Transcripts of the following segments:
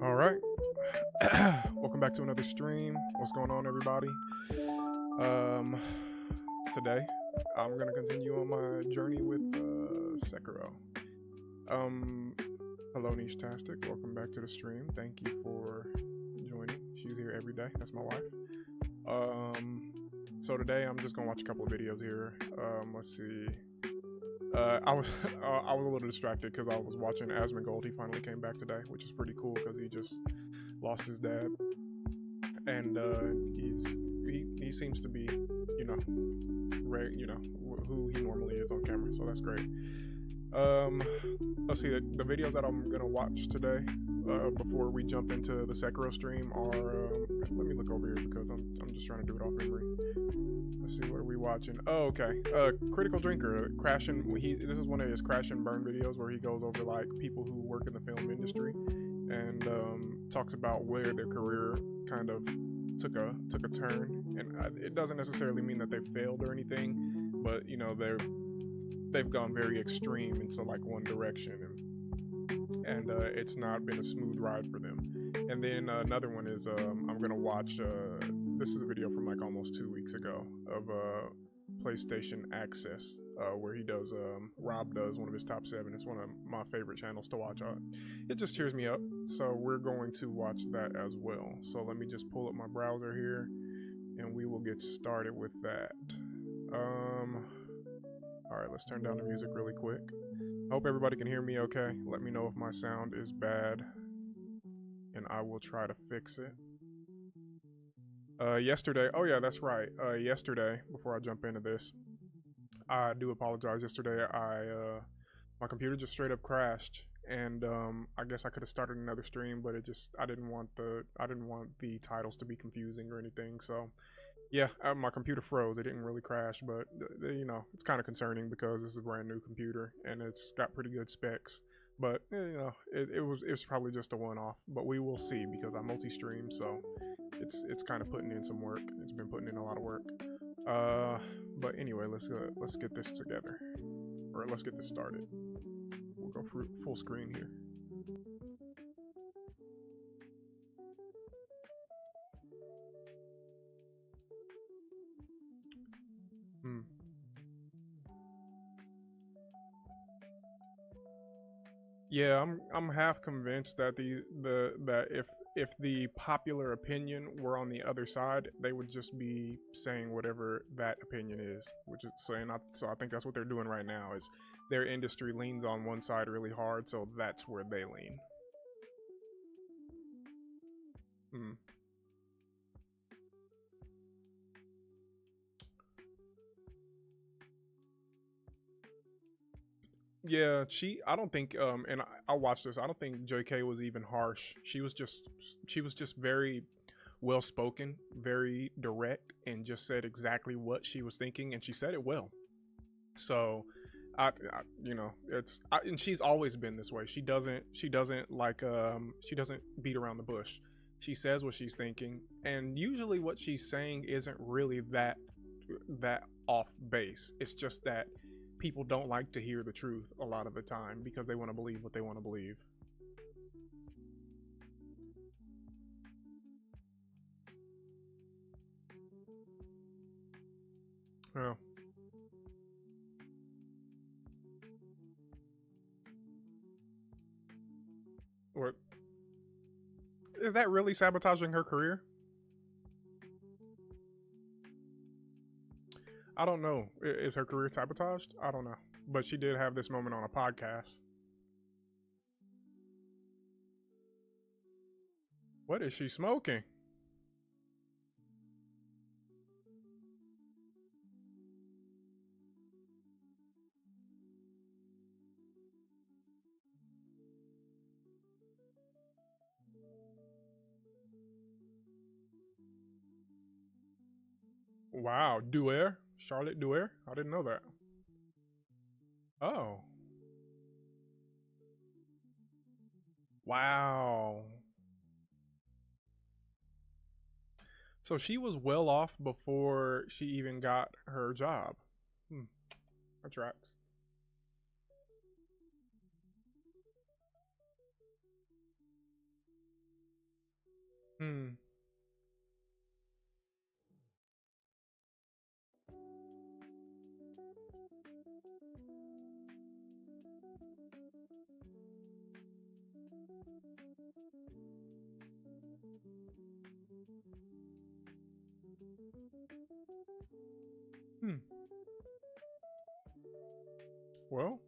All right. Welcome back to another stream. What's going on, everybody? Today I'm gonna continue on my journey with Sekiro. Hello, Niche-tastic. Welcome back to the stream. Thank you for joining. She's here every day. That's my wife. So today I'm just gonna watch a couple of videos here. Let's see. I was I was a little distracted because I was watching Asmongold. He finally came back today, which is pretty cool because he just lost his dad, and he seems to be who he normally is on camera. So that's great. Let's see, the videos that I'm gonna watch today before we jump into the Sekiro stream are let me look over here because I'm just trying to do it off memory. Let's see, what are we watching? Oh, okay. Critical Drinker, Crash and this is one of his crash and burn videos where he goes over like people who work in the film industry and talks about where their career kind of took a turn. And it doesn't necessarily mean that they failed or anything, but they've gone very extreme into like one direction, and it's not been a smooth ride for them. And then another one is I'm gonna watch. This is a video from like almost 2 weeks ago of PlayStation Access, where he does Rob does one of his top 7. It's one of my favorite channels to watch. It just cheers me up. So we're going to watch that as well. So let me just pull up my browser here, and we will get started with that. All right, let's turn down the music really quick. I hope everybody can hear me okay. Let me know if my sound is bad, and I will try to fix it. Yesterday, oh yeah, that's right. Yesterday, before I jump into this, I do apologize. Yesterday, my computer just straight up crashed, and I guess I could have started another stream, but I didn't want the titles to be confusing or anything. So yeah, my computer froze. It didn't really crash, but it's kind of concerning because this is a brand new computer and it's got pretty good specs. But it was probably just a one-off. But we will see because I multi-stream, so it's kind of putting in some work. It's been putting in a lot of work. But anyway, let's get this together, or let's get this started. We'll go for full screen here. Yeah, I'm half convinced that if the popular opinion were on the other side, they would just be saying whatever that opinion is, which is saying. So I think that's what they're doing right now. Is their industry leans on one side really hard, so that's where they lean. Yeah, I don't think and I watched this. I don't think JK was even harsh. She was just very well spoken, very direct, and just said exactly what she was thinking, and she said it well. So and she's always been this way. She doesn't beat around the bush. She says what she's thinking, and usually what she's saying isn't really that off base. It's just that people don't like to hear the truth a lot of the time because they want to believe what they want to believe. Oh. What? Is that really sabotaging her career? I don't know. Is her career sabotaged? I don't know. But she did have this moment on a podcast. What is she smoking? Wow, Duer? Charlotte Duer? I didn't know that. Oh. Wow. So she was well off before she even got her job. That tracks. Hmm. Hmm. Well.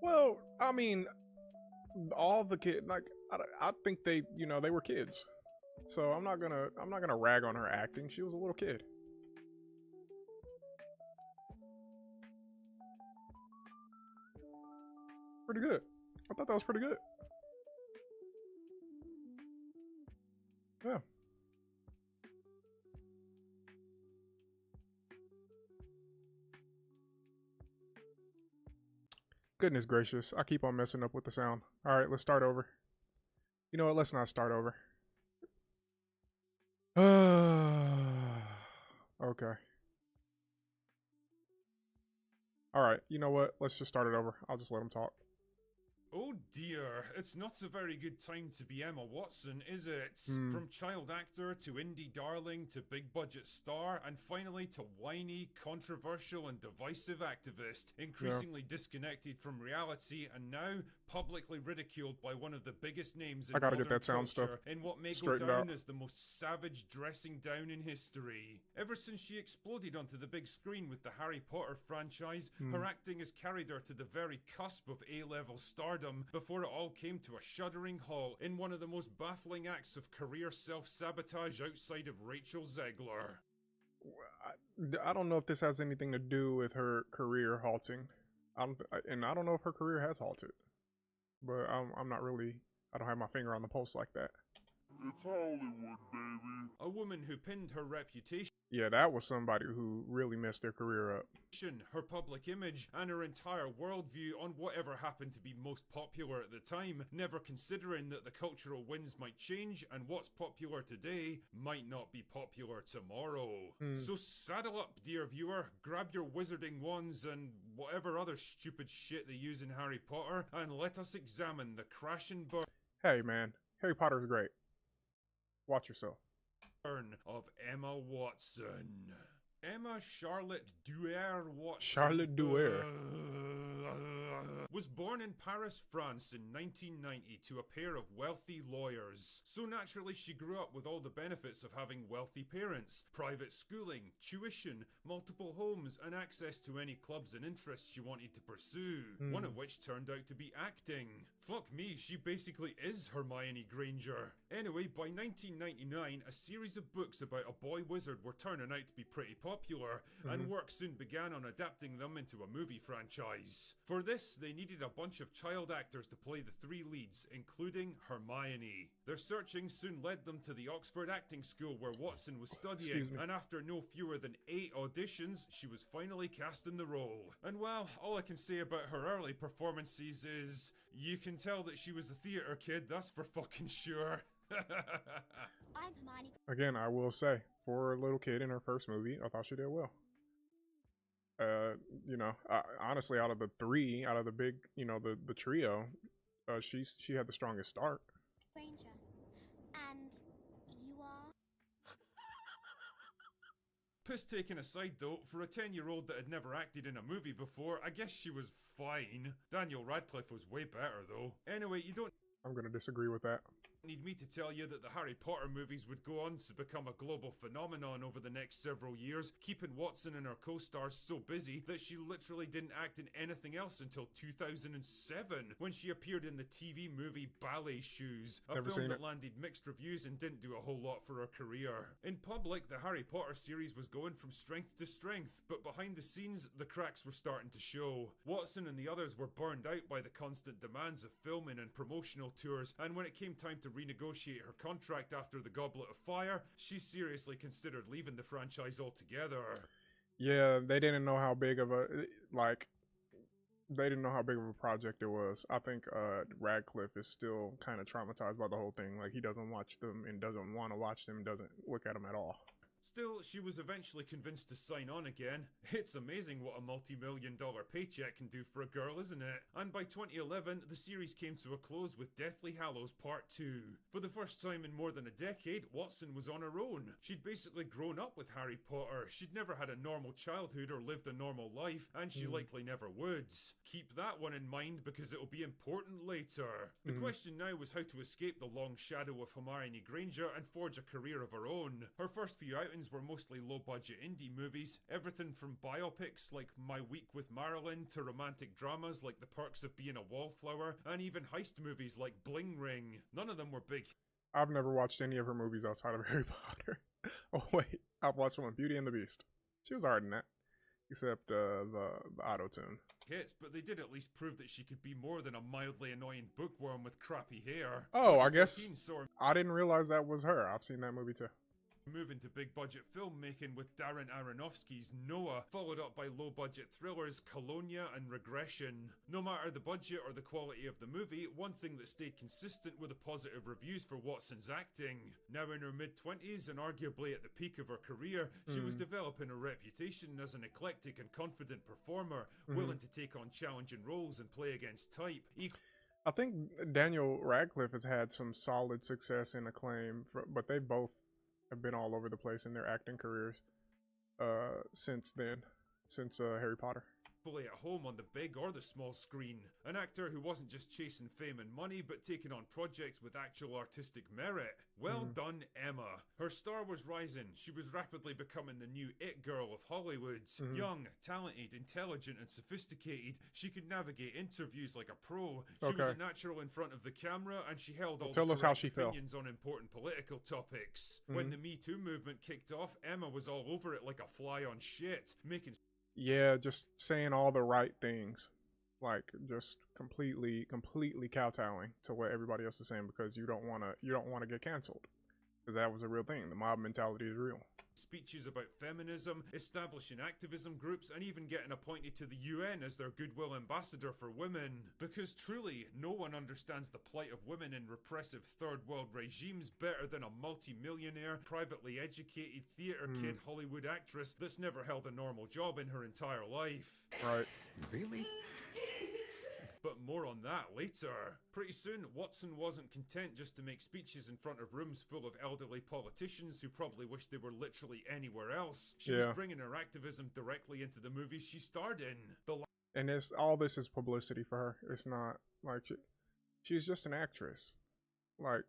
Well, I mean, all the kid like I think they they were kids, so I'm not gonna rag on her acting. She was a little kid. Pretty good. I thought that was pretty good. Yeah. Goodness gracious, I keep on messing up with the sound. All right, let's start over. You know what? Let's not start over. Okay. All right. You know what? Let's just start it over. I'll just let him talk. Oh dear, it's not a very good time to be Emma Watson, is it? From child actor to indie darling to big budget star, and finally to whiny, controversial, and divisive activist, increasingly disconnected from reality and now publicly ridiculed by one of the biggest names in I gotta modern get that sound stuff culture in what may go straightened down out. as the most savage dressing down in history. Ever since she exploded onto the big screen with the Harry Potter franchise, her acting has carried her to the very cusp of A-level stardom before it all came to a shuddering halt in one of the most baffling acts of career self-sabotage outside of Rachel Zegler. I don't know if this has anything to do with her career halting. And I don't know if her career has halted. But I'm not really. I don't have my finger on the pulse like that. It's Hollywood, baby. A woman who pinned her reputation, Yeah, that was somebody who really messed their career up. her public image, and her entire worldview on whatever happened to be most popular at the time, never considering that the cultural winds might change and what's popular today might not be popular tomorrow. So saddle up, dear viewer, grab your wizarding wands and whatever other stupid shit they use in Harry Potter, and let us examine the crash and Hey man, Harry Potter's great. Watch yourself. burn of Emma Watson. Emma Charlotte Duer Watson Charlotte Duer. was born in Paris, France in 1990 to a pair of wealthy lawyers. So naturally she grew up with all the benefits of having wealthy parents. Private schooling, tuition, multiple homes, and access to any clubs and interests she wanted to pursue. One of which turned out to be acting. Fuck me, she basically is Hermione Granger. Anyway, by 1999, a series of books about a boy wizard were turning out to be pretty popular, and work soon began on adapting them into a movie franchise. For this, they needed a bunch of child actors to play the three leads, including Hermione. Their searching soon led them to the Oxford Acting School where Watson was studying, and after no fewer than 8 auditions, she was finally cast in the role. And well, all I can say about her early performances is, you can tell that she was a theatre kid, that's for fucking sure. I'm Hermione. Again, I will say, for a little kid in her first movie, I thought she did well. Honestly, out of the three, out of the big, the trio, she had the strongest start. Granger. And you are? Piss taken aside though, for a 10-year-old that had never acted in a movie before, I guess she was fine. Daniel Radcliffe was way better though. Anyway, you don't I'm gonna disagree with that. Need me to tell you that the Harry Potter movies would go on to become a global phenomenon over the next several years, keeping Watson and her co-stars so busy that she literally didn't act in anything else until 2007, when she appeared in the TV movie Ballet Shoes, a film that landed mixed reviews and didn't do a whole lot for her career. In public, the Harry Potter series was going from strength to strength, but behind the scenes, the cracks were starting to show. Watson and the others were burned out by the constant demands of filming and promotional tours, and when it came time to renegotiate her contract after the Goblet of Fire, she seriously considered leaving the franchise altogether. Yeah, they didn't know how big of a project it was. I think Radcliffe is still kind of traumatized by the whole thing. Like, he doesn't watch them and doesn't want to watch them, doesn't look at them at all. Still, she was eventually convinced to sign on again. It's amazing what a multi-million-dollar paycheck can do for a girl, isn't it? And by 2011, the series came to a close with Deathly Hallows Part 2. For the first time in more than a decade, Watson was on her own. She'd basically grown up with Harry Potter. She'd never had a normal childhood or lived a normal life, and she likely never would. Keep that one in mind because it'll be important later. The question now was how to escape the long shadow of Hermione Granger and forge a career of her own. Her first few outings were mostly low-budget indie movies, everything from biopics like My Week with Marilyn to romantic dramas like The Perks of Being a Wallflower, and even heist movies like Bling Ring. None of them were big. I've never watched any of her movies outside of Harry Potter. Oh wait, I've watched one, Beauty and the Beast. She was alright in that, except the auto-tune. Hits, but they did at least prove that she could be more than a mildly annoying bookworm with crappy hair. Oh, I guess I didn't realize that was her. I've seen that movie too. Move into big budget filmmaking with Darren Aronofsky's Noah, followed up by low budget thrillers Colonia and Regression. No matter the budget or the quality of the movie, one thing that stayed consistent were the positive reviews for Watson's acting. Now in her mid-20s and arguably at the peak of her career, she was developing a reputation as an eclectic and confident performer, willing to take on challenging roles and play against type. I think Daniel Radcliffe has had some solid success and acclaim, but they both have been all over the place in their acting careers since Harry Potter. At home on the big or the small screen. An actor who wasn't just chasing fame and money, but taking on projects with actual artistic merit. Well done, Emma. Her star was rising. She was rapidly becoming the new it girl of Hollywood. Young, talented, intelligent, and sophisticated. She could navigate interviews like a pro. She was a natural in front of the camera, and she held all the correct opinions on important political topics. When the Me Too movement kicked off, Emma was all over it like a fly on shit, making just saying all the right things, like just completely kowtowing to what everybody else is saying because you don't want to get canceled, because that was a real thing. The mob mentality is real. Speeches about feminism, establishing activism groups, and even getting appointed to the UN as their goodwill ambassador for women. Because truly, no one understands the plight of women in repressive third world regimes better than a multi-millionaire, privately educated theater kid Hollywood actress that's never held a normal job in her entire life. Right. Really? But more on that later. Pretty soon, Watson wasn't content just to make speeches in front of rooms full of elderly politicians who probably wished they were literally anywhere else. She was bringing her activism directly into the movies she starred in. And all this is publicity for her. It's not like she's just an actress. Like,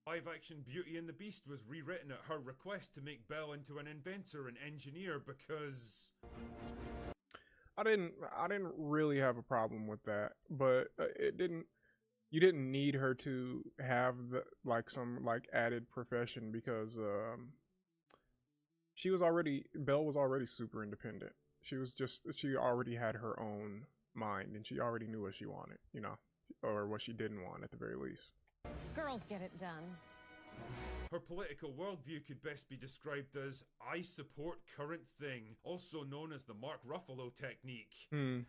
live-action Beauty and the Beast was rewritten at her request to make Belle into an inventor and engineer because I didn't really have a problem with that, but you didn't need her to have some added profession because Belle was already super independent. She already had her own mind and she already knew what she wanted, or what she didn't want at the very least. Girls get it done. Her political worldview could best be described as I support current thing, also known as the Mark Ruffalo technique. Gay!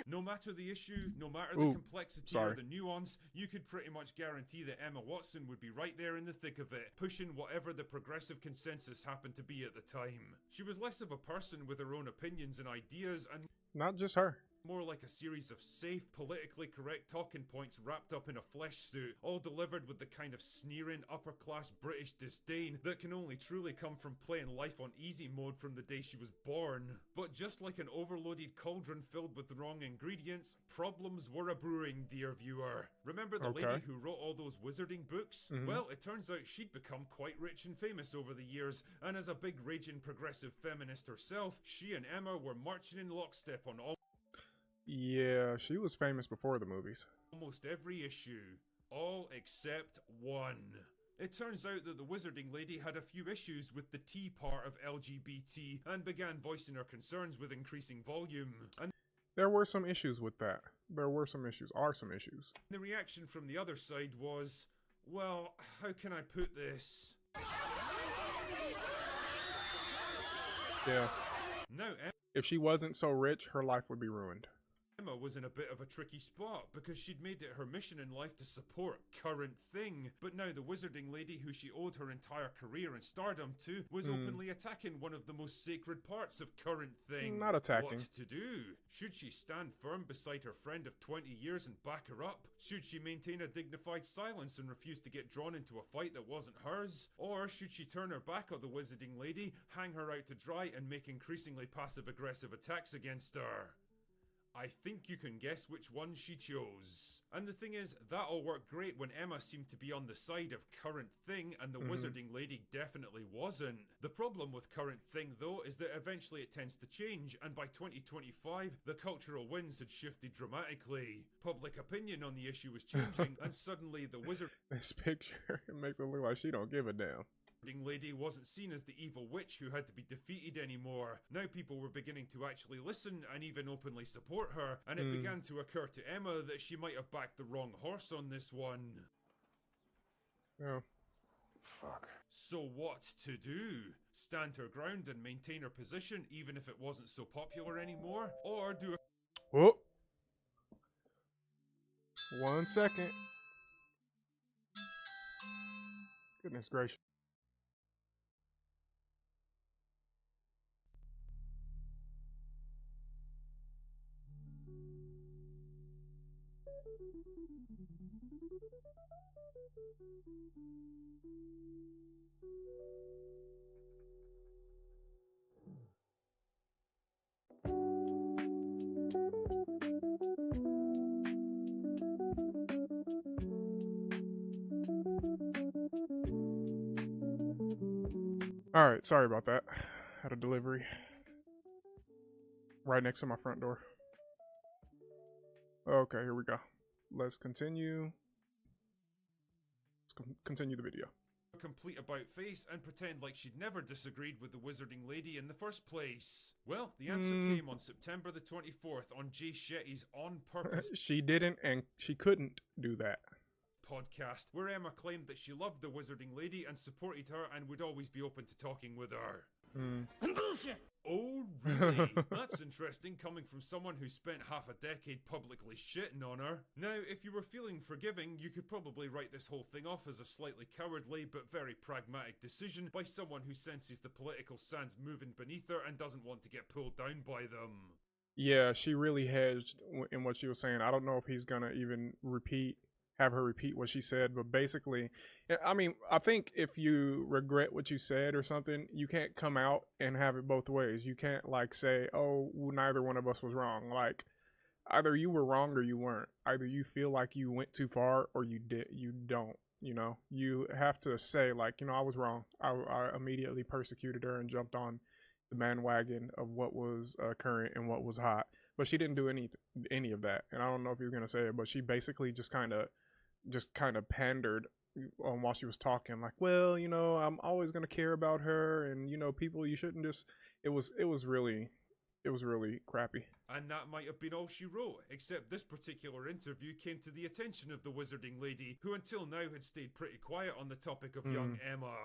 No matter the issue, no matter the complexity or the nuance, you could pretty much guarantee that Emma Watson would be right there in the thick of it, pushing whatever the progressive consensus happened to be at the time. She was less of a person with her own opinions and ideas, and not just her. More like a series of safe, politically correct talking points wrapped up in a flesh suit, all delivered with the kind of sneering, upper-class British disdain that can only truly come from playing life on easy mode from the day she was born. But just like an overloaded cauldron filled with the wrong ingredients, problems were a-brewing, dear viewer. Remember the lady who wrote all those wizarding books? Well, it turns out she'd become quite rich and famous over the years, and as a big raging progressive feminist herself, she and Emma were marching in lockstep on Yeah, she was famous before the movies. almost every issue. All except one. It turns out that the Wizarding Lady had a few issues with the T part of LGBT and began voicing her concerns with increasing volume. And There were some issues with that. Are some issues. the reaction from the other side was, well, how can I put this? Yeah. Now, If she wasn't so rich, her life would be ruined. Emma was in a bit of a tricky spot because she'd made it her mission in life to support Current Thing, but now the Wizarding Lady who she owed her entire career and stardom to was openly attacking one of the most sacred parts of Current Thing. Not attacking. What to do? Should she stand firm beside her friend of 20 years and back her up? Should she maintain a dignified silence and refuse to get drawn into a fight that wasn't hers? Or should she turn her back on the Wizarding Lady, hang her out to dry and make increasingly passive-aggressive attacks against her? I think you can guess which one she chose. And the thing is, that all worked great when Emma seemed to be on the side of Current Thing and the Wizarding Lady definitely wasn't. The problem with Current Thing though is that eventually it tends to change, and by 2025 the cultural winds had shifted dramatically. Public opinion on the issue was changing and suddenly the This picture, it makes it look like she don't give a damn. Lady wasn't seen as the evil witch who had to be defeated anymore. Now people were beginning to actually listen and even openly support her, and it began to occur to Emma that she might have backed the wrong horse on this one. Oh. Fuck. So what to do? Stand her ground and maintain her position even if it wasn't so popular anymore? Or do a Oh. 1 second. Goodness gracious. Alright, sorry about that. Had a delivery right next to my front door. Okay, here we go. Let's continue. Continue the video. complete about face and pretend like she'd never disagreed with the Wizarding Lady in the first place? Well, the answer came on September the 24th on Jay Shetty's On Purpose She didn't and she couldn't do that. podcast, where Emma claimed that she loved the Wizarding Lady and supported her and would always be open to talking with her. Bullshit! Oh, really? That's interesting coming from someone who spent half a decade publicly shitting on her. Now, if you were feeling forgiving, you could probably write this whole thing off as a slightly cowardly but very pragmatic decision by someone who senses the political sands moving beneath her and doesn't want to get pulled down by them. Yeah, she really hedged in what she was saying. I don't know if he's gonna even have her repeat what she said, but basically, I mean, I think if you regret what you said or something, you can't come out and have it both ways. You can't like say, oh, well, neither one of us was wrong. Like, either you were wrong or you weren't. Either you feel like you went too far or you don't, you know. You have to say like, you know, I was wrong. I immediately persecuted her and jumped on the bandwagon of what was current and what was hot. But she didn't do any of that. And I don't know if you're going to say it, but she basically just kind of pandered while she was talking, like, well, you know, I'm always going to care about her, and you know, people, you shouldn't just it was really crappy. And that might have been all she wrote, except this particular interview came to the attention of the Wizarding Lady, who until now had stayed pretty quiet on the topic of young Emma.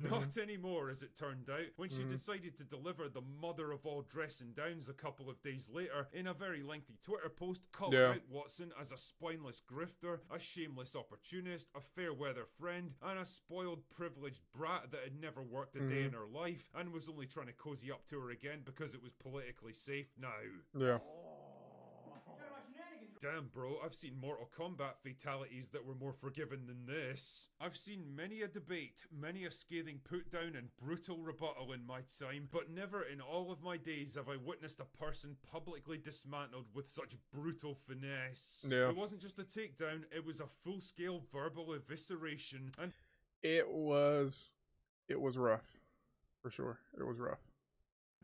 Not anymore, as it turned out, when she decided to deliver the mother of all dressing downs a couple of days later in a very lengthy Twitter post calling out Watson as a spineless grifter, a shameless opportunist, a fair-weather friend, and a spoiled, privileged brat that had never worked a day in her life and was only trying to cozy up to her again because it was politically safe now. Yeah. Damn, bro, I've seen Mortal Kombat fatalities that were more forgiving than this. I've seen many a debate, many a scathing put down and brutal rebuttal in my time, but never in all of my days have I witnessed a person publicly dismantled with such brutal finesse. Yeah. It wasn't just a takedown, it was a full-scale verbal evisceration, and It was rough. For sure. It was rough.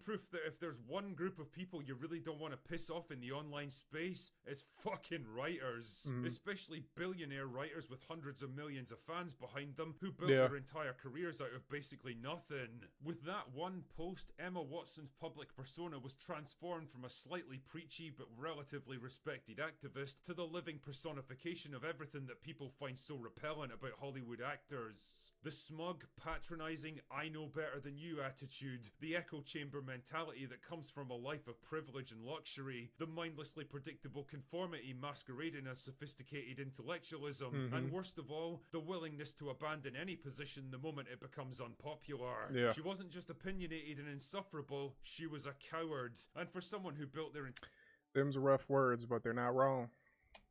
proof that if there's one group of people you really don't want to piss off in the online space, it's fucking writers. Especially billionaire writers with hundreds of millions of fans behind them who built their entire careers out of basically nothing. With that one post, Emma Watson's public persona was transformed from a slightly preachy but relatively respected activist to the living personification of everything that people find so repellent about Hollywood actors. The smug, patronizing, I know better than you attitude, the echo chamber mentality that comes from a life of privilege and luxury, the mindlessly predictable conformity masquerading as sophisticated intellectualism, and worst of all, the willingness to abandon any position the moment it becomes unpopular. Yeah. She wasn't just opinionated and insufferable, she was a coward. And for someone who built their Them's rough words, but they're not wrong.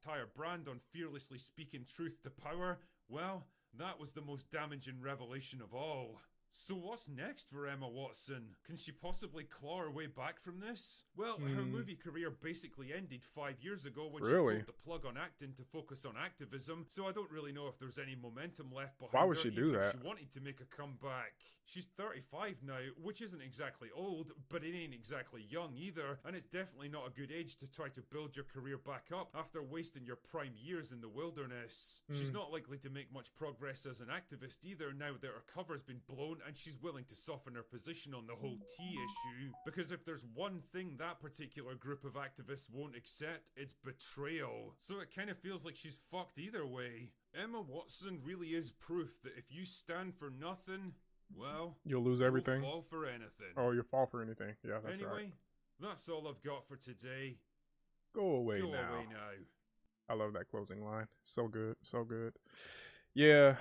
entire brand on fearlessly speaking truth to power, well, that was the most damaging revelation of all. So what's next for Emma Watson? Can she possibly claw her way back from this? Well, her movie career basically ended 5 years ago when she pulled the plug on acting to focus on activism, so I don't really know if there's any momentum left behind her. Why would she do even that? if she wanted to make a comeback. She's 35 now, which isn't exactly old, but it ain't exactly young either, and it's definitely not a good age to try to build your career back up after wasting your prime years in the wilderness. She's not likely to make much progress as an activist either now that her cover's been blown and she's willing to soften her position on the whole tea issue. Because if there's one thing that particular group of activists won't accept, it's betrayal. So it kind of feels like she's fucked either way. Emma Watson really is proof that if you stand for nothing, well, You'll lose everything. You'll fall for anything. Oh, you'll fall for anything. Yeah, that's anyway, right. that's all I've got for today. Go away Go now. away now. I love that closing line. So good. So good. Yeah.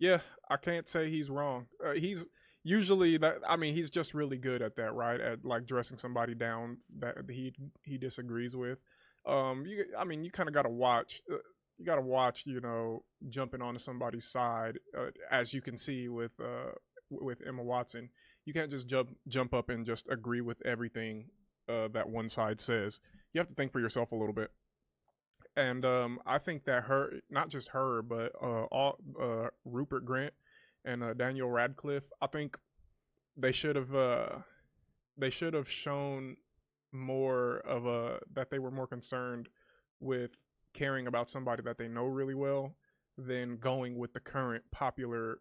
Yeah, I can't say he's wrong. He's usually that. I mean, he's just really good at that, right? At like dressing somebody down that he disagrees with. You kind of gotta watch. You gotta watch. Jumping onto somebody's side, as you can see with Emma Watson. You can't just jump up and just agree with everything that one side says. You have to think for yourself a little bit. And I think that not just her, but Rupert Grint and Daniel Radcliffe, I think they should have shown more of that they were more concerned with caring about somebody that they know really well than going with the current popular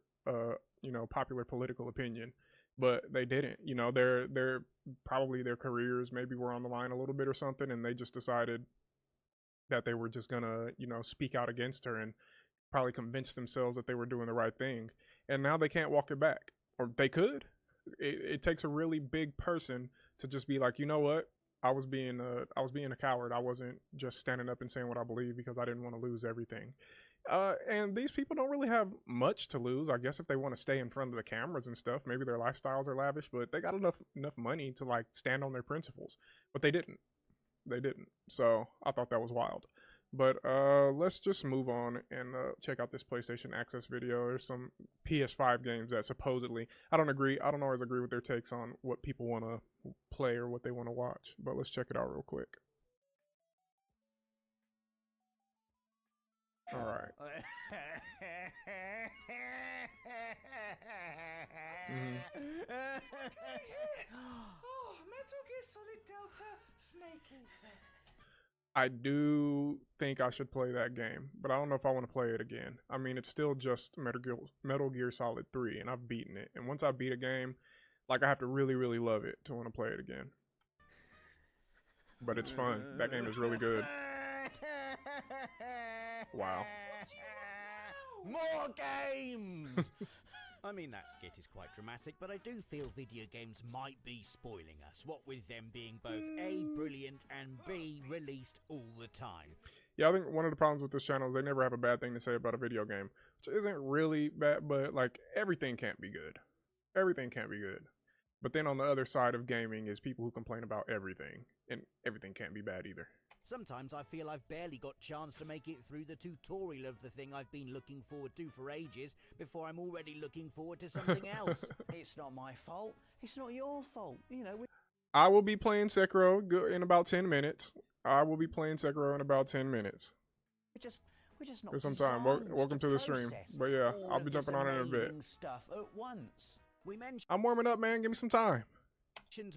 political opinion. But they didn't. They're probably their careers maybe were on the line a little bit or something, and they just decided that they were just gonna, speak out against her and probably convince themselves that they were doing the right thing. And now they can't walk it back. Or they could. It takes a really big person to just be like, you know what? I was being a coward. I wasn't just standing up and saying what I believe because I didn't want to lose everything. And these people don't really have much to lose. I guess if they want to stay in front of the cameras and stuff, maybe their lifestyles are lavish, but they got enough money to like stand on their principles. But they didn't. So I thought that was wild. But let's just move on and check out this PlayStation Access video. There's some PS5 games that supposedly I don't always agree with their takes on what people want to play or what they want to watch. But let's check it out real quick. All right. Oh, Metal Gear Solid Delta Snake Eater. I do think I should play that game, but I don't know if I want to play it again. I mean, it's still just Metal Gear Solid 3, and I've beaten it. And once I beat a game, like I have to really, really love it to want to play it again. But it's fun. That game is really good. Wow. More games! I mean, that skit is quite dramatic, but I do feel video games might be spoiling us, what with them being both A, brilliant, and B, released all the time. Yeah, I think one of the problems with this channel is they never have a bad thing to say about a video game, which isn't really bad, but like everything can't be good. Everything can't be good. But then on the other side of gaming is people who complain about everything. and everything can't be bad either. Sometimes I feel I've barely got chance to make it through the tutorial of the thing I've been looking forward to for ages before I'm already looking forward to something else. It's not my fault. It's not your fault. You know, I will be playing Sekiro in about 10 minutes. We're just not some time. Welcome to the stream. But yeah, I'll be jumping on it in a bit. Stuff at once. We mentioned I'm warming up, man. Give me some time.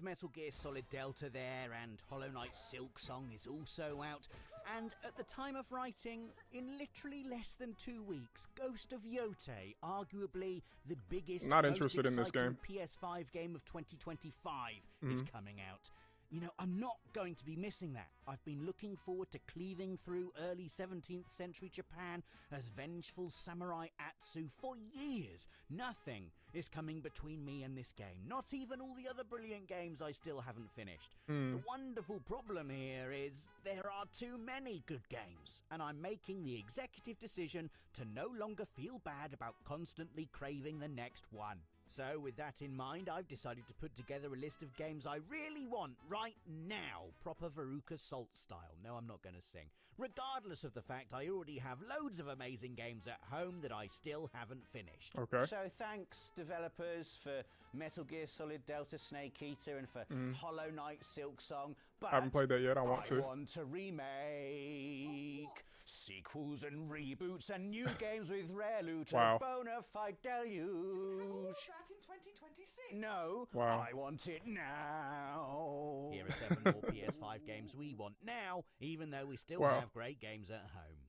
Metal Gear Solid Delta there, and Hollow Knight Silk Song is also out. And at the time of writing, in literally less than 2 weeks, Ghost of Yote, arguably the biggest, not interested in this game, PS5 game of 2025, is coming out. You know, I'm not going to be missing that. I've been looking forward to cleaving through early 17th century Japan as vengeful samurai Atsu for years. Nothing is coming between me and this game. Not even all the other brilliant games I still haven't finished. The wonderful problem here is there are too many good games, and I'm making the executive decision to no longer feel bad about constantly craving the next one. So, with that in mind, I've decided to put together a list of games I really want right now, proper Veruca Salt style. No, I'm not going to sing. Regardless of the fact I already have loads of amazing games at home that I still haven't finished. Okay. So, thanks, developers, for Metal Gear Solid Delta Snake Eater and for Hollow Knight Silk Song. But I haven't played that yet. I want to. I want a remake. Sequels and reboots and new games with rare loot. Wow. A bona fide deluge. That in 2026? No, wow. I want it now. Here are 7 more PS5 games we want now, even though we still have great games at home.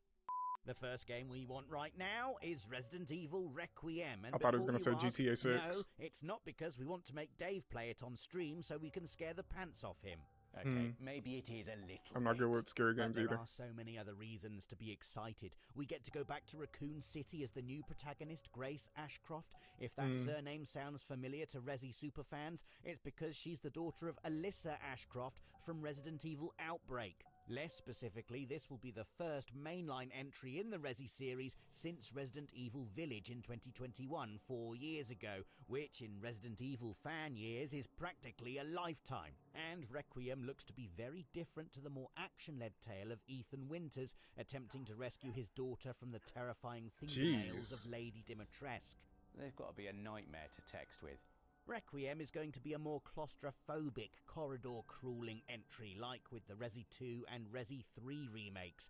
The first game we want right now is Resident Evil Requiem. And I thought it was going to say GTA 6. No, it's not, because we want to make Dave play it on stream so we can scare the pants off him. Okay, maybe it is a little I'm not good with scary games there either. There are so many other reasons to be excited. We get to go back to Raccoon City as the new protagonist, Grace Ashcroft. If that surname sounds familiar to Resi superfans, it's because she's the daughter of Alyssa Ashcroft from Resident Evil Outbreak. Less specifically, this will be the first mainline entry in the Resi series since Resident Evil Village in 2021, 4 years ago, which in Resident Evil fan years is practically a lifetime. And Requiem looks to be very different to the more action-led tale of Ethan Winters attempting to rescue his daughter from the terrifying fingernails of Lady Dimitrescu. They've got to be a nightmare to text with. Requiem is going to be a more claustrophobic, corridor-crawling entry, like with the Resi 2 and Resi 3 remakes.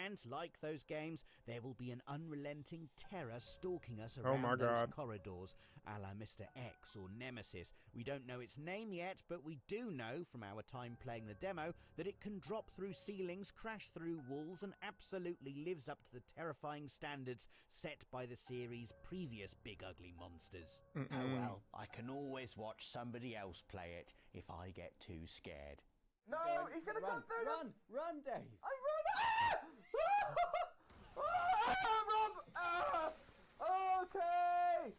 And, like those games, there will be an unrelenting terror stalking us around those corridors, a la Mr. X or Nemesis. We don't know its name yet, but we do know, from our time playing the demo, that it can drop through ceilings, crash through walls, and absolutely lives up to the terrifying standards set by the series' previous big ugly monsters. Oh well, I can always watch somebody else play it if I get too scared. No, he's going to come through. Run, Dave. I'm running. Okay.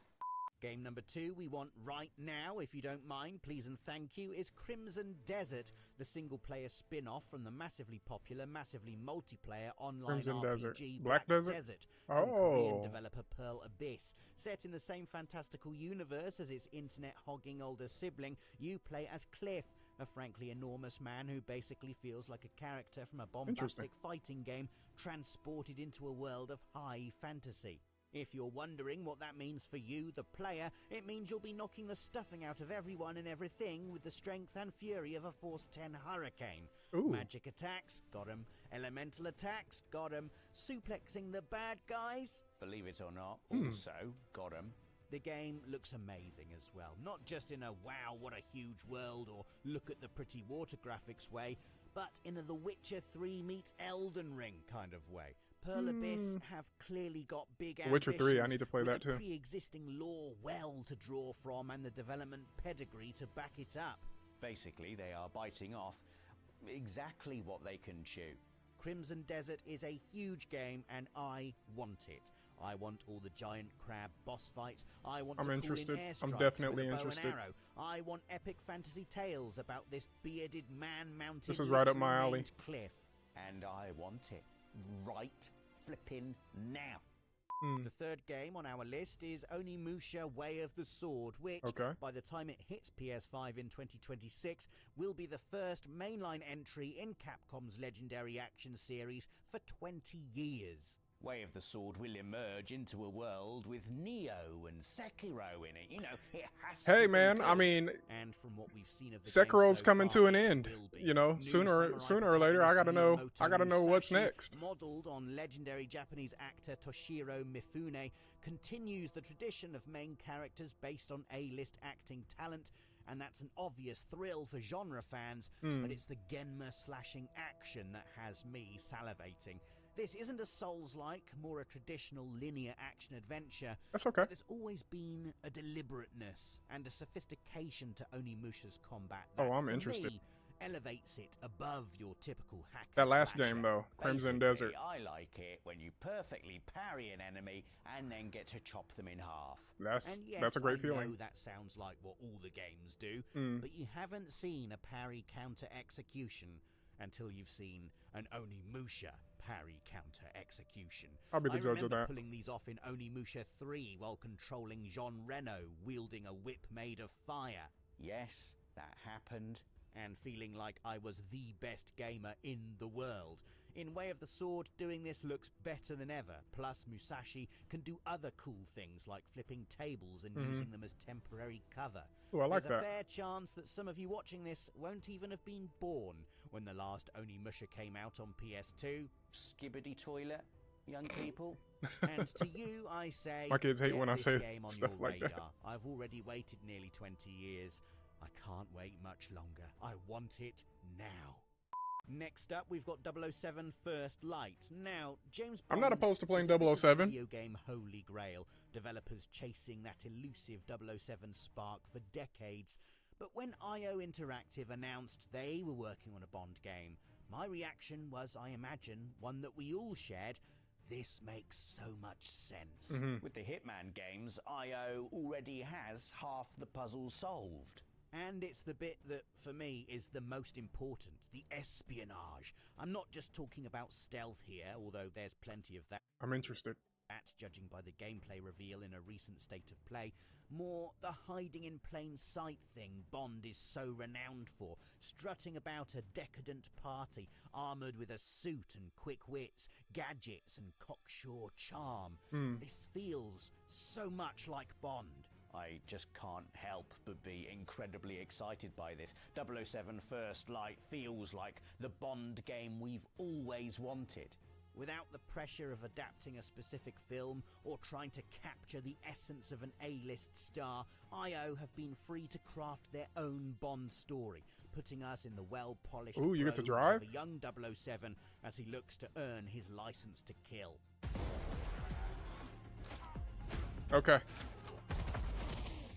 Game number 2 we want right now, if you don't mind, please and thank you, is Crimson Desert, the single-player spin-off from the massively popular, massively multiplayer online RPG Black Desert from Korean developer Pearl Abyss. Set in the same fantastical universe as its internet-hogging older sibling, you play as Cliff, a frankly enormous man who basically feels like a character from a bombastic fighting game transported into a world of high fantasy. If you're wondering what that means for you, the player, it means you'll be knocking the stuffing out of everyone and everything with the strength and fury of a Force 10 hurricane. Magic attacks, got 'em. Elemental attacks, got 'em. Suplexing the bad guys, believe it or not, also got 'em. The game looks amazing as well, not just in a wow, what a huge world, or look at the pretty water graphics way, but in a The Witcher 3 meets Elden Ring kind of way. Pearl Abyss have clearly got big ambitions. Witcher 3, I need to play that too. With the pre-existing lore well to draw from and the development pedigree to back it up. Basically, they are biting off exactly what they can chew. Crimson Desert is a huge game and I want it. I want all the giant crab boss fights. I want I'm to interested. Call in airstrikes I'm definitely with a bow interested. and arrow. I want epic fantasy tales about this bearded man-mounted This is right up my alley. Cliff. And I want it right flipping now. The third game on our list is Onimusha Way of the Sword, which, Okay. by the time it hits PS5 in 2026, will be the first mainline entry in Capcom's legendary action series for 20 years. Way of the Sword will emerge into a world with Neo and Sekiro in it. You know, it has Hey, to be man, I good. mean, And from what we've seen of the Sekiro's game so coming far, to an it end. will be. You know, New sooner samurai or later, I gotta protagonist know what's Musashi, next. Modeled on legendary Japanese actor Toshiro Mifune, continues the tradition of main characters based on A-list acting talent, and that's an obvious thrill for genre fans, but it's the Genma slashing action that has me salivating. This isn't a Souls-like, more a traditional linear action-adventure. That's okay. But there's always been a deliberateness and a sophistication to Onimusha's combat that, Oh, I'm for interested. me, elevates it above your typical hack and That last slasher. game, though, Crimson Basically, Desert. I like it when you perfectly parry an enemy and then get to chop them in half. That's And yes, a great I feeling. know that sounds like what all the games do, Mm. but you haven't seen a parry counter execution until you've seen an Onimusha parry counter execution. I'll be the I judge of remember that. pulling these off in Onimusha 3 while controlling Jean Reno wielding a whip made of fire. Yes, that happened. And feeling like I was the best gamer in the world. In Way of the Sword, doing this looks better than ever. Plus, Musashi can do other cool things like flipping tables and using them as temporary cover. Ooh, I like There's a that. fair chance that some of you watching this won't even have been born when the last Onimusha came out on PS2. Skibbity toilet, young people. And to you, I say, My kids hate get when I this say game on stuff your like radar. that. I've already waited nearly 20 years. I can't wait much longer. I want it now. Next up, we've got 007 First Light. Now, James Bond I'm not opposed to playing is a bit of a 007. video game holy grail, developers chasing that elusive 007 spark for decades. But when IO Interactive announced they were working on a Bond game, my reaction was, I imagine, one that we all shared. This makes so much sense. With the Hitman games, IO already has half the puzzle solved. And it's the bit that, for me, is the most important, the espionage. I'm not just talking about stealth here, although there's plenty of that, I'm interested. judging by the gameplay reveal in a recent State of Play. More the hiding in plain sight thing Bond is so renowned for, strutting about a decadent party, armoured with a suit and quick wits, gadgets and cocksure charm. This feels so much like Bond. I just can't help but be incredibly excited by this. 007 First Light feels like the Bond game we've always wanted. Without the pressure of adapting a specific film or trying to capture the essence of an A-list star, IO have been free to craft their own Bond story, putting us in the well-polished Ooh, you get to prose drive? of a young 007 as he looks to earn his license to kill. Okay.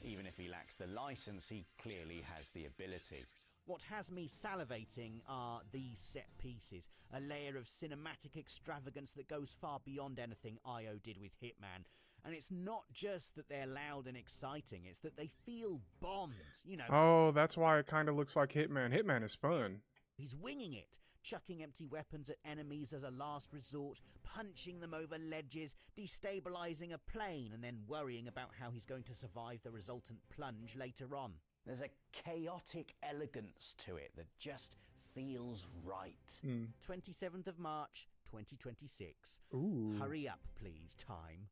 Even if he lacks the license, he clearly has the ability. What has me salivating are these set pieces, a layer of cinematic extravagance that goes far beyond anything IO did with Hitman. And it's not just that they're loud and exciting, it's that they feel Bond, you know. Oh, that's why it kind of looks like Hitman. Hitman is fun. He's winging it, chucking empty weapons at enemies as a last resort, punching them over ledges, destabilizing a plane, and then worrying about how he's going to survive the resultant plunge later on. There's a chaotic elegance to it that just feels right. 27th of March, 2026. Ooh. Hurry up, please, time.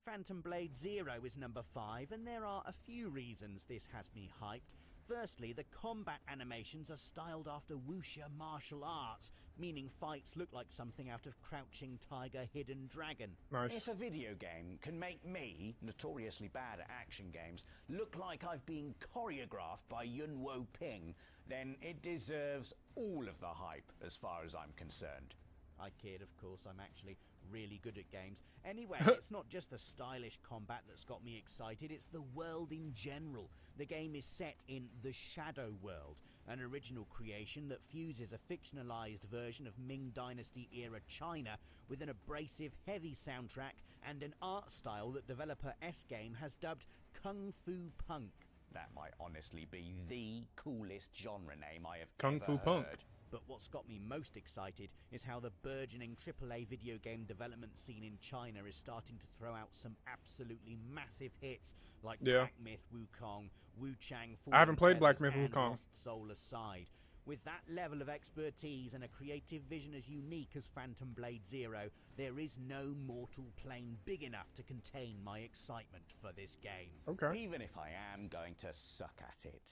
Phantom Blade Zero is number 5, and there are a few reasons this has me hyped. Firstly, the combat animations are styled after wuxia martial arts, meaning fights look like something out of Crouching Tiger, Hidden Dragon. Nice. If a video game can make me, notoriously bad at action games, look like I've been choreographed by Yun Wo Ping, then it deserves all of the hype as far as I'm concerned. I kid, of course, I'm actually really good at games. Anyway, it's not just the stylish combat that's got me excited, it's the world in general. The game is set in the Shadow World, an original creation that fuses a fictionalized version of Ming Dynasty era China with an abrasive heavy soundtrack and an art style that developer S-Game has dubbed Kung Fu Punk. That might honestly be the coolest genre name I have Kung ever Fu Punk. heard. But what's got me most excited is how the burgeoning AAA video game development scene in China is starting to throw out some absolutely massive hits like Yeah. Black Myth Wukong, Wu Chang, I haven't played Black Feathers, Myth and Wukong. Lost Soul aside. With that level of expertise and a creative vision as unique as Phantom Blade Zero, there is no mortal plane big enough to contain my excitement for this game. Okay. Even if I am going to suck at it.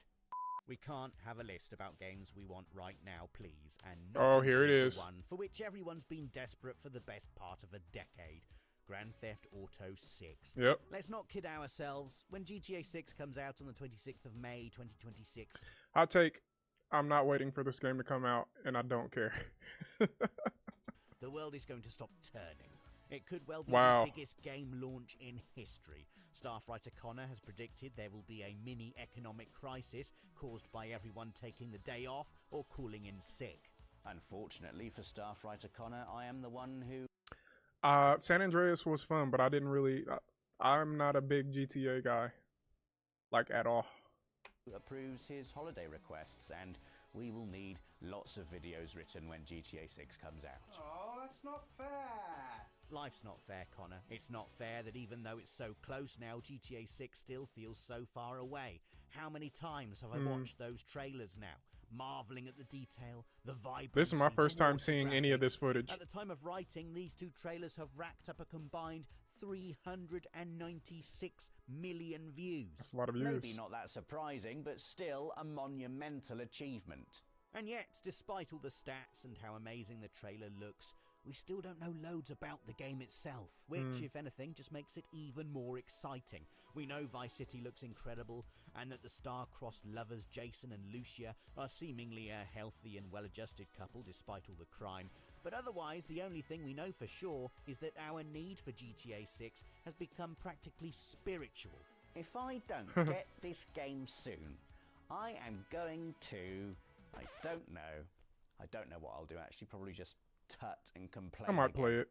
We can't have a list about games we want right now, please, and Oh, not here it indeed is. the one for which everyone's been desperate for the best part of a decade. Grand Theft Auto 6. Yep. Let's not kid ourselves. When GTA 6 comes out on the 26th of May, 2026, Hot take. I'm not waiting for this game to come out, and I don't care. the world is going to stop turning. It could well be Wow. the biggest game launch in history. Starfighter Connor has predicted there will be a mini economic crisis caused by everyone taking the day off or calling in sick. Unfortunately for Starfighter Connor, I am the one who San Andreas was fun, but I didn't really. I'm not a big GTA guy, like at all. approves his holiday requests, and we will need lots of videos written when GTA 6 comes out. Oh, that's not fair. Life's not fair, Connor. It's not fair that even though it's so close now, GTA 6 still feels so far away. How many times have I watched those trailers now? Marveling at the detail, the vibrancy. This is my first the time water seeing any of graphics. this footage. At the time of writing, these two trailers have racked up a combined 396 million views. That's a lot of views. Maybe not that surprising, but still a monumental achievement. And yet, despite all the stats and how amazing the trailer looks, we still don't know loads about the game itself, which, if anything, just makes it even more exciting. We know Vice City looks incredible, and that the star-crossed lovers Jason and Lucia are seemingly a healthy and well-adjusted couple despite all the crime. But otherwise, the only thing we know for sure is that our need for GTA 6 has become practically spiritual. If I don't get this game soon, I am going to... I don't know what I'll do actually, probably just tut and complain. I might again. play it.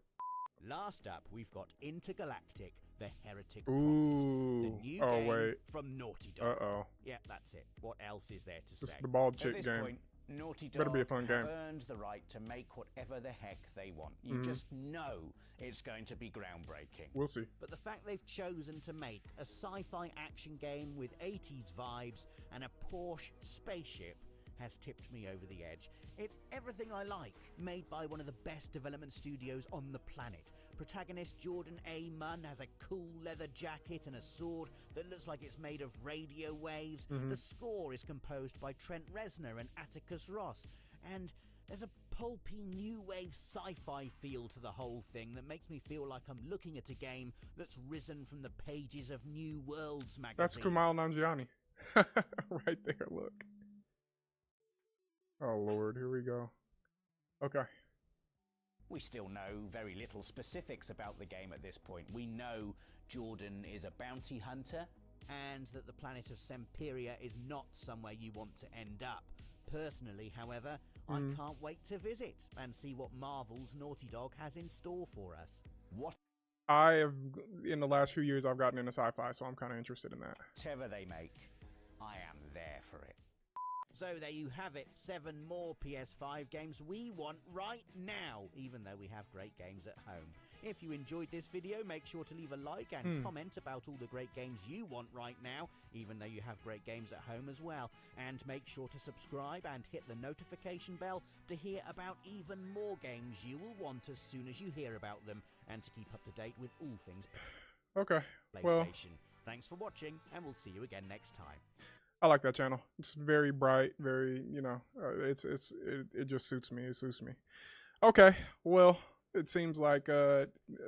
Last up, we've got Intergalactic, the Heretic Ooh. Prophet, the new Oh, game wait. from Naughty Dog. Uh-oh. Yeah, that's it. What else is there to This say? is the bald At chick this game. point, Naughty Dog Better be a fun have game. earned the right to make whatever the heck they want. You just know it's going to be groundbreaking. We'll see. But the fact they've chosen to make a sci-fi action game with 80s vibes and a Porsche spaceship has tipped me over the edge. It's everything I like, made by one of the best development studios on the planet. Protagonist Jordan A. Munn has a cool leather jacket and a sword that looks like it's made of radio waves. The score is composed by Trent Reznor and Atticus Ross, and there's a pulpy new wave sci-fi feel to the whole thing that makes me feel like I'm looking at a game that's risen from the pages of New Worlds magazine. That's Kumail Nanjiani. Right there, look. Oh, Lord. Here we go. Okay. We still know very little specifics about the game at this point. We know Jordan is a bounty hunter, and that the planet of Semperia is not somewhere you want to end up. Personally, however, I can't wait to visit and see what marvels Naughty Dog has in store for us. I have, in the last few years, I've gotten into sci-fi, so I'm kind of interested in that. whatever they make, I am there for it. So there you have it, 7 more PS5 games we want right now, even though we have great games at home. If you enjoyed this video, make sure to leave a like and comment about all the great games you want right now, even though you have great games at home as well. And make sure to subscribe and hit the notification bell to hear about even more games you will want as soon as you hear about them, and to keep up to date with all things Okay. PlayStation. Well, Thanks for watching, and we'll see you again next time. I like that channel. It's very bright, very, you know, it just suits me. It suits me. Okay. Well, it seems like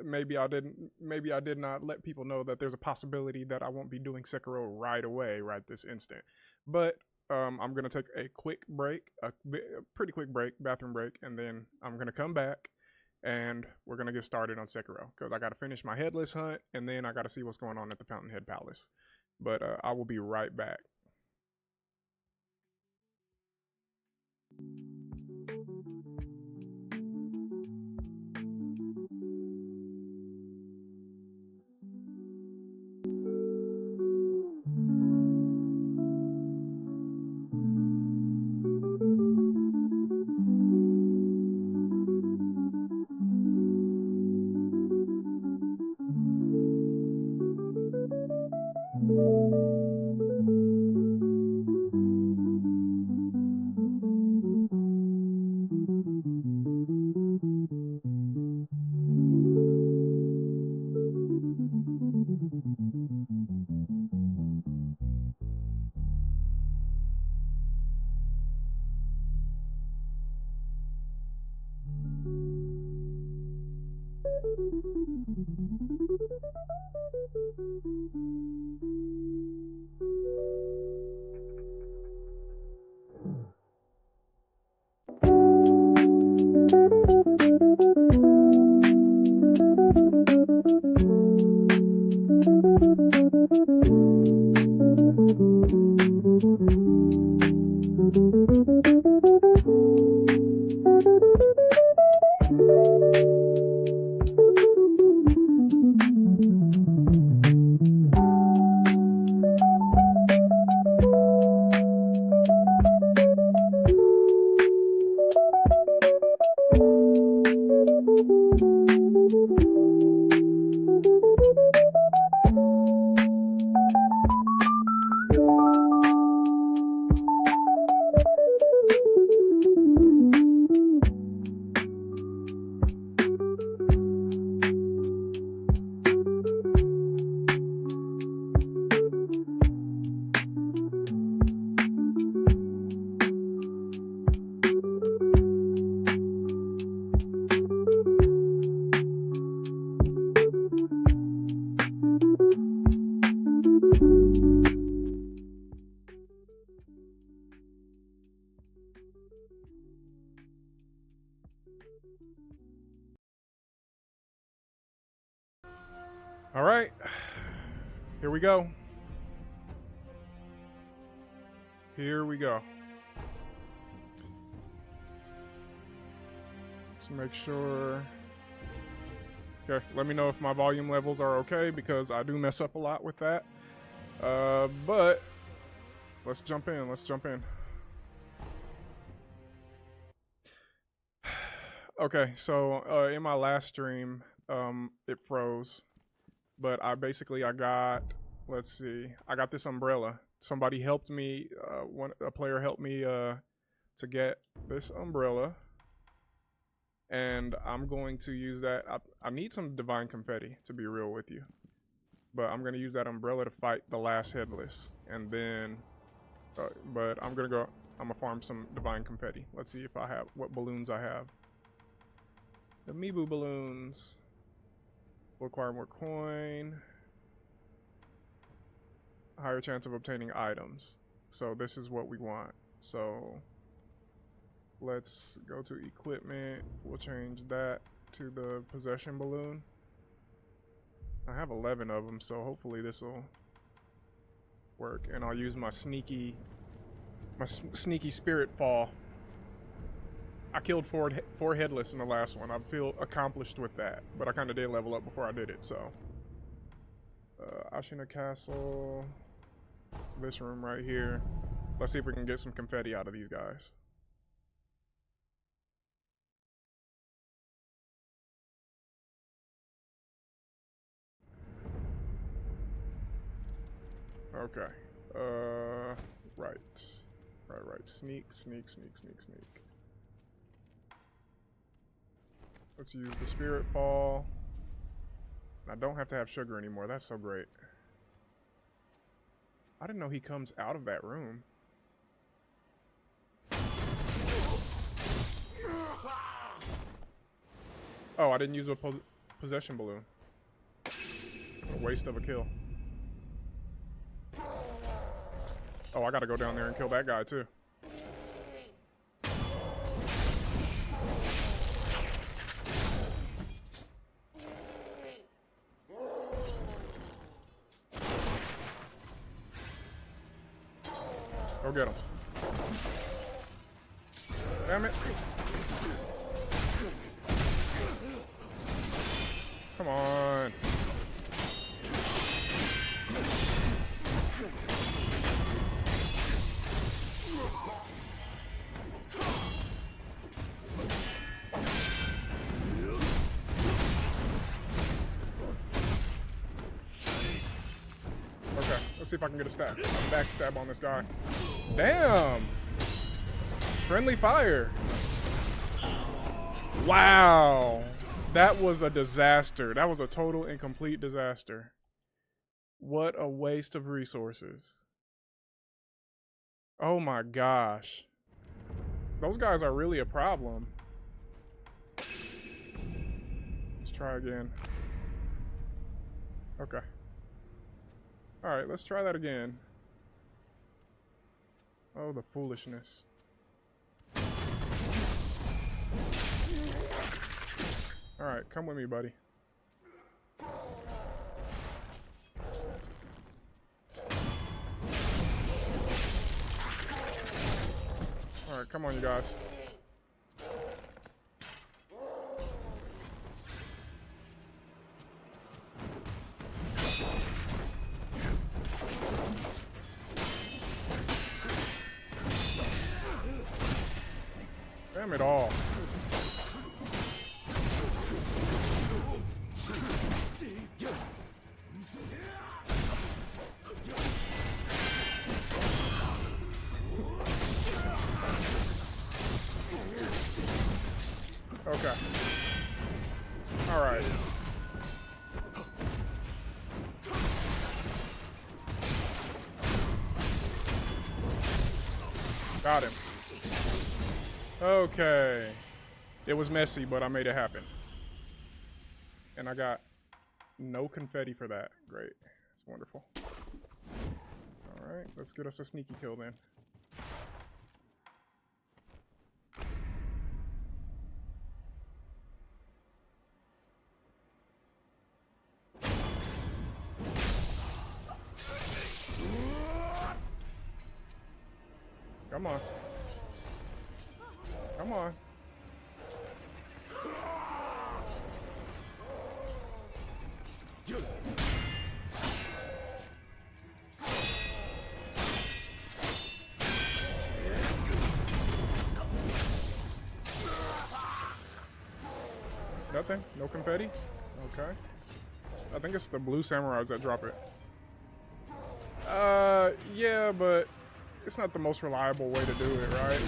maybe I did not let people know that there's a possibility that I won't be doing Sekiro right away, right this instant. But I'm gonna take a quick break, a pretty quick break, bathroom break, and then I'm gonna come back and we're gonna get started on Sekiro because I gotta finish my headless hunt and then I gotta see what's going on at the Fountainhead Palace. But I will be right back. All right, here we go. Here we go. Let's make sure. Okay, let me know if my volume levels are okay because I do mess up a lot with that. But let's jump in. Let's jump in. Okay, so in my last stream, it froze. But I got, let's see, I got this umbrella. Somebody helped me, a player helped me to get this umbrella. And I'm going to use that. I need some divine confetti, to be real with you. But I'm going to use that umbrella to fight the last headless. And then, but I'm going to farm some divine confetti. Let's see if I have, what balloons I have. The Amiibo balloons. Will acquire more coin. Higher chance of obtaining items. So this is what we want. So let's go to equipment. We'll change that to the possession balloon. I have 11 of them, so hopefully this will work. And I'll use my sneaky spirit fall. I killed four headless in the last one. I feel accomplished with that, but I kind of did level up before I did it, so. Ashina Castle, this room right here. Let's see if we can get some confetti out of these guys. Okay. Right. Sneak. Let's use the spirit fall. I don't have to have sugar anymore. That's so great. I didn't know he comes out of that room. Oh, I didn't use a possession balloon. A waste of a kill. Oh, I gotta go down there and kill that guy too. Go get him. Damn it. Come on. Okay, let's see if I can get a stab. A backstab on this guy. Damn! Friendly fire. Wow. That was a disaster. That was a total and complete disaster. What a waste of resources. Oh my gosh. Those guys are really a problem. Let's try again. Okay. Alright, let's try that again. Oh, the foolishness. Alright, come with me, buddy. Alright, come on, you guys. Damn it all. Okay. Alright. Got him. Okay. It was messy, but I made it happen. And I got no confetti for that. Great. It's wonderful. Alright, let's get us a sneaky kill then. Come on. Come on. Nothing? No confetti? Okay. I think it's the blue samurais that drop it. Yeah, but it's not the most reliable way to do it, right?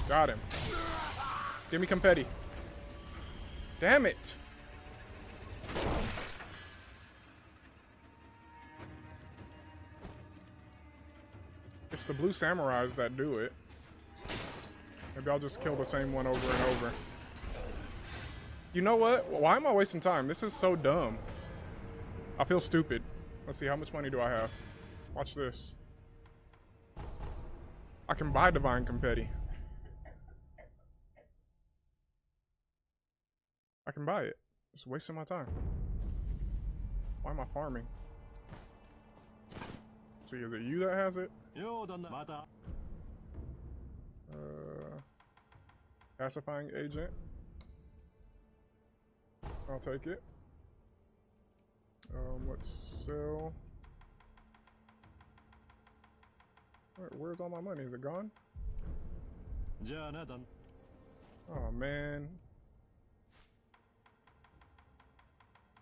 Got him. Give me confetti. Damn it. It's the blue samurais that do it. Maybe I'll just kill the same one over and over. You know what? Why am I wasting time? This is so dumb. I feel stupid. Let's see, how much money do I have? Watch this. I can buy divine confetti. I can buy it. Just wasting my time. Why am I farming? See, is it you that has it? Pacifying agent. I'll take it. Let's sell. Where's all my money? Is it gone? Oh man.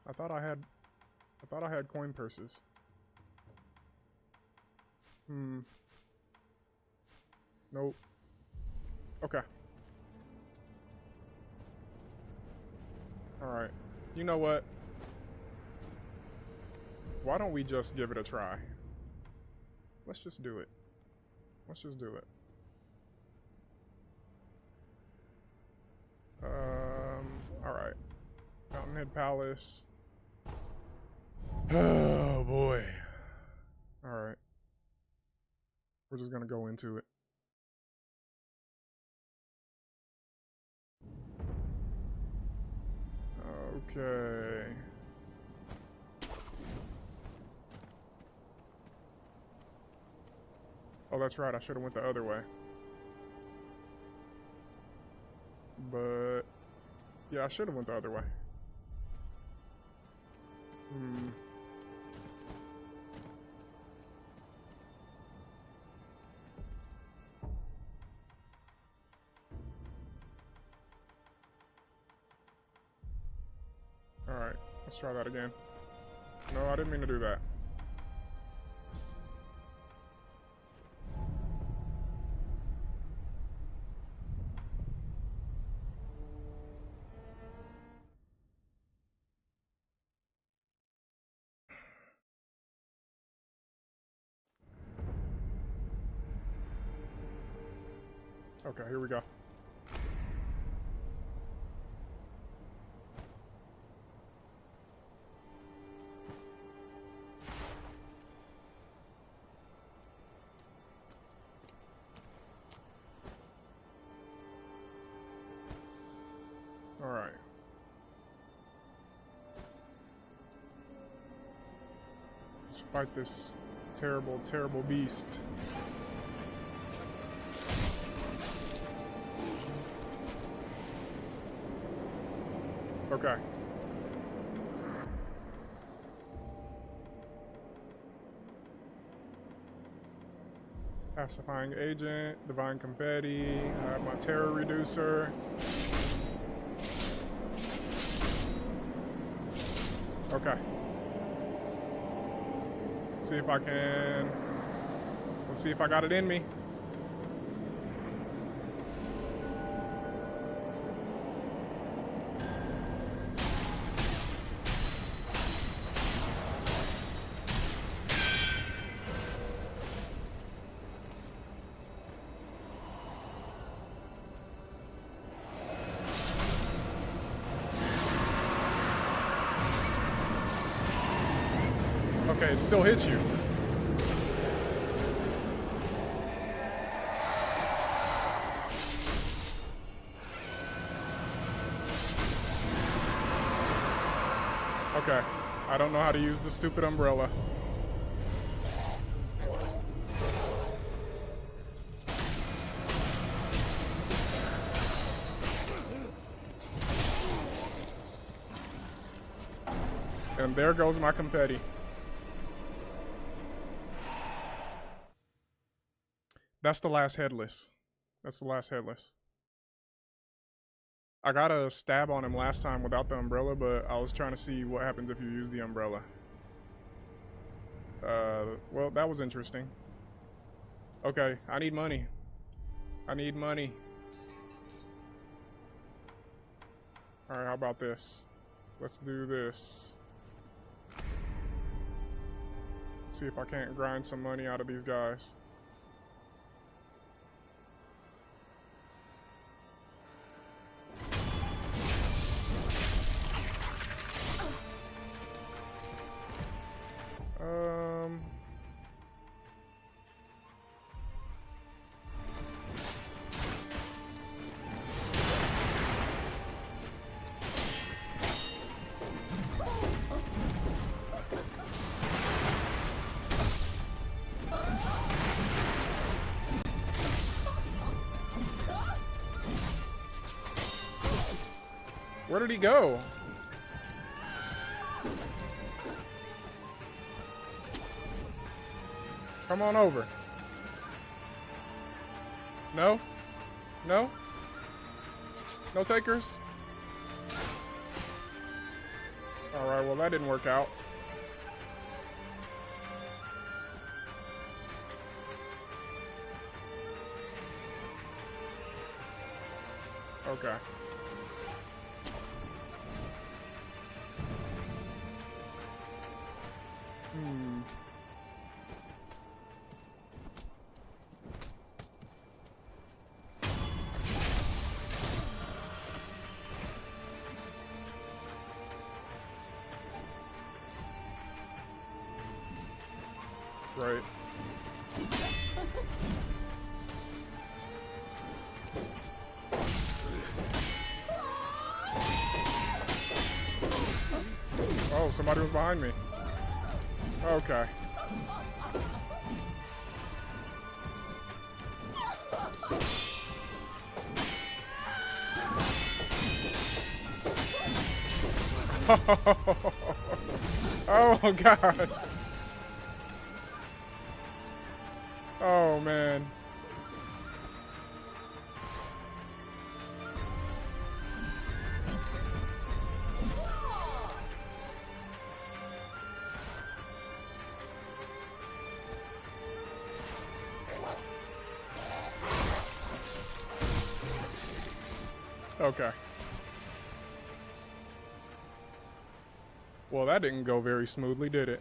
I thought I had coin purses. Nope. Okay. Alright. You know what? Why don't we just give it a try? Let's just do it. Let's just do it. Alright. Fountainhead Palace. Oh boy. Alright. We're just gonna go into it. Okay. Oh, that's right. I should have went the other way. But yeah, I should have went the other way. Alright, let's try that again. No, I didn't mean to do that. Okay, here we go. Alright. Let's fight this terrible, terrible beast. Okay. Pacifying agent, divine confetti, I have my terror reducer. Okay. Let's see if I can. Let's see if I got it in me. Okay, it still hits you. Okay, I don't know how to use the stupid umbrella. And there goes my confetti. That's the last headless. That's the last headless. I got a stab on him last time without the umbrella, but I was trying to see what happens if you use the umbrella. Well, that was interesting. Okay, I need money. I need money. Alright, how about this? Let's do this. See if I can't grind some money out of these guys. Where did he go? Come on over. No? No? No takers? Alright, well that didn't work out. Okay. Right. Oh, somebody was behind me. Okay. Oh God. Oh man. Okay. Well, that didn't go very smoothly, did it?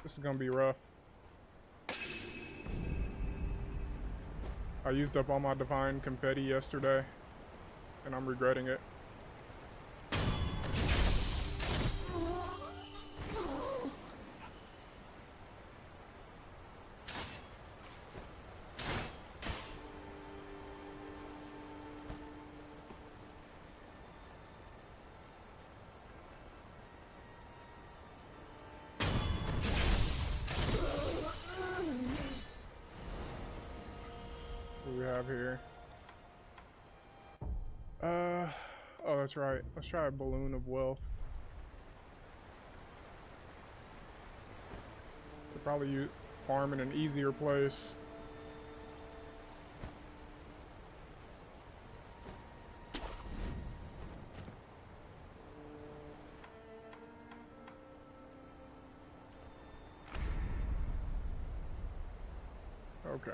This is gonna be rough. I used up all my divine confetti yesterday, and I'm regretting it. have here? Oh, that's right. Let's try a balloon of wealth. Could probably farm in an easier place. Okay.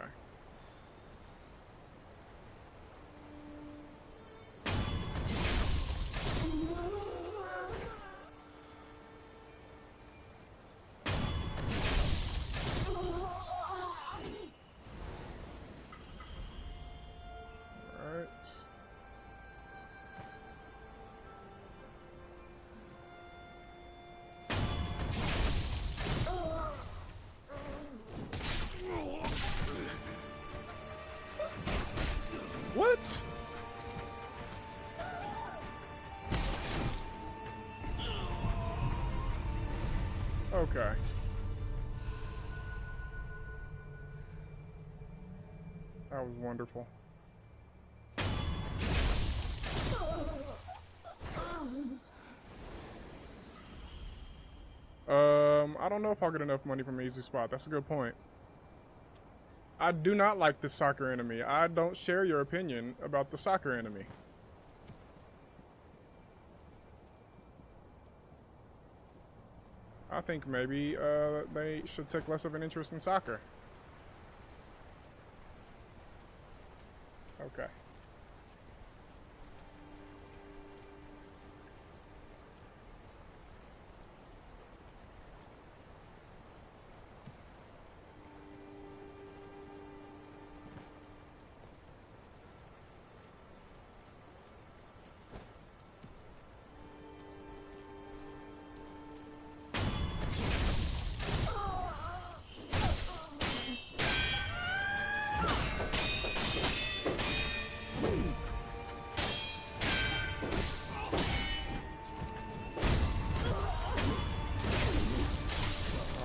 Alright. What? Okay. That was wonderful. I don't know if I'll get enough money from an easy spot. That's a good point. I do not like this soccer enemy. I don't share your opinion about the soccer enemy. I think maybe they should take less of an interest in soccer. Okay.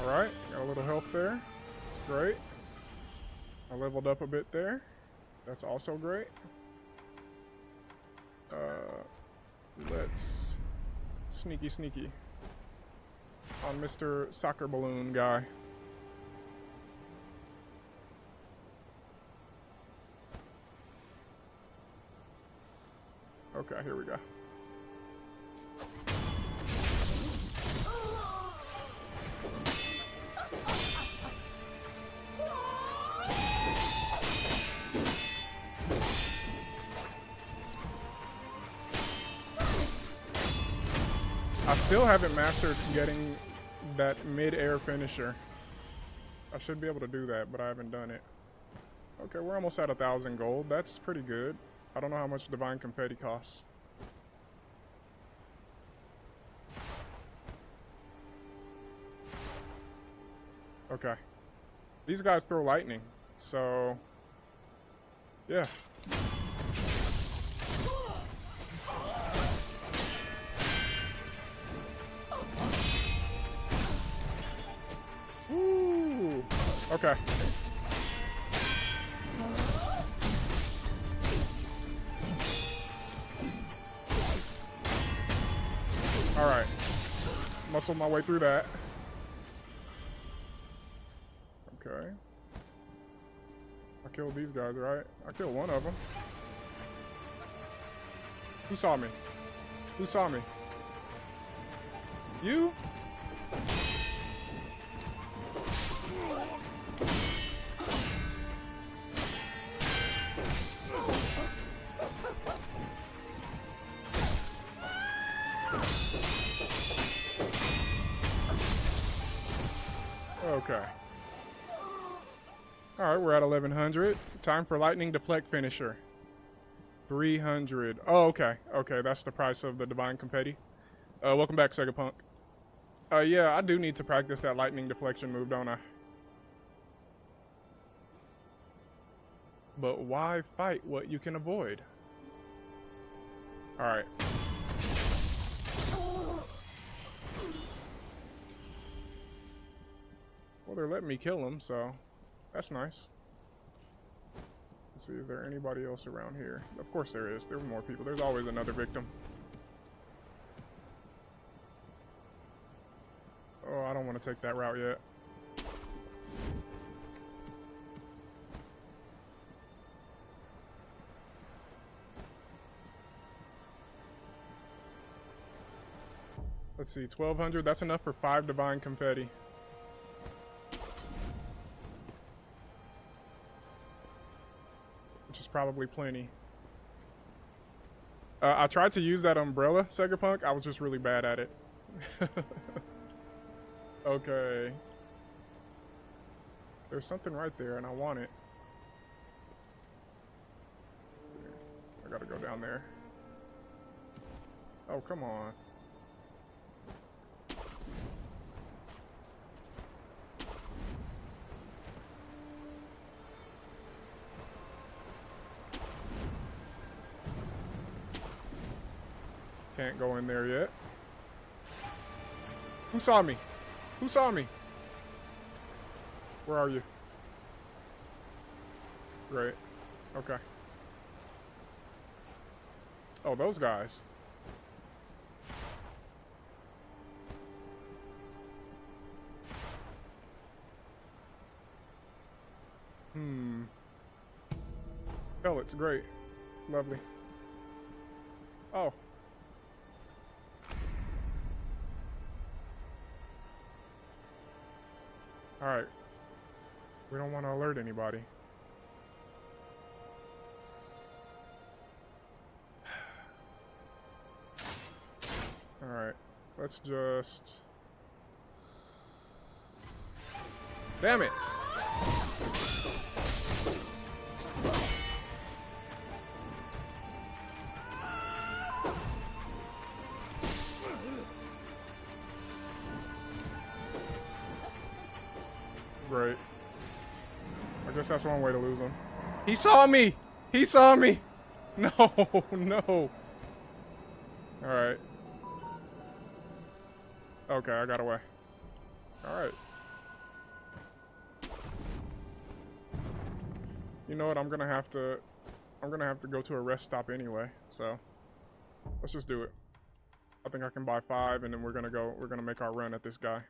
Alright, got a little health there. Great. I leveled up a bit there. That's also great. Let's sneaky on Mr. Soccer Balloon guy. Okay, here we go. I still haven't mastered getting that mid-air finisher. I should be able to do that, but I haven't done it. Okay, we're almost at 1,000 gold. That's pretty good. I don't know how much Divine Confetti costs. Okay. These guys throw lightning, so... yeah. Woo! Okay. Alright. Muscle my way through that. Okay. I killed these guys, right? I killed one of them. Who saw me? Who saw me? You? Okay. Alright, we're at 1100. Time for Lightning Deflect Finisher. 300. Oh, okay. Okay, that's the price of the Divine Confetti. Welcome back, Sega Punk. Yeah, I do need to practice that Lightning Deflection move, don't I? But why fight what you can avoid? Alright. Well, they're letting me kill him, so that's nice. Let's see, is there anybody else around here? Of course there is. There are more people. There's always another victim. Oh, I don't want to take that route yet. Let's see, 1200. That's enough for 5 divine confetti. Which is probably plenty. I tried to use that umbrella, Segapunk. I was just really bad at it. Okay. There's something right there, and I want it. I gotta go down there. Oh, come on. Can't go in there yet. Who saw me? Who saw me? Where are you? Great. Okay. Oh, those guys. Pellets, great. Lovely. Oh. Alright. We don't want to alert anybody. Alright. Let's just... Damn it! Great. I guess that's one way to lose him. He saw me! He saw me! No, no. Alright. Okay, I got away. Alright. You know what, I'm gonna have to go to a rest stop anyway, so let's just do it. I think I can buy 5 and then we're gonna make our run at this guy.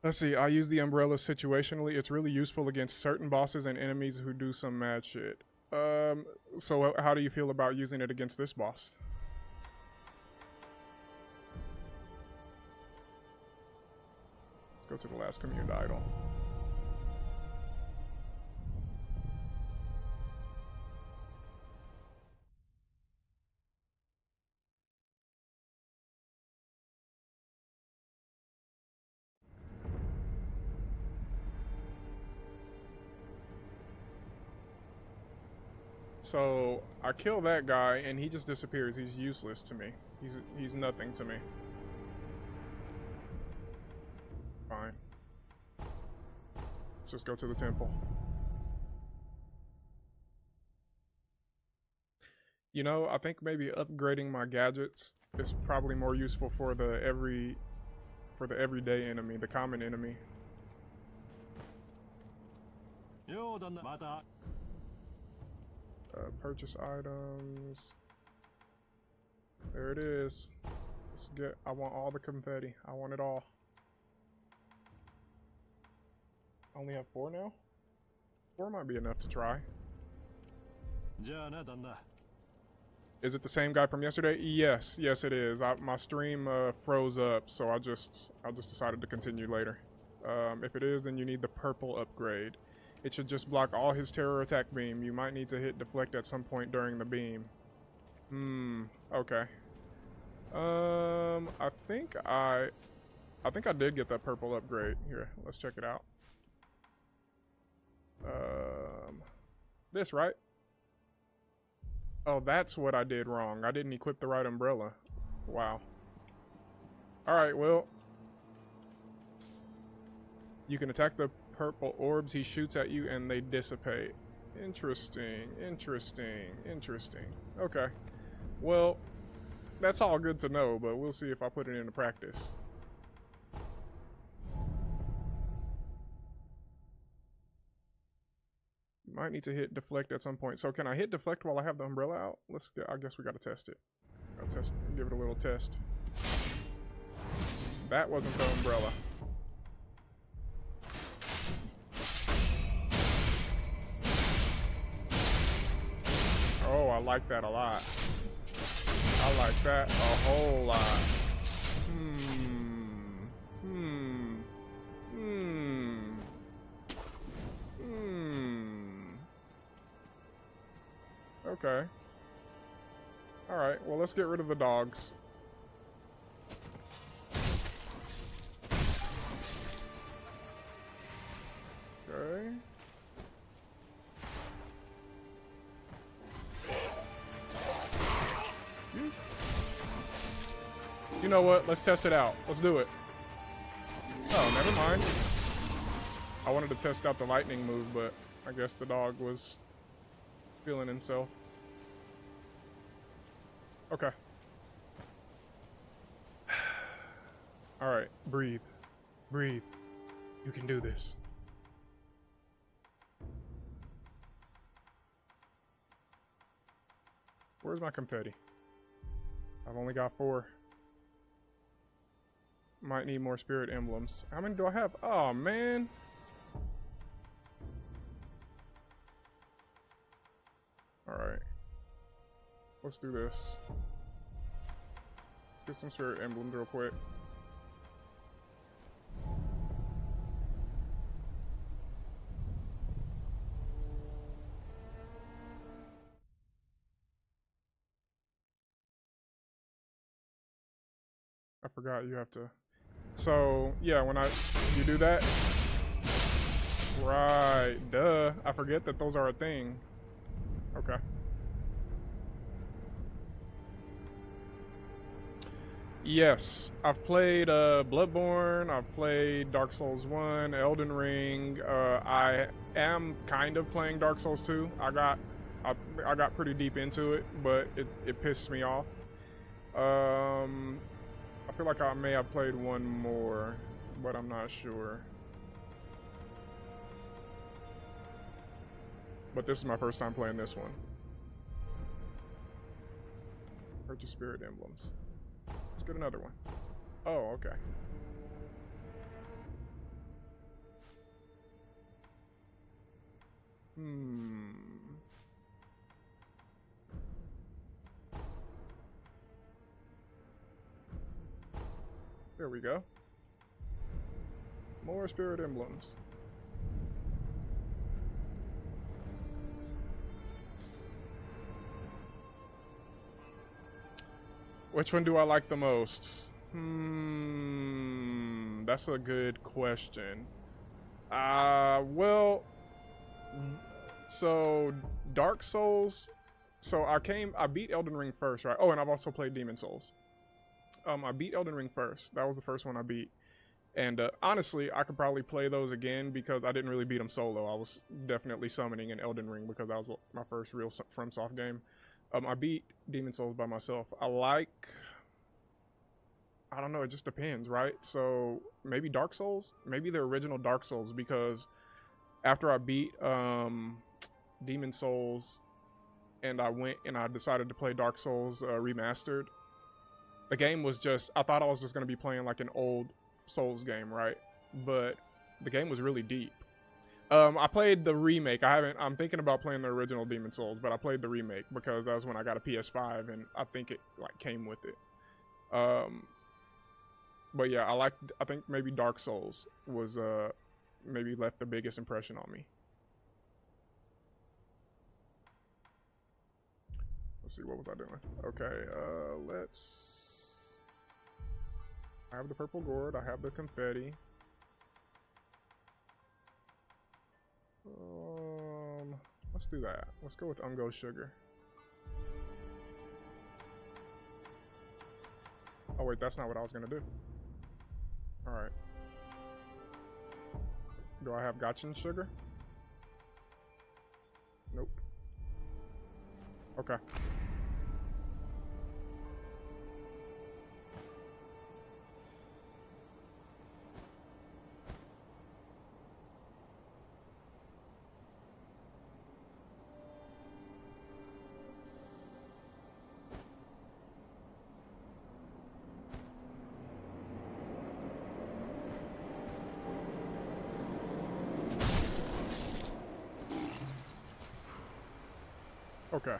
Let's see, I use the umbrella situationally. It's really useful against certain bosses and enemies who do some mad shit. So how do you feel about using it against this boss? Go to the last communed idol. So I kill that guy and he just disappears. He's useless to me. He's nothing to me. Fine. Let's just go to the temple. You know, I think maybe upgrading my gadgets is probably more useful for the everyday enemy, the common enemy. Purchase items. There it is. Let's get. I want all the confetti. I want it all. I only have 4 now? 4 might be enough to try. Is it the same guy from yesterday? Yes, yes it is. My stream froze up, so I just decided to continue later. If it is, then you need the purple upgrade. It should just block all his terror attack beam. You might need to hit deflect at some point during the beam. Okay. I think I did get that purple upgrade. Here, let's check it out. This, right? Oh, that's what I did wrong. I didn't equip the right umbrella. Wow. Alright, well. You can attack the purple orbs he shoots at you and they dissipate. Interesting, interesting, interesting. Okay. Well, that's all good to know, but we'll see if I put it into practice. Might need to hit deflect at some point. So can I hit deflect while I have the umbrella out? Let's get, I guess we gotta test it. I'll test, give it a little test. That wasn't the umbrella. Oh, I like that a lot. I like that a whole lot. Okay. Alright, well, let's get rid of the dogs. Okay. You know what? Let's test it out. Let's do it. Oh, never mind. I wanted to test out the lightning move, but I guess the dog was feeling himself. Okay. Alright, breathe. Breathe. You can do this. Where's my confetti? I've only got 4. Might need more spirit emblems. How many do I have? Oh, man. Alright. Let's do this. Let's get some spirit emblems real quick. I forgot you have to. So, yeah, when you do that. Right, duh. I forget that those are a thing. Okay. Yes, I've played Bloodborne, I've played Dark Souls 1, Elden Ring. I am kind of playing Dark Souls 2. I got pretty deep into it, but it pissed me off. I feel like I may have played one more, but I'm not sure. But this is my first time playing this one. Purchase spirit emblems. Let's get another one. Oh, okay. There we go. More spirit emblems. Which one do I like the most? That's a good question. Well, so Dark Souls. So I beat Elden Ring first, right? Oh, and I've also played Demon Souls. I beat Elden Ring first. That was the first one I beat. And honestly, I could probably play those again because I didn't really beat them solo. I was definitely summoning in Elden Ring because that was my first real FromSoft game. I beat Demon Souls by myself. I don't know, it just depends, right? So maybe Dark Souls? Maybe the original Dark Souls, because after I beat Demon Souls and I went and I decided to play Dark Souls Remastered, the game was just, I thought I was just going to be playing like an old Souls game, right? But the game was really deep. I played the remake. I'm thinking about playing the original Demon Souls, but I played the remake because that was when I got a PS5 and I think it like came with it. But yeah, I think maybe Dark Souls was maybe left the biggest impression on me. Let's see, what was I doing? Okay, I have the purple gourd, I have the confetti. Let's do that. Let's go with Ungo Sugar. Oh wait, that's not what I was gonna do. Alright. Do I have Gachin Sugar? Nope. Okay. Okay.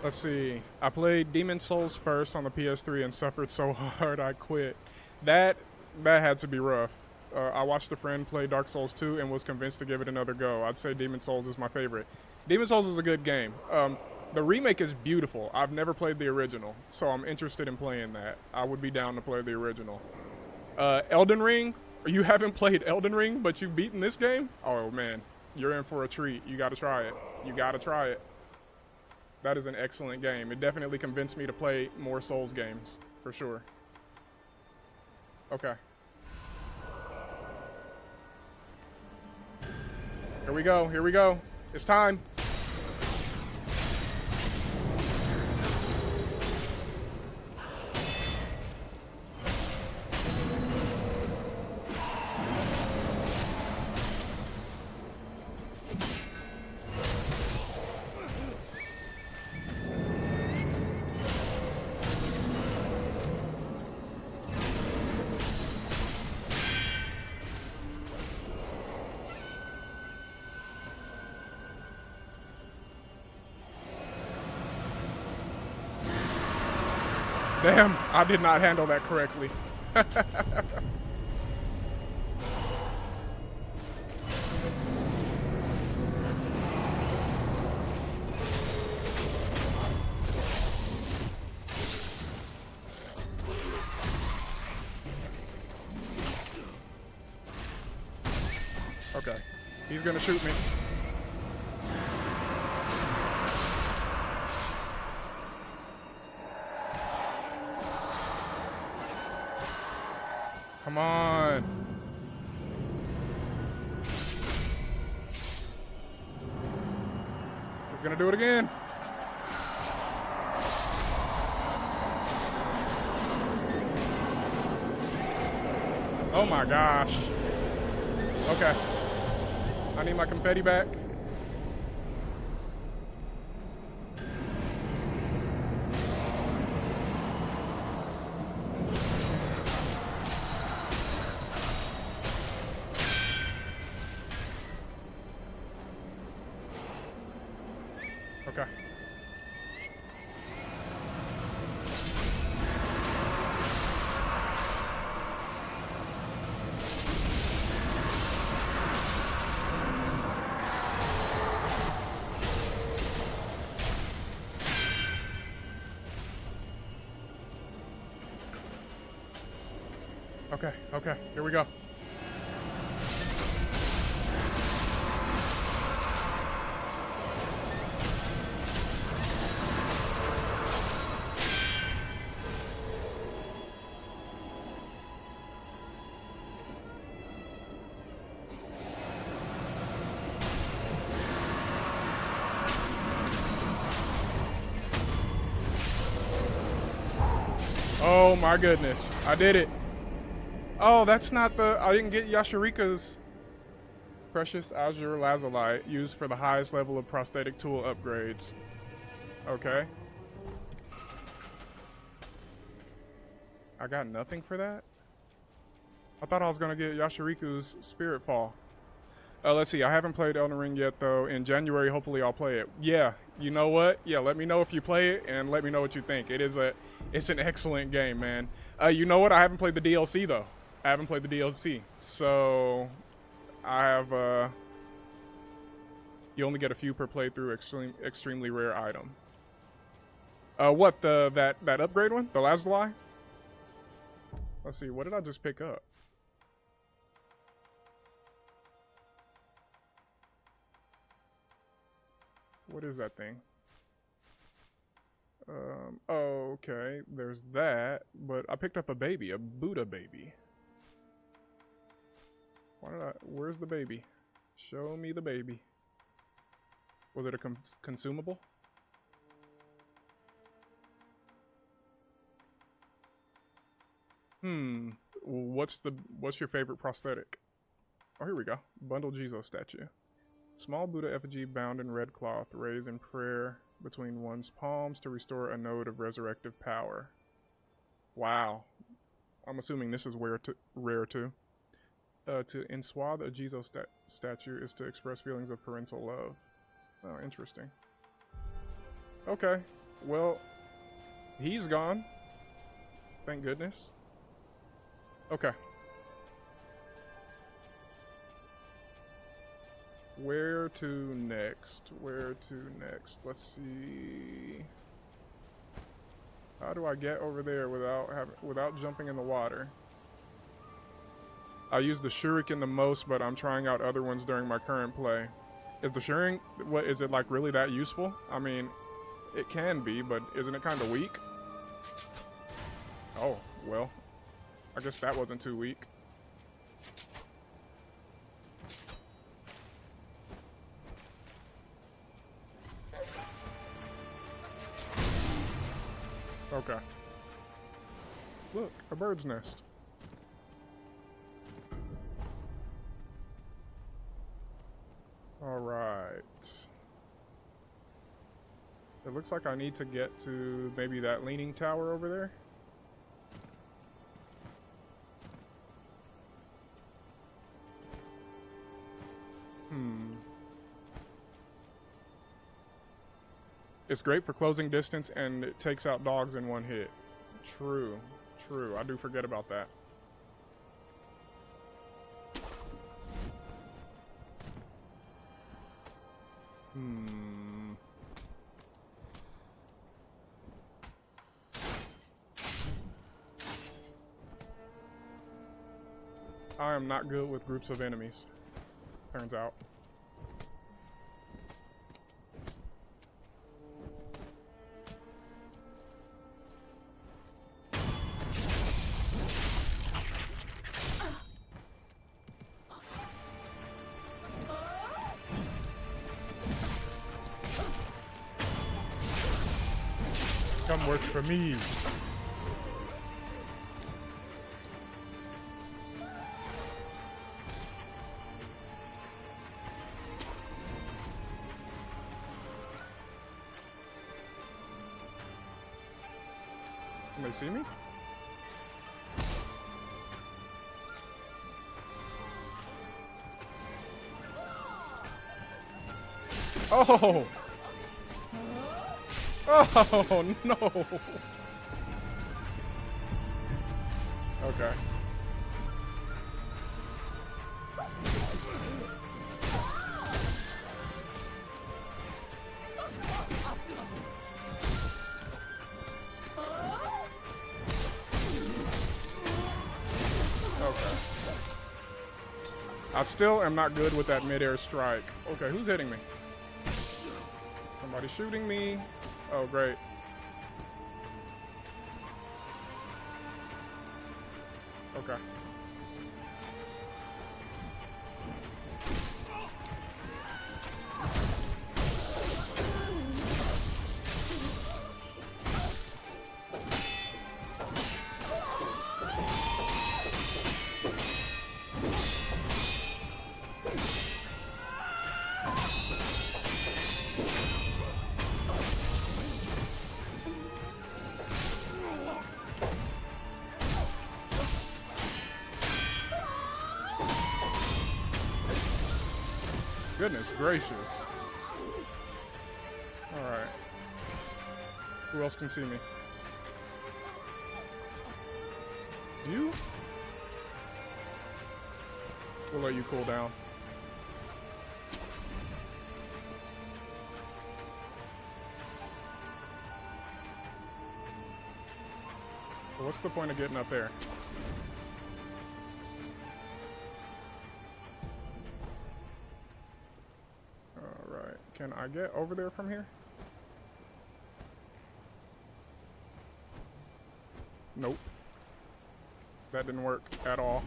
Let's see. I played Demon Souls first on the PS3 and suffered so hard I quit. That had to be rough. I watched a friend play Dark Souls 2 and was convinced to give it another go. I'd say Demon Souls is my favorite. Demon Souls is a good game. The remake is beautiful. I've never played the original, so I'm interested in playing that. I would be down to play the original. Elden Ring? You haven't played Elden Ring, but you've beaten this game? Oh man, you're in for a treat. You gotta try it. You gotta try it. That is an excellent game. It definitely convinced me to play more Souls games, for sure. Okay. Here we go, here we go. It's time. Damn, I did not handle that correctly. Okay, he's gonna shoot me. Come on. He's gonna do it again. Oh my gosh. Okay. I need my confetti back. Okay. Okay, okay, here we go. Oh my goodness, I did it. Oh, that's not the, I didn't get Yashiriku's precious azure lazuli used for the highest level of prosthetic tool upgrades. Okay. I got nothing for that? I thought I was gonna get Yashiriku's spirit fall. Let's see, I haven't played Elden Ring yet though. In January, hopefully I'll play it. Yeah, you know what? Yeah, let me know if you play it and let me know what you think. It's an excellent game, man. You know what? I haven't played the DLC though. I haven't played the DLC. So I have you only get a few per playthrough, extremely rare item. What, that upgrade one? The Lazuli? Let's see, what did I just pick up? What is that thing? Oh, okay, there's that, but I picked up a baby, a Buddha baby. Where's the baby? Show me the baby. Was it a consumable? What's your favorite prosthetic? Oh, here we go. Bundle Jesus statue. Small Buddha effigy bound in red cloth, raised in prayer between one's palms to restore a node of resurrective power. Wow. I'm assuming this is rare too. To enswathe a Jesus statue is to express feelings of parental love. Oh, interesting. Okay. Well, he's gone. Thank goodness. Okay. Where to next? Where to next? Let's see. How do I get over there without jumping in the water? I use the shuriken the most, but I'm trying out other ones during my current play. Is the shuriken, what is it, like really that useful? I mean, it can be, but isn't it kind of weak? Oh, well, I guess that wasn't too weak. Okay. Look, a bird's nest. All right. It looks like I need to get to maybe that leaning tower over there. It's great for closing distance, and it takes out dogs in one hit. True. True. I do forget about that. I am not good with groups of enemies, turns out. Come work for me. Can they see me? Oh! Oh no! Okay. I still am not good with that mid-air strike. Okay, who's hitting me? Somebody's shooting me. Oh, great. Okay. Goodness gracious. Alright. Who else can see me? You? We'll let you cool down. So what's the point of getting up there? Can I get over there from here? Nope. That didn't work at all.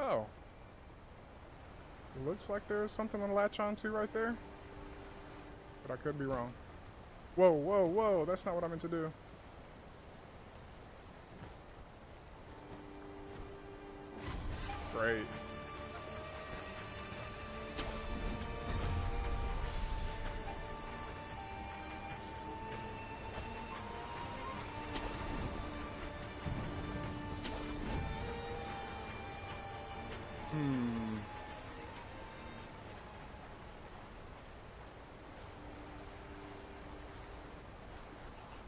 Oh. Looks like there's something to latch onto right there. But I could be wrong. Whoa, whoa, whoa. That's not what I meant to do. Great.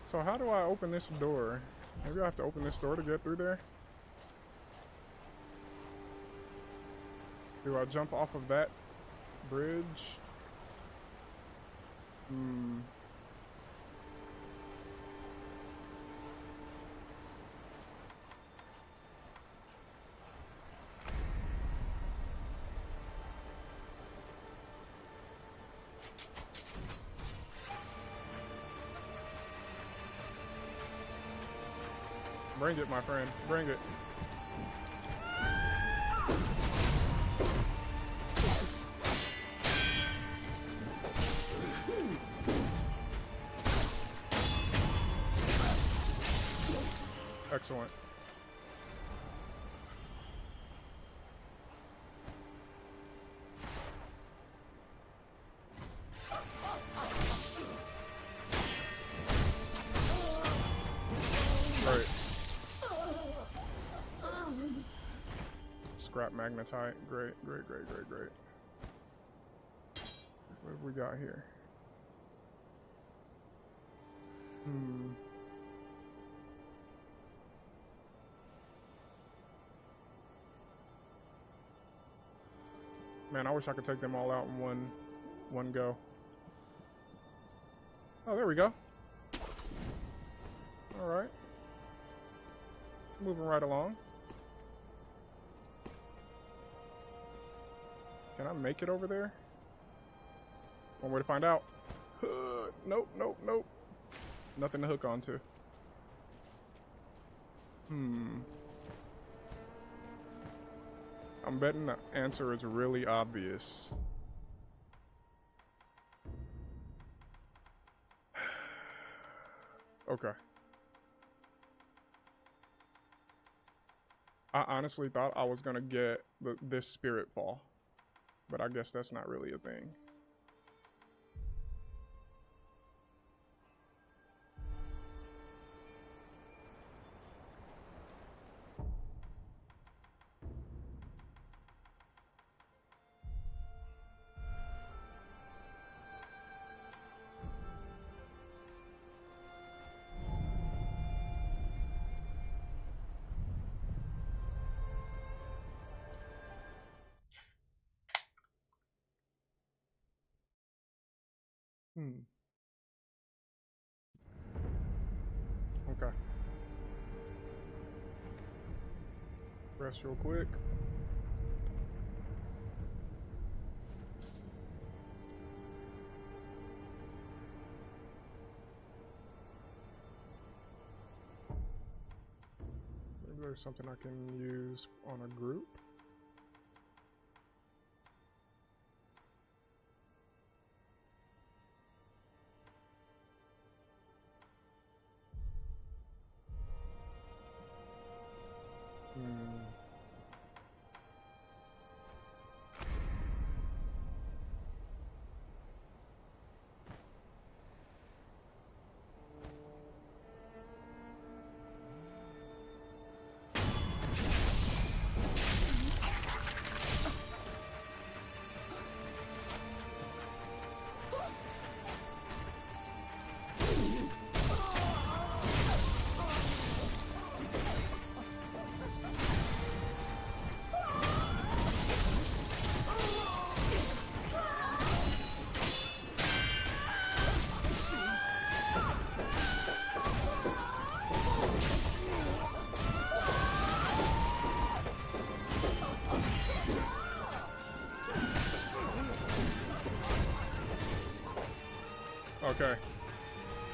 So how do I open this door? Maybe I have to open this door to get through there? Do I jump off of that bridge? Bring it, my friend. Bring it. Excellent. Right. Scrap magnetite. Great, great, great, great, great. What have we got here? Man, I wish I could take them all out in one go. Oh, there we go. All right. Moving right along. Can I make it over there? One way to find out. Nope, nope, nope. Nothing to hook onto. I'm betting the answer is really obvious. Okay. I honestly thought I was gonna get this spirit fall, but I guess that's not really a thing. Okay. Rest real quick. Maybe there's something I can use on a group. Okay.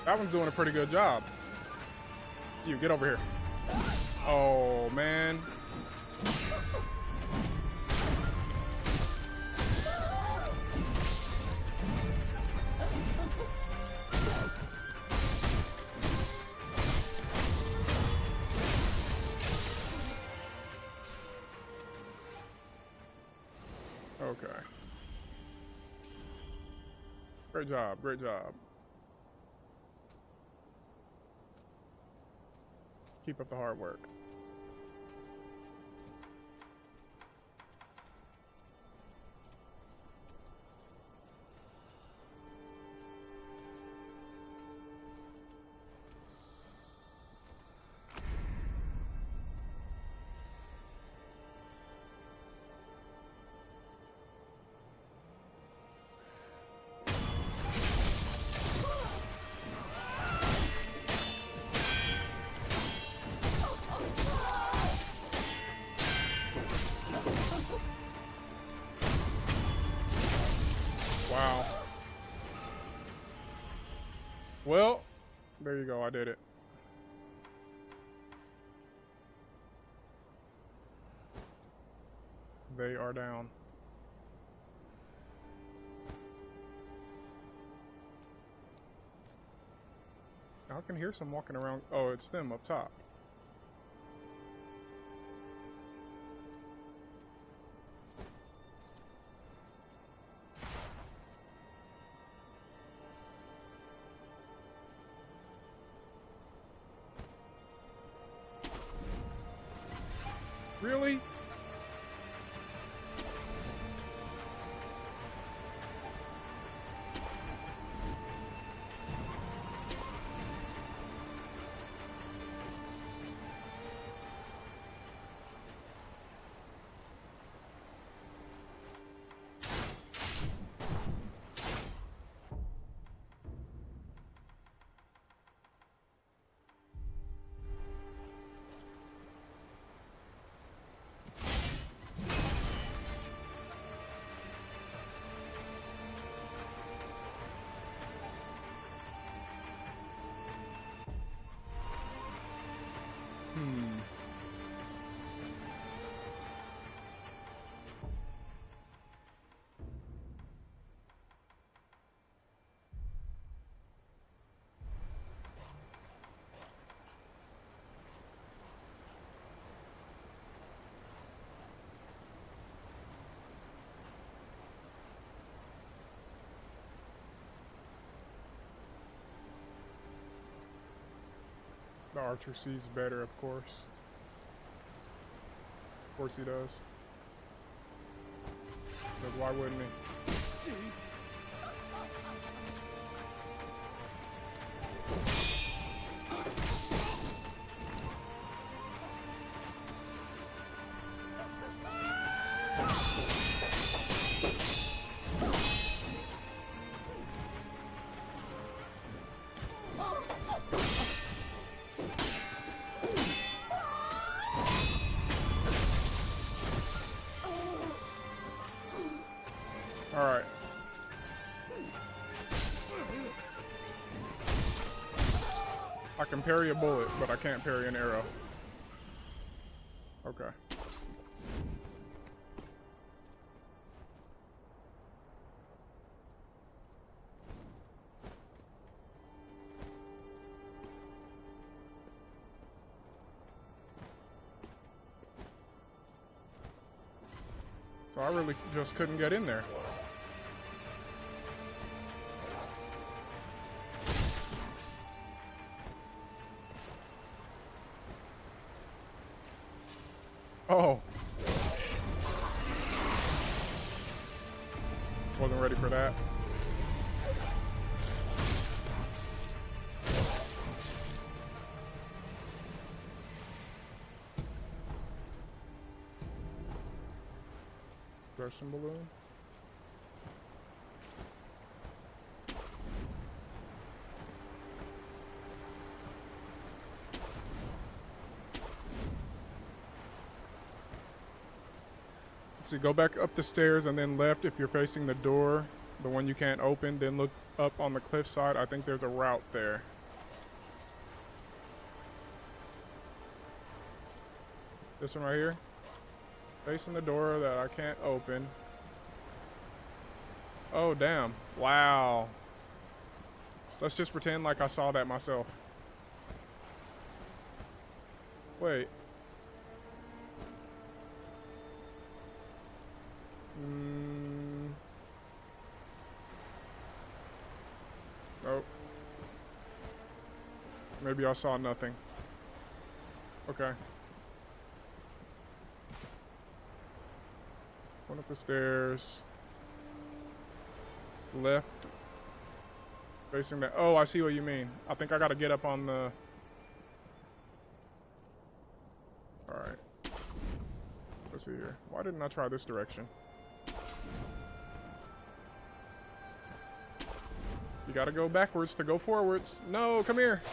That one's doing a pretty good job. You, get over here. Oh, man. Okay. Great job, great job. Keep up the hard work. Wow. Well, there you go. I did it. They are down. I can hear some walking around. Oh, it's them up top. Really? The archer sees better, of course. Of course he does. But why wouldn't he? Alright. I can parry a bullet, but I can't parry an arrow. Okay. So I really just couldn't get in there. Oh. Wasn't ready for that. Dispersion balloon. So go back up the stairs and then left if you're facing the door, the one you can't open, then look up on the cliff side. I think there's a route there. This one right here. Facing the door that I can't open. Oh, damn. Wow. Let's just pretend like I saw that myself. Wait. Maybe I saw nothing. Okay. Going up the stairs. Left. Facing that. Oh, I see what you mean. I think I gotta get up on the... Alright. Let's see here. Why didn't I try this direction? You gotta go backwards to go forwards. No, come here.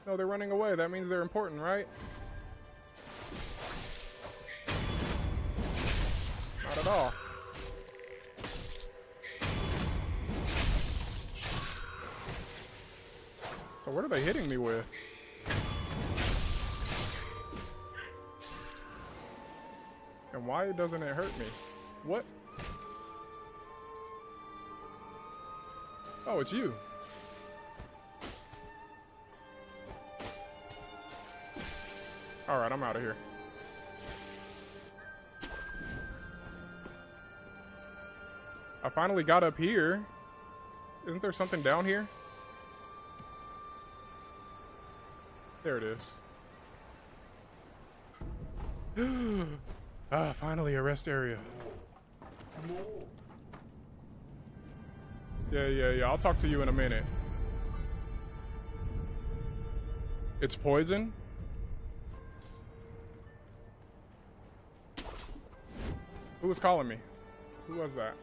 No, they're running away. That means they're important, right? Not at all. So what are they hitting me with? And why doesn't it hurt me? What? Oh, it's you. Alright, I'm out of here. I finally got up here. Isn't there something down here? There it is. Ah, finally a rest area. Yeah. I'll talk to you in a minute. It's poison? Who was calling me? Who was that?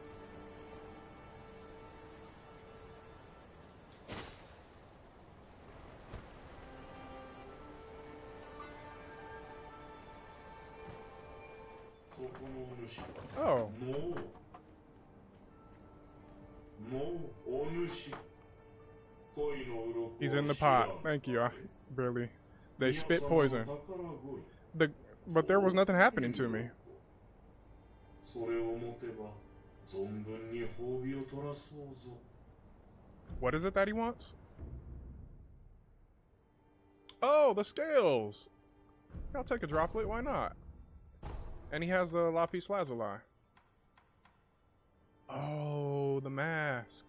Oh. He's in the pot. Thank you. I barely. They spit poison. But there was nothing happening to me. What is it that he wants? Oh, the scales. I'll take a droplet. Why not? And he has the lapis lazuli. Oh, the mask.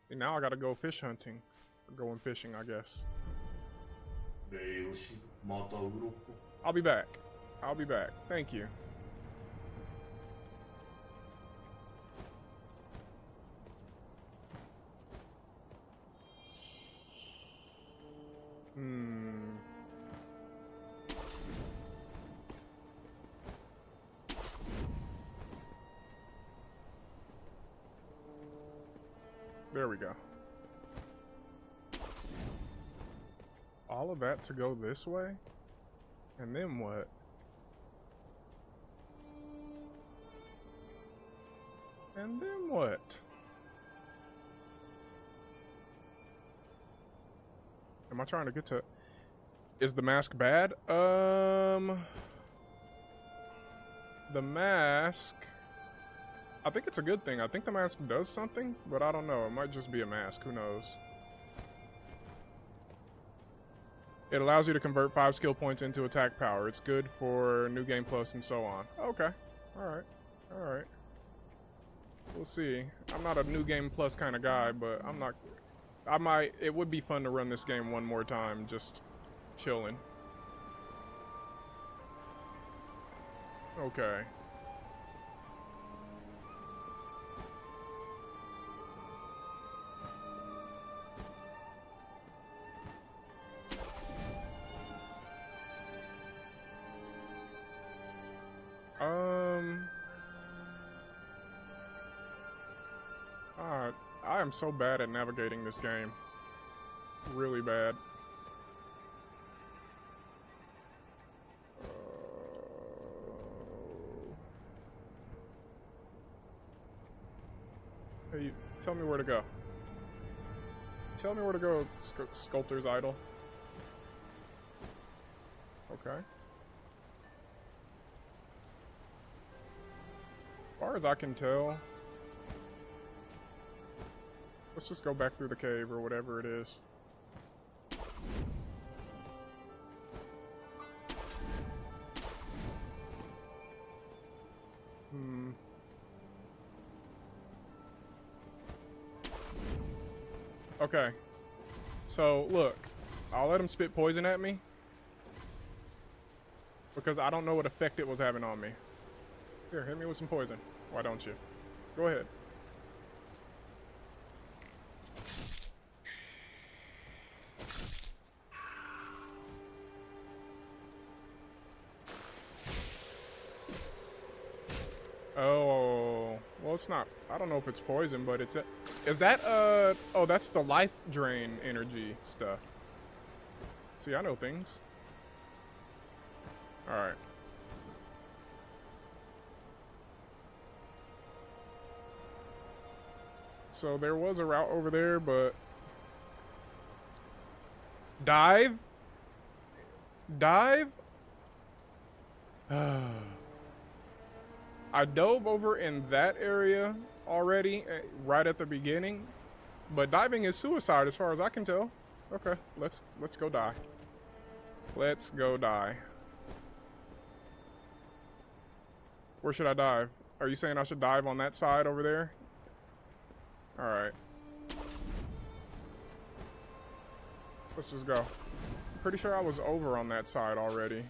And now I gotta go fish hunting. Or going fishing, I guess. I'll be back. I'll be back. Thank you. There we go. All of that to go this way? And then what? And then what? Am I trying to get to... Is the mask bad? The mask... I think it's a good thing. I think the mask does something, but I don't know. It might just be a mask. Who knows? It allows you to convert 5 skill points into attack power. It's good for New Game Plus and so on. Okay. Alright. Alright. We'll see. I'm not a New Game Plus kind of guy, but I'm not... I might... It would be fun to run this game one more time, just chilling. Okay. I am so bad at navigating this game. Really bad. Hey, tell me where to go. Tell me where to go, Sculptor's Idol. Okay. As far as I can tell, let's just go back through the cave or whatever it is. Hmm. Okay. So, look. I'll let him spit poison at me. Because I don't know what effect it was having on me. Here, hit me with some poison. Why don't you? Go ahead. Oh, well, it's not. I don't know if it's poison, but it's. Is that oh, that's the life drain energy stuff. See, I know things. All right. So there was a route over there, but dive. Dive. I dove over in that area already, right at the beginning, but diving is suicide as far as I can tell. Okay, let's go die. Let's go die. Where should I dive? Are you saying I should dive on that side over there? All right. Let's just go. Pretty sure I was over on that side already.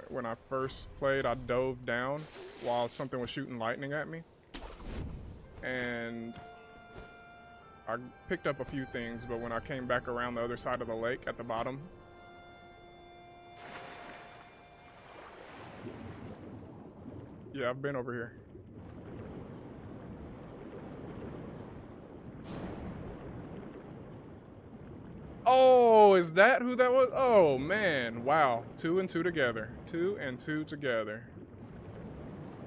When I first played, I dove down while something was shooting lightning at me. And I picked up a few things, but when I came back around the other side of the lake at the bottom. Yeah, I've been over here. Oh, is that who that was? Oh, man. Wow. 2 and 2 together. 2 and 2 together.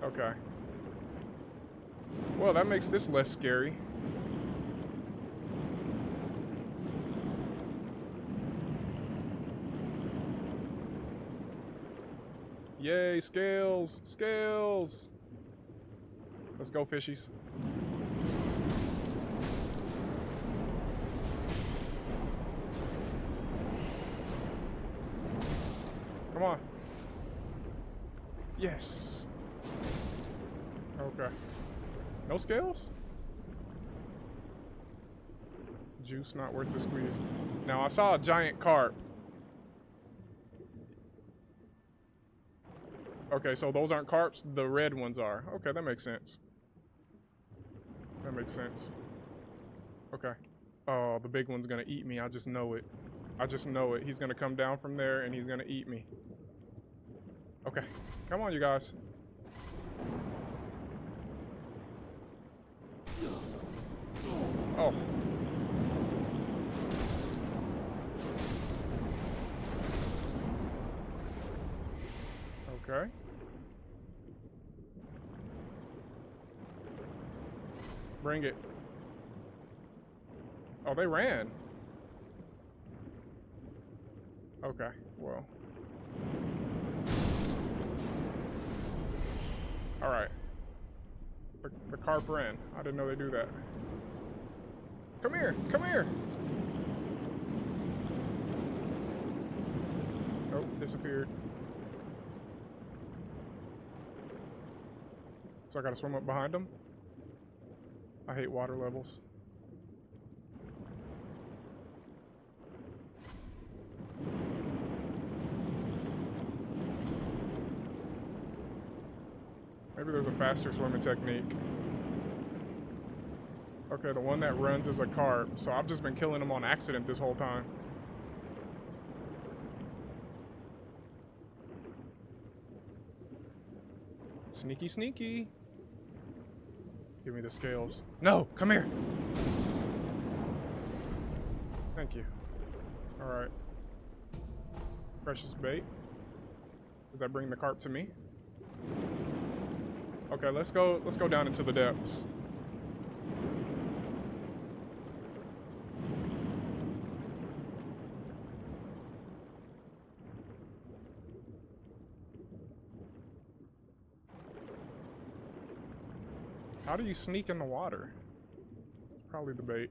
Okay. Well, that makes this less scary. Yay, scales. Scales. Let's go, fishies. Come on. Yes. Okay. No scales? Juice not worth the squeeze. Now, I saw a giant carp. Okay, so those aren't carps, the red ones are. Okay, that makes sense. That makes sense. Okay. Oh, the big one's gonna eat me. I just know it. I just know it. He's gonna come down from there and he's gonna eat me. Okay. Come on, you guys. Oh. Okay. Bring it. Oh, they ran. Okay, well. Alright. The carp ran. I didn't know they do that. Come here! Come here! Nope, disappeared. So I gotta swim up behind them? I hate water levels. Maybe there's a faster swimming technique. Okay, the one that runs is a carp, so I've just been killing them on accident this whole time. Sneaky, sneaky. Give me the scales. No, come here. Thank you. All right. Precious bait. Does that bring the carp to me? Okay, let's go down into the depths. How do you sneak in the water? It's probably the bait.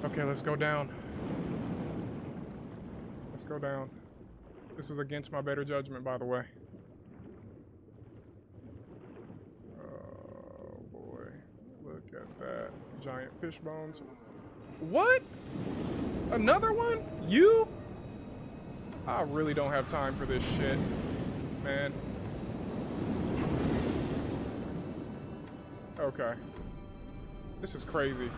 Okay, let's go down. Let's go down. This is against my better judgment, by the way. Oh boy. Look at that. Giant fish bones. What? Another one? You? I really don't have time for this shit, man. Okay. This is crazy.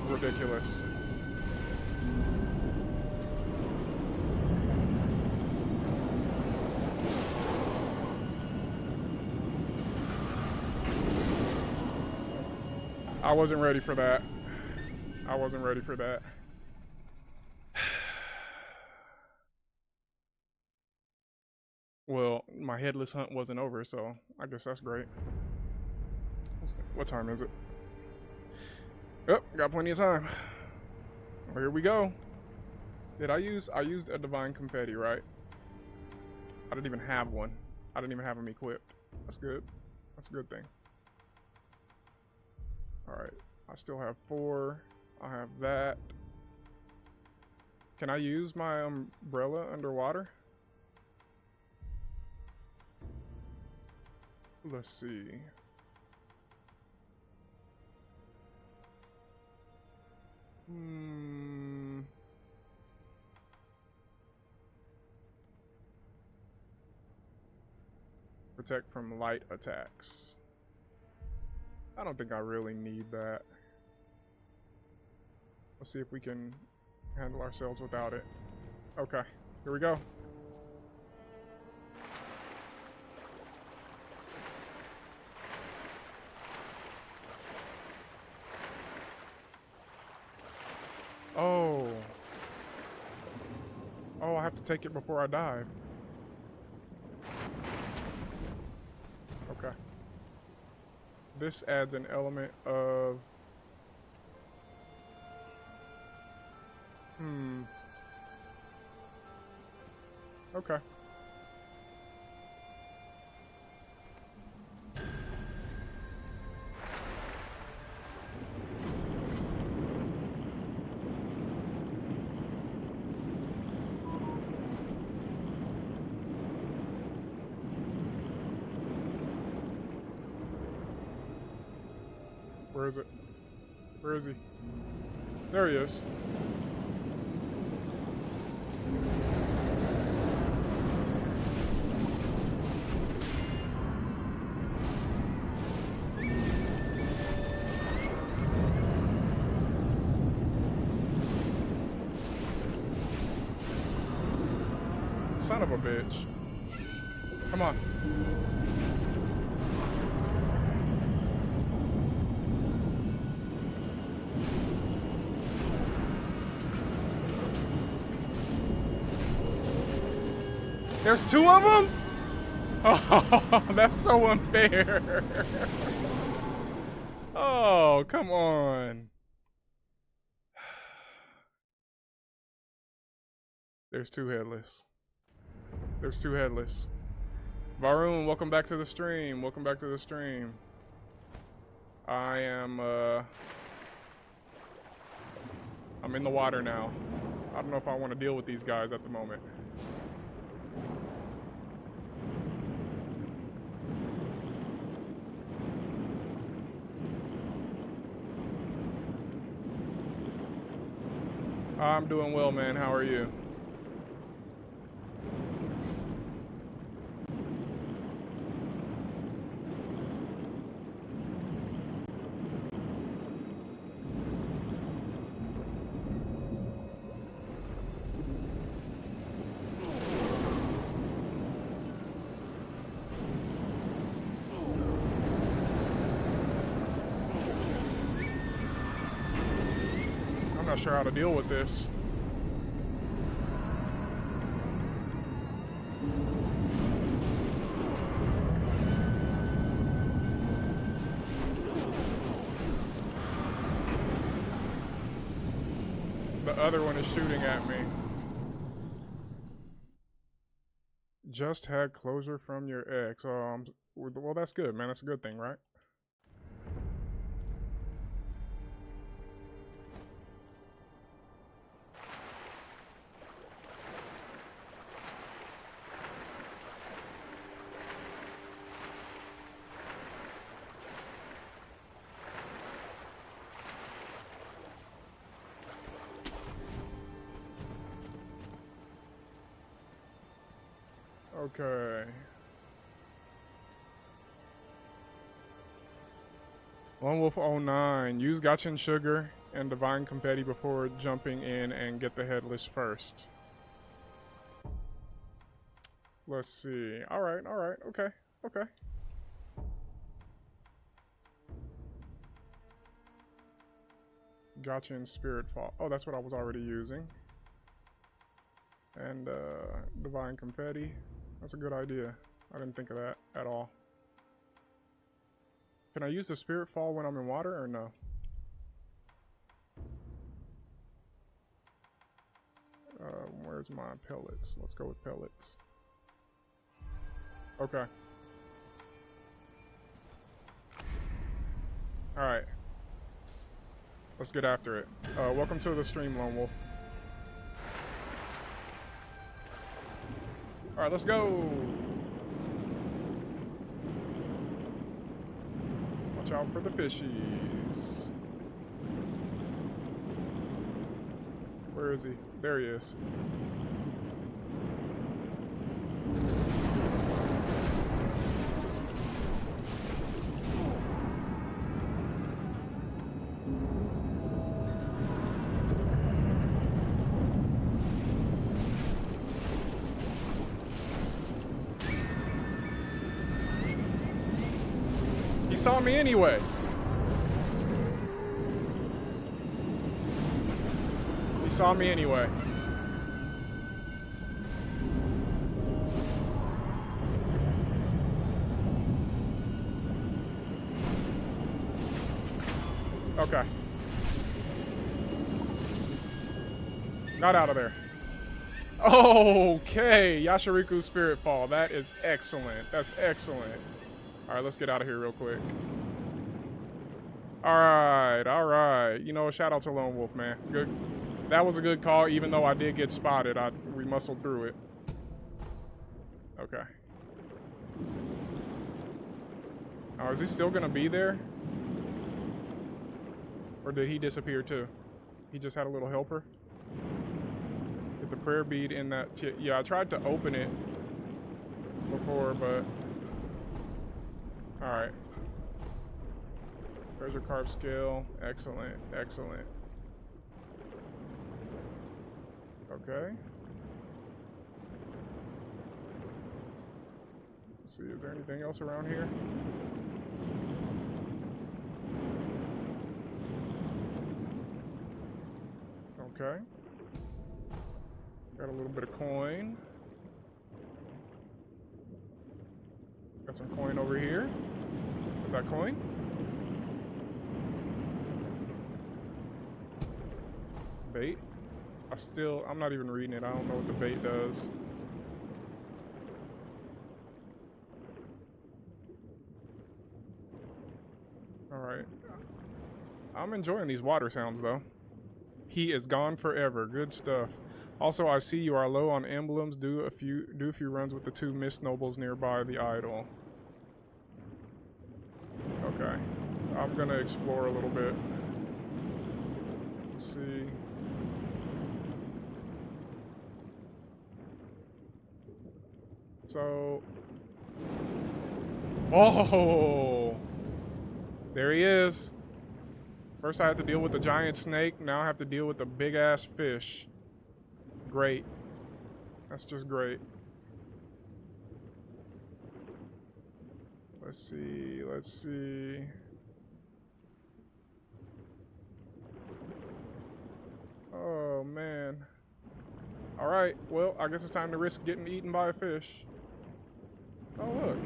Ridiculous. I wasn't ready for that. I wasn't ready for that. Well, my headless hunt wasn't over, so I guess that's great. What time is it? Oh, got plenty of time. Well, here we go. I used a divine confetti, right? I didn't even have one. I didn't even have them equipped. That's good. That's a good thing. Alright. I still have 4. I have that. Can I use my umbrella underwater? Let's see. Protect from light attacks. I don't think I really need that. Let's see if we can handle ourselves without it. Okay, here we go. Oh. Oh, I have to take it before I dive. Okay. This adds an element of... Okay. Where is it? Where is he? There he is. Son of a bitch. Come on. There's 2 of them? Oh, that's so unfair. Oh, come on. There's 2 headless. There's 2 headless. Varun, welcome back to the stream. Welcome back to the stream. I am, I'm in the water now. I don't know if I want to deal with these guys at the moment. I'm doing well, man. How are you? I'm not sure how to deal with this. The other one is shooting at me. Just had closure from your ex. Well, that's good, man. That's a good thing, right? Okay. Lone Wolf 09. Use Gotcha and Sugar and Divine Confetti before jumping in and get the Headless first. Let's see. Alright, okay, okay. Gotcha and Spirit Fall. Oh, that's what I was already using. And Divine Confetti. That's a good idea. I didn't think of that at all. Can I use the Spirit Fall when I'm in water or no? Where's my pellets? Let's go with pellets. Okay. Alright. Let's get after it. Welcome to the stream, Lone Wolf. Alright, let's go! Watch out for the fishies. Where is he? There he is. He saw me anyway. He saw me anyway. Okay. Not out of there. Okay, Yashiriku Spirit Fall. That is excellent. That's excellent. All right, let's get out of here real quick. All right. You know, shout out to Lone Wolf, man. Good. That was a good call, even though I did get spotted. We muscled through it. Okay. Oh, is he still gonna be there? Or did he disappear too? He just had a little helper. Get the prayer bead in that. Yeah, I tried to open it before, but. Alright. Treasure carb scale. Excellent. Excellent. Okay. Let's see, is there anything else around here? Okay. Got a little bit of coin. Got some coin over here. Is that coin? Bait? I'm not even reading it. I don't know what the bait does. Alright. I'm enjoying these water sounds though. He is gone forever. Good stuff. Also, I see you are low on emblems. Do a few runs with the two Mist Nobles nearby the idol. Okay. I'm gonna explore a little bit. Let's see. So. Oh! There he is. First I had to deal with the giant snake, now I have to deal with the big ass fish. Great. That's just great. Let's see. Oh man. Alright, well, I guess it's time to risk getting eaten by a fish. Oh look.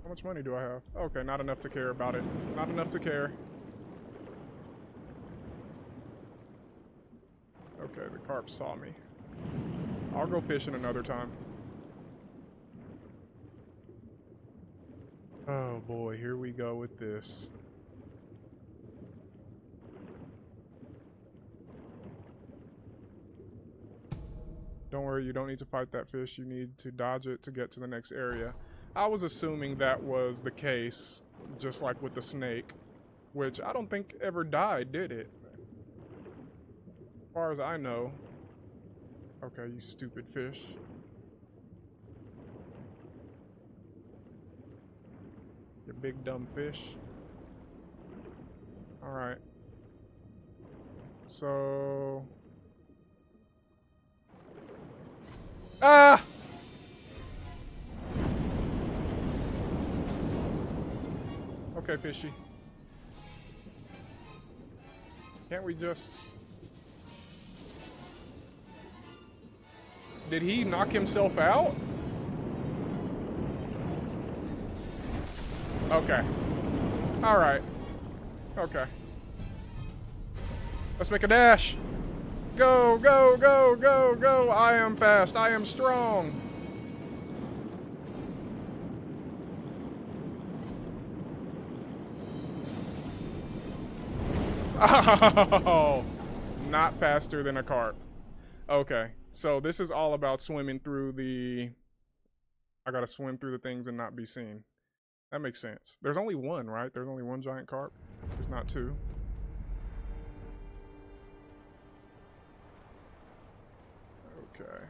How much money do I have? Okay, not enough to care about it. Not enough to care. Okay, the carp saw me. I'll go fishing another time. Oh boy, here we go with this. Don't worry, you don't need to fight that fish. You need to dodge it to get to the next area. I was assuming that was the case, just like with the snake, which I don't think ever died, did it? As far as I know. Okay, you stupid fish. You big dumb fish. Alright. So... Ah! Okay, fishy. Can't we just... Did he knock himself out? Okay. Alright. Okay. Let's make a dash. Go, go, go, go, go. I am fast. I am strong. Oh, not faster than a carp. Okay, so this is all about swimming through the... I gotta swim through the things and not be seen. That makes sense. There's only one, right? There's only one giant carp. There's not two. Okay.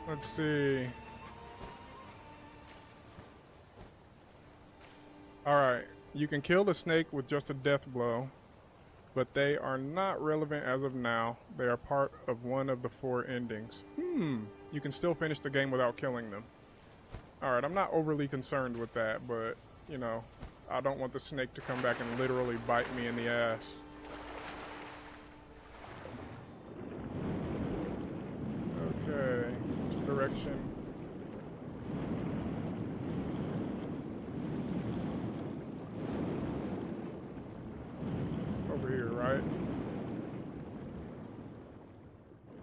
Let's see. Alright, you can kill the snake with just a death blow, but they are not relevant as of now. They are part of one of the 4 endings. You can still finish the game without killing them. Alright, I'm not overly concerned with that, but, you know, I don't want the snake to come back and literally bite me in the ass. Okay, which direction? Over here, right?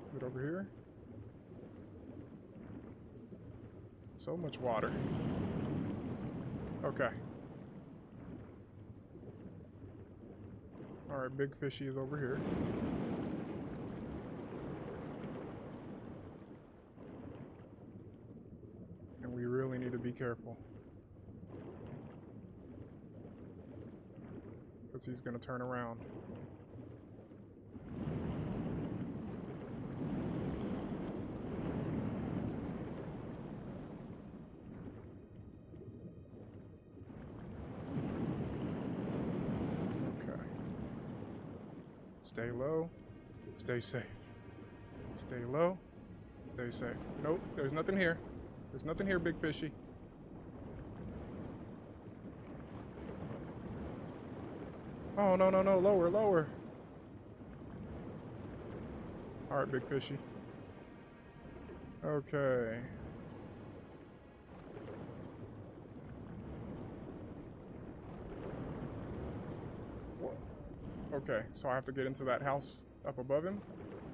Is it over here? So much water. Okay. Alright, big fishy is over here. And we really need to be careful. Because he's going to turn around. Okay. Stay low. Stay safe. Stay low. Stay safe. Nope, there's nothing here. There's nothing here, big fishy. Oh, no, no, no. Lower, lower. Alright, big fishy. Okay. Whoa. Okay, so I have to get into that house up above him?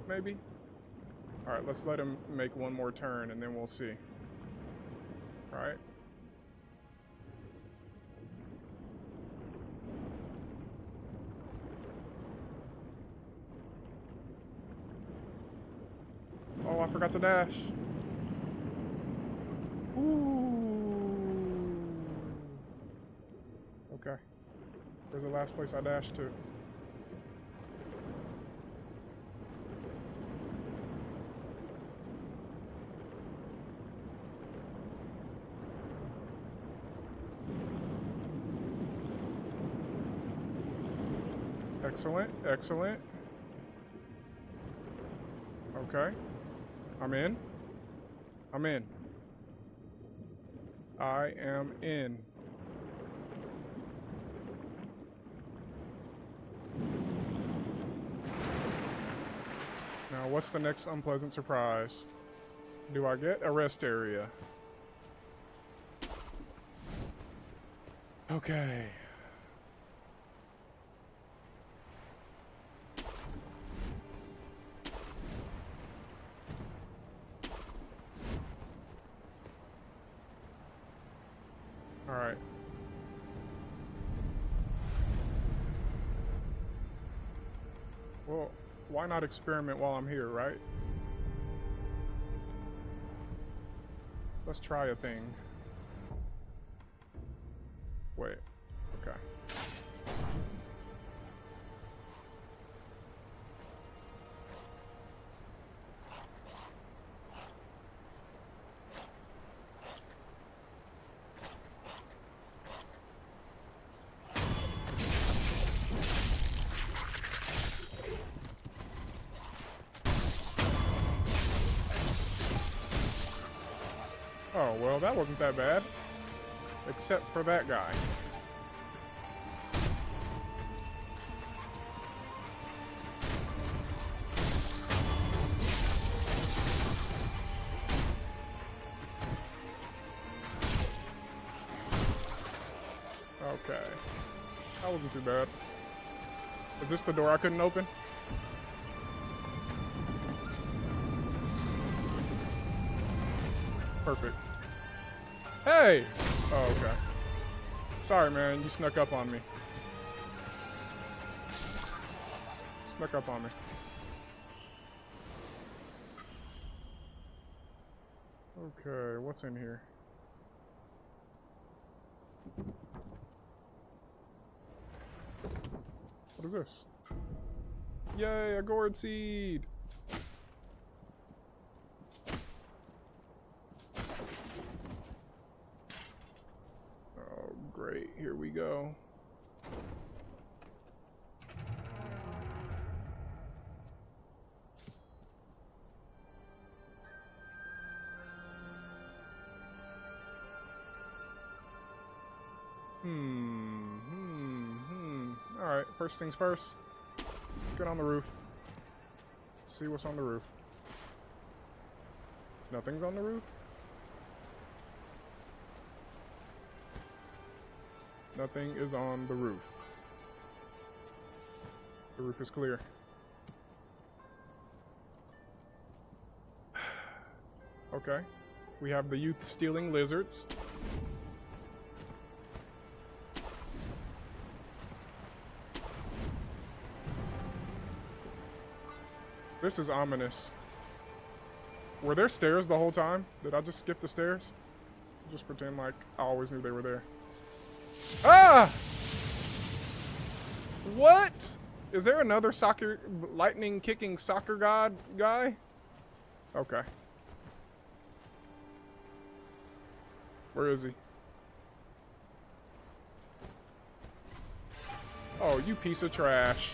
Maybe? Alright, let's let him make one more turn and then we'll see. Right? Oh, I forgot to dash. Ooh. Okay. Where's the last place I dashed to? Excellent, excellent. Okay. I'm in. I'm in. I am in. Now, what's the next unpleasant surprise? Do I get a rest area? Okay. All right. Well, why not experiment while I'm here, right? Let's try a thing. Wait. Okay. Oh, well, that wasn't that bad. Except for that guy. Okay. That wasn't too bad. Is this the door I couldn't open? Perfect. Hey! Oh, okay. Sorry, man. You snuck up on me. Snuck up on me. Okay, what's in here? What is this? Yay, a gourd seed! Oh, great. Here we go. Alright, first things first. Let's get on the roof. See what's on the roof. Nothing's on the roof? Nothing is on the roof. The roof is clear. Okay. We have the youth stealing lizards. This is ominous. Were there stairs the whole time? Did I just skip the stairs? Just pretend like I always knew they were there. Ah! What? Is there another soccer, lightning kicking soccer god guy? Okay. Where is he? Oh, you piece of trash.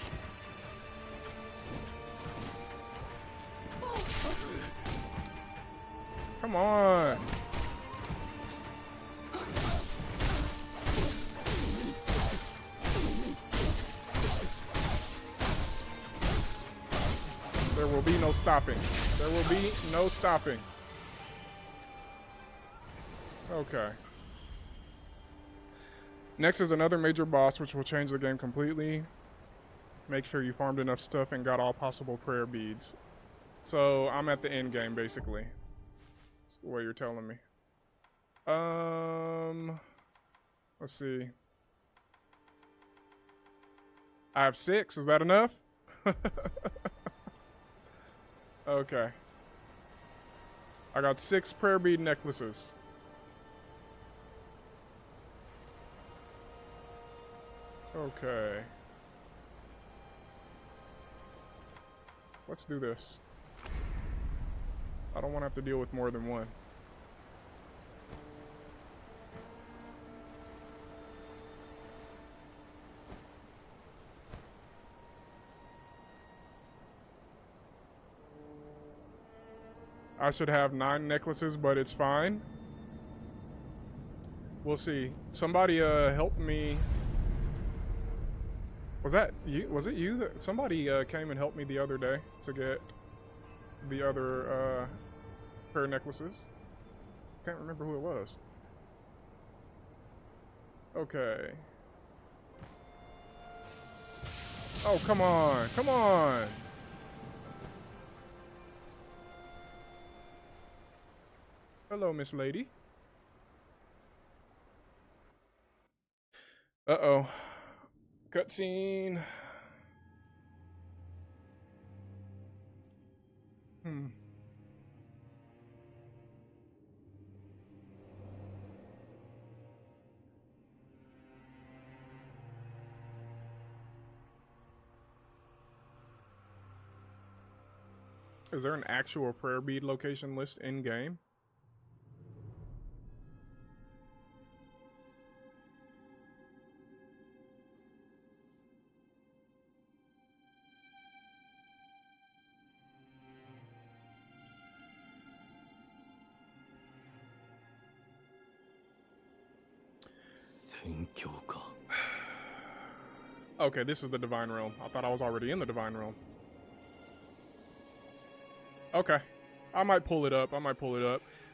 Come on. There will be no stopping. There will be no stopping. Okay. Next is another major boss, which will change the game completely. Make sure you farmed enough stuff and got all possible prayer beads. So I'm at the end game, basically. That's the way you're telling me. Let's see. I have 6. Is that enough? Okay. I got 6 prayer bead necklaces. Okay. Let's do this. I don't want to have to deal with more than one. I should have 9 necklaces, but it's fine. We'll see. Somebody helped me. Was that you? Was it you? That somebody came and helped me the other day to get the other pair of necklaces. Can't remember who it was. Okay. Oh, come on. Come on. Hello, Miss Lady. Uh-oh. Cutscene. Is there an actual prayer bead location list in game? Okay, this is the Divine Realm. I thought I was already in the Divine Realm. Okay. I might pull it up.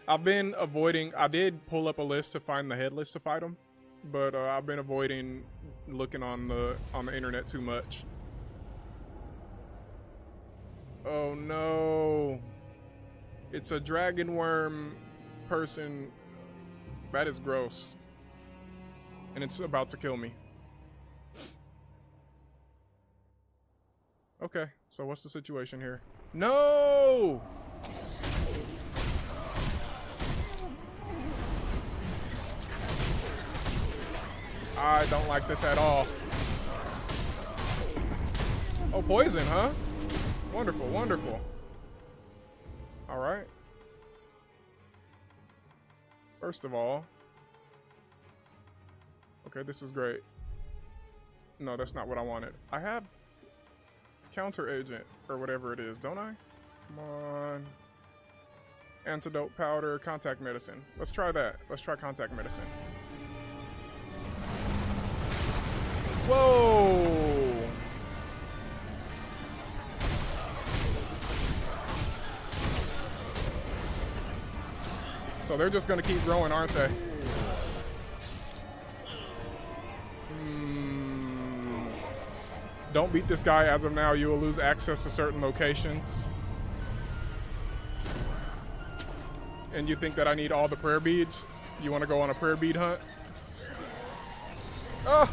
I've been avoiding... I did pull up a list to find the Headless to fight him. But I've been avoiding looking on the internet too much. Oh no. It's a dragon worm person. That is gross. And it's about to kill me. Okay, so what's the situation here? No! I don't like this at all. Oh, poison, huh? Wonderful, wonderful. All right. First of all, okay, this is great. No, that's not what I wanted. I have counter agent or whatever it is, don't I? Come on. Antidote powder, contact medicine. Let's try that. Let's try contact medicine. Whoa! So they're just gonna keep growing, aren't they? Don't beat this guy as of now. You will lose access to certain locations. And you think that I need all the prayer beads? You want to go on a prayer bead hunt? Oh!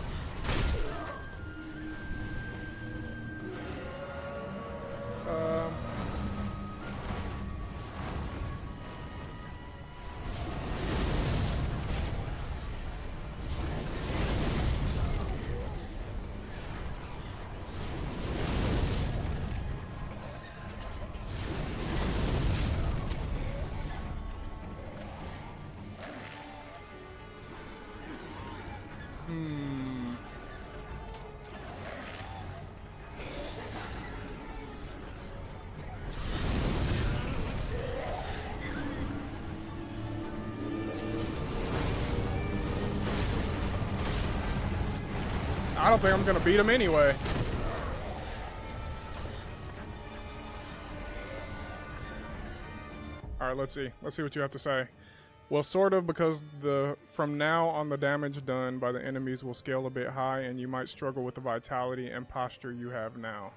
I don't think I'm gonna beat him anyway. Alright, let's see. Let's see what you have to say. Well, sort of, because from now on the damage done by the enemies will scale a bit high and you might struggle with the vitality and posture you have now.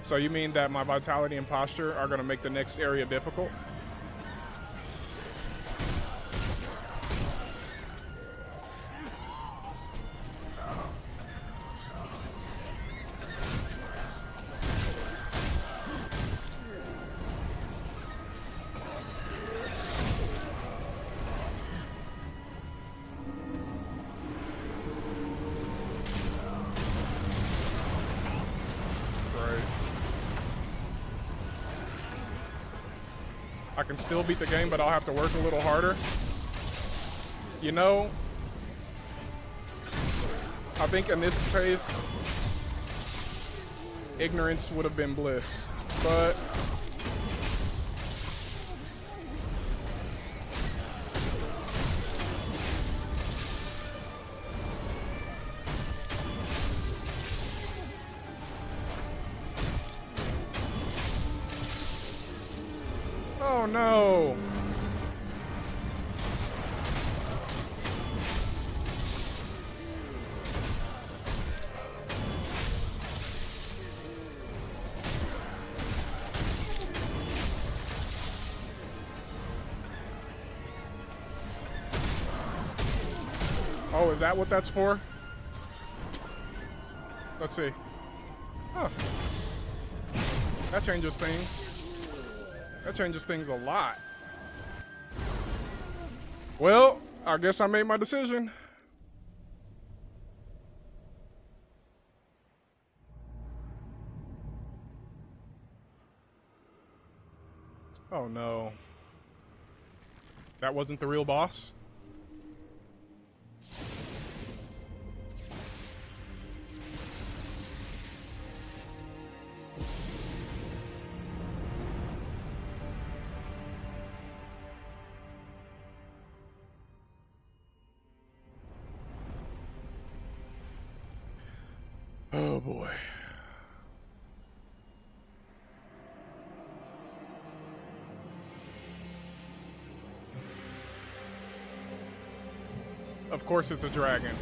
So you mean that my vitality and posture are gonna make the next area difficult? I can still beat the game, but I'll have to work a little harder. You know, I think in this case, ignorance would have been bliss. But Oh no! Oh, is that what that's for? Let's see. Huh. That changes things. That changes things a lot. Well, I guess I made my decision. Oh no. That wasn't the real boss? Oh boy. Of course it's a dragon.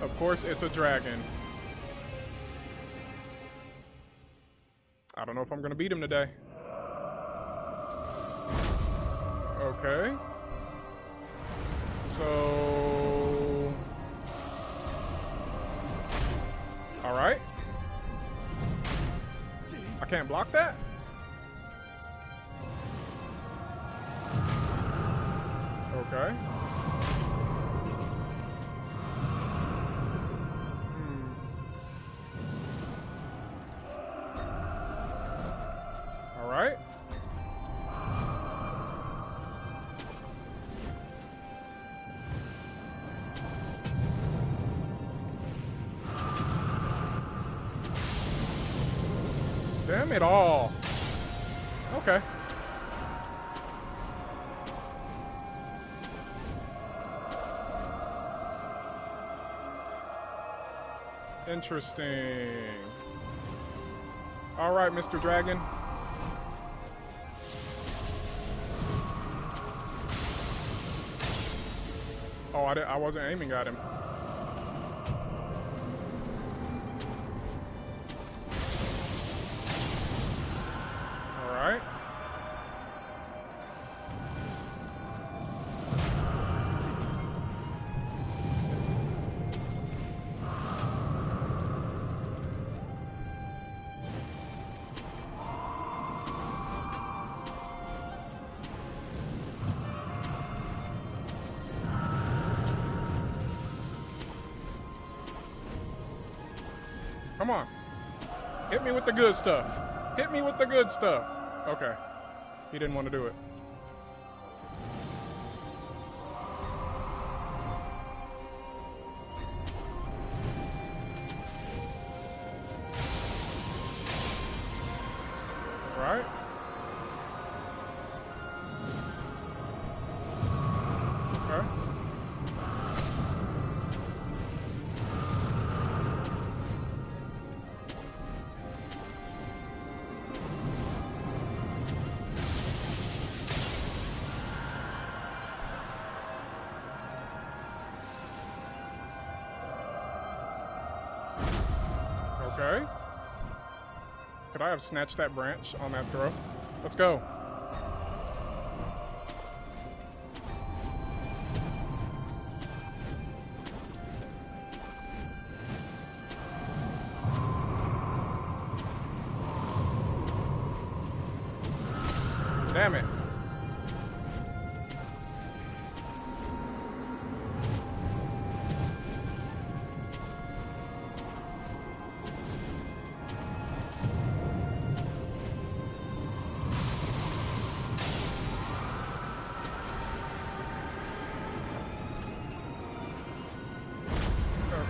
Of course it's a dragon. I don't know if I'm gonna beat him today. Okay. So... Alright. I can't block that? Okay. Alright. Damn it all. Okay. Interesting. All right, Mr. Dragon. Oh, I wasn't aiming at him. All right. Come on. Hit me with the good stuff. Hit me with the good stuff. Okay. He didn't want to do it. Right? Okay. Okay. Could I have snatched that branch on that throw? Let's go. Damn it.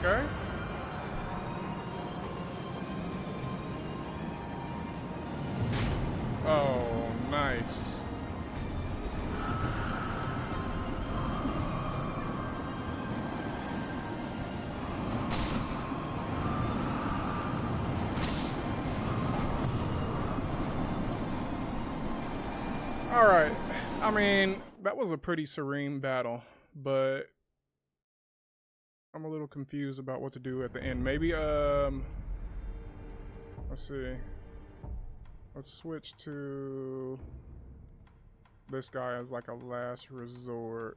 Okay. Oh, nice. Alright. I mean, that was a pretty serene battle, but I'm a little confused about what to do at the end. Maybe, let's see. Let's switch to this guy as like a last resort.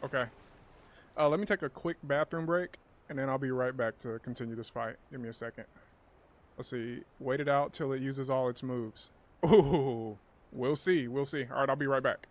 Okay. Let me take a quick bathroom break, and then I'll be right back to continue this fight. Give me a second. Let's see. Wait it out till it uses all its moves. Ooh. We'll see. We'll see. All right, I'll be right back.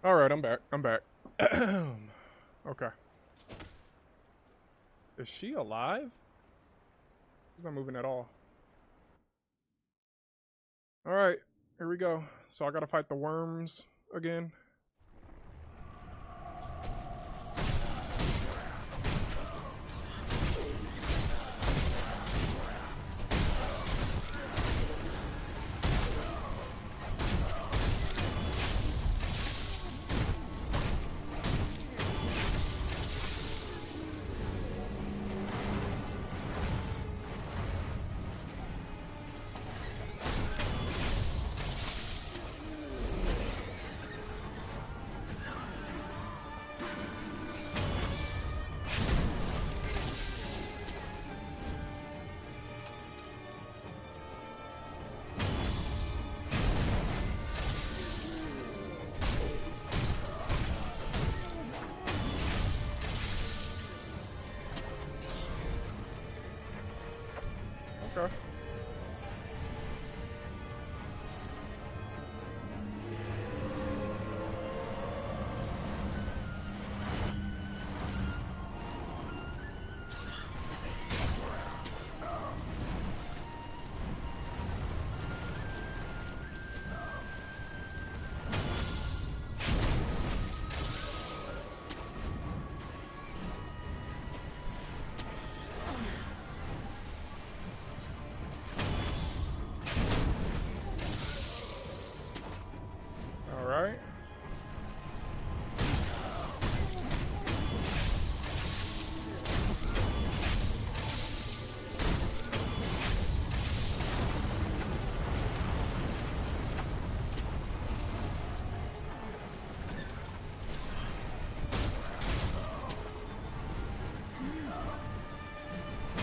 Alright, I'm back. I'm back. Okay. Is she alive? She's not moving at all. Alright, here we go. So I gotta fight the worms again. Okay.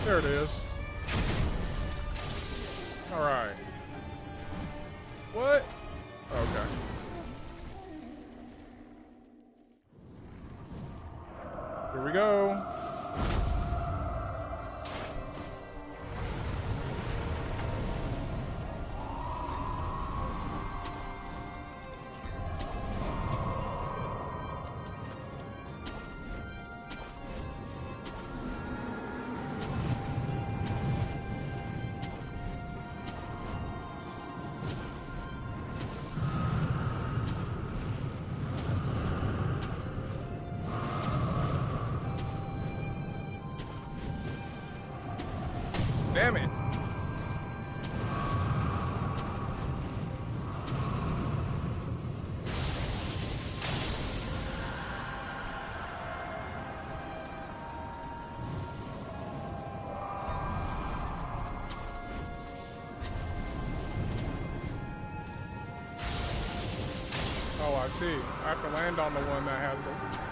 There it is. Alright. What? Okay. Here we go. Damn it. Oh, I see. I have to land on the one that has the...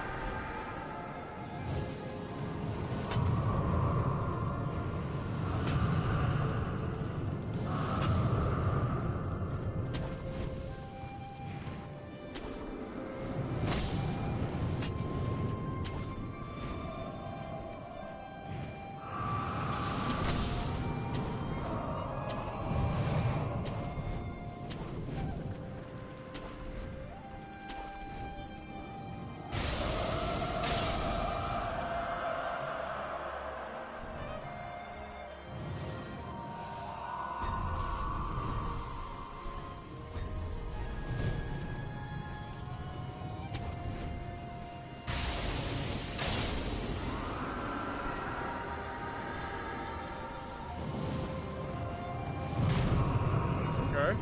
Okay.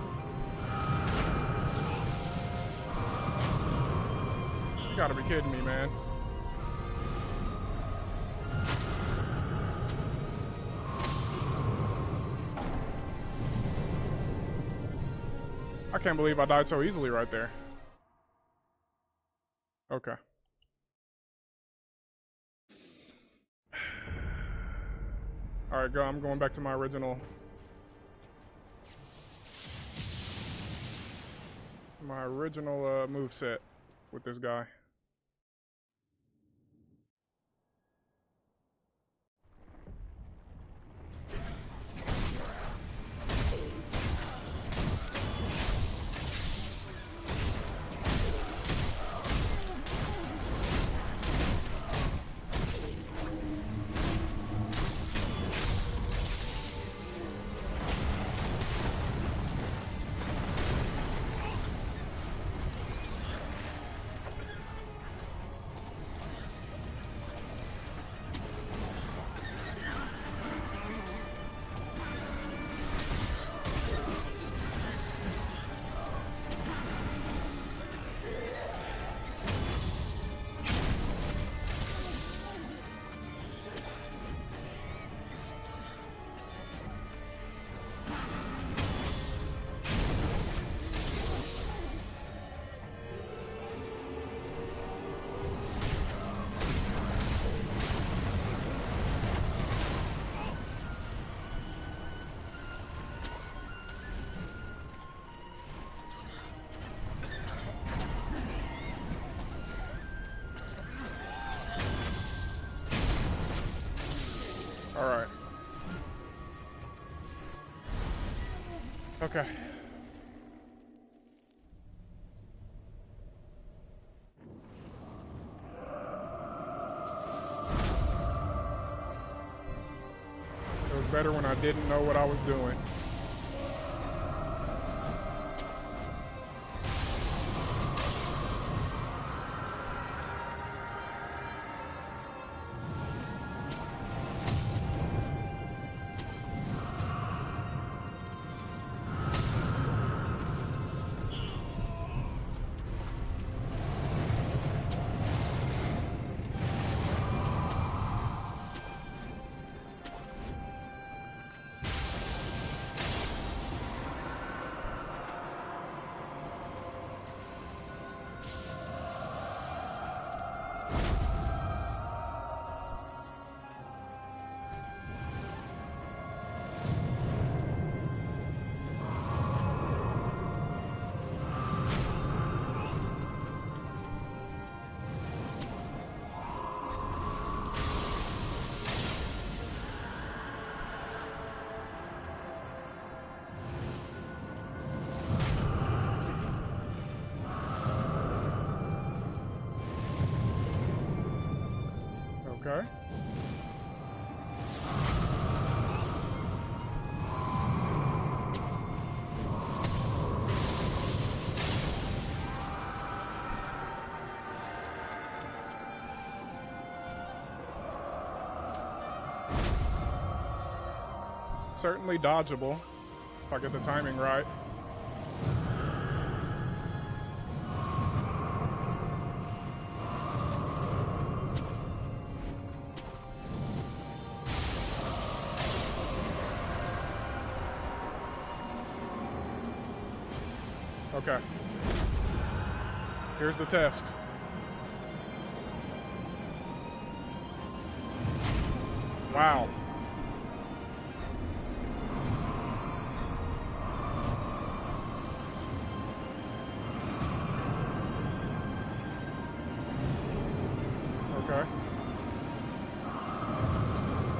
You gotta be kidding me, man. I can't believe I died so easily right there. Okay. Alright, go. I'm going back to my original move set with this guy. Alright. Okay. It was better when I didn't know what I was doing. Okay. Certainly dodgeable, if I get the timing right. Okay. Here's the test. Wow. Okay.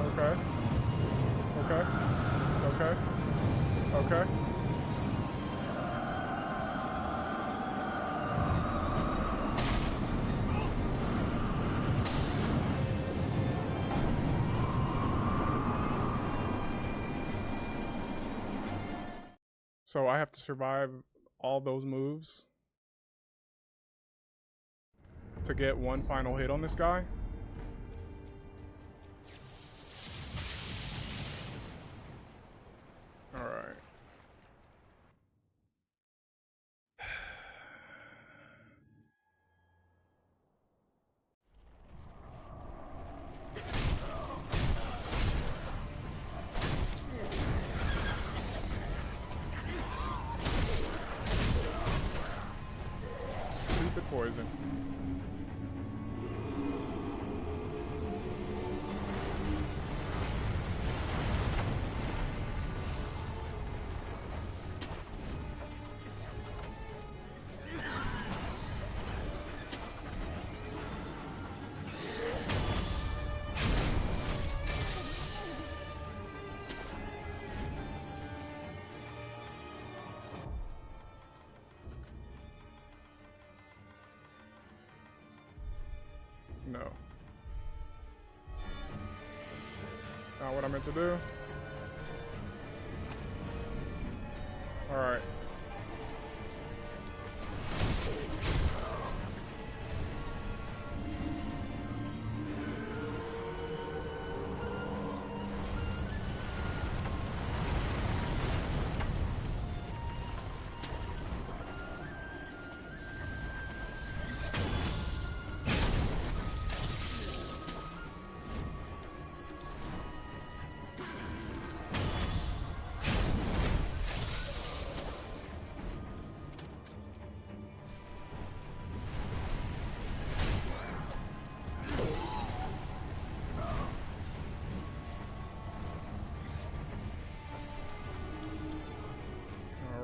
Okay. Okay. Okay. Okay. So I have to survive all those moves to get one final hit on this guy? Alright. Stupid poison. No. Not what I meant to do. Alright.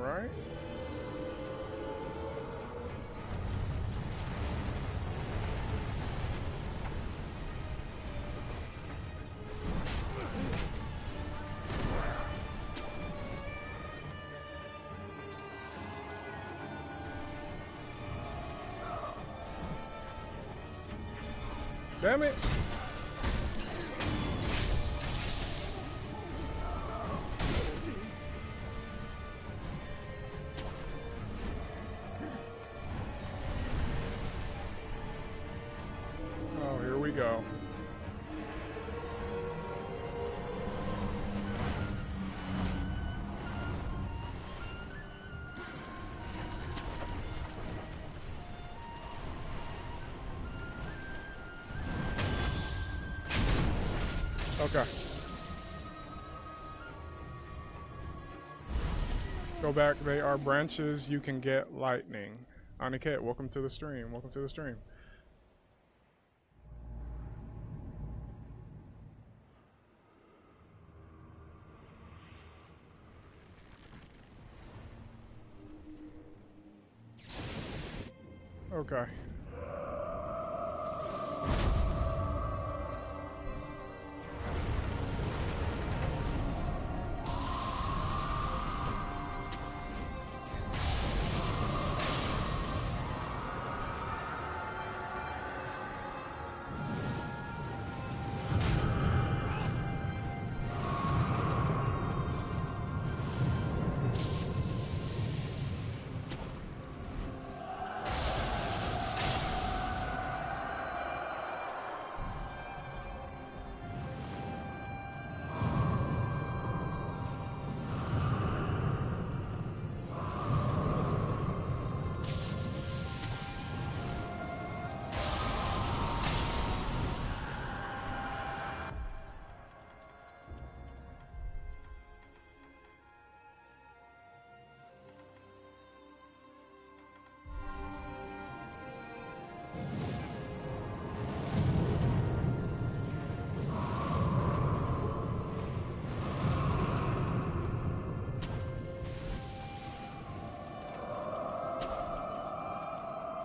Alright. Damn it! Oh, here we go. Okay. Go back. They are branches. You can get lightning. Aniket, welcome to the stream. Welcome to the stream. Okay.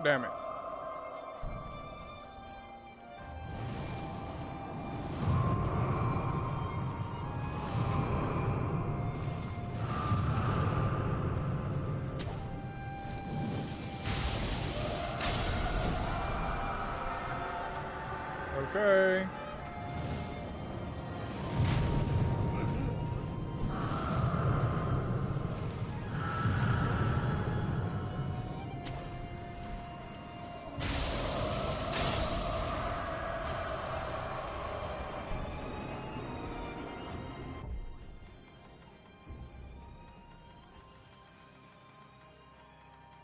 Damn it. Okay.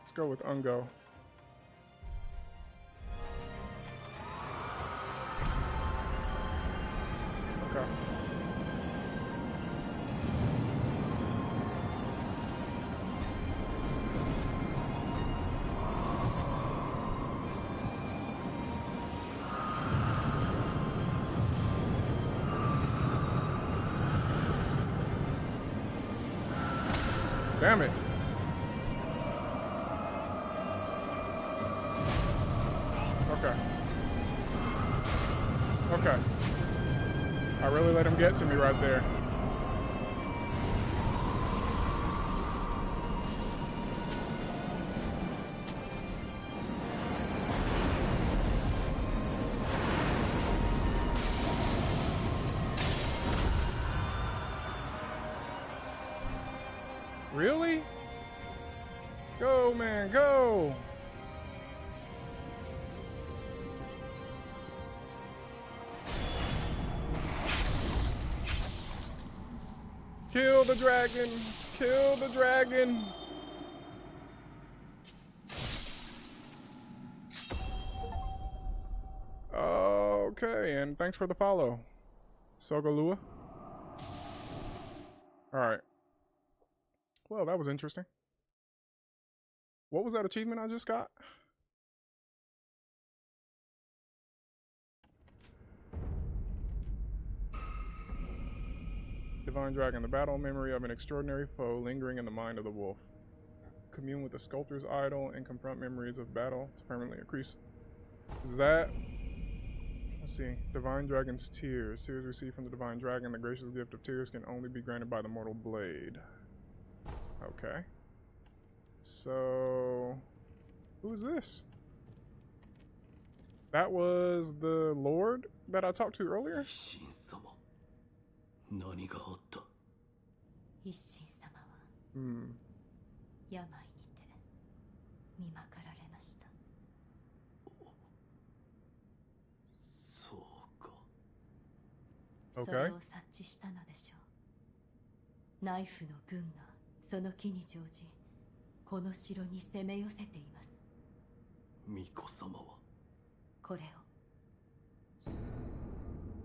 Let's go with Ungo. Okay. Damn it. Okay. Okay. I really let him get to me right there. Really? Go, man, go! Kill the dragon! Kill the dragon! Okay, and thanks for the follow, Sogalua. Alright. Well, that was interesting. What was that achievement I just got? Divine Dragon, the battle memory of an extraordinary foe lingering in the mind of the wolf. Commune with the sculptor's idol and confront memories of battle to permanently increase. Is that... Let's see. Divine Dragon's Tears. Tears received from the Divine Dragon. The gracious gift of tears can only be granted by the mortal blade. Okay. So... Who is this? That was the Lord that I talked to earlier? 一心様何があった。一心様は Hmm. 病にて見まかられました。そうか。それを察知したのでしょう。ナイフの軍がその木に乗じ、この城に攻め寄せています。巫女様はこれを。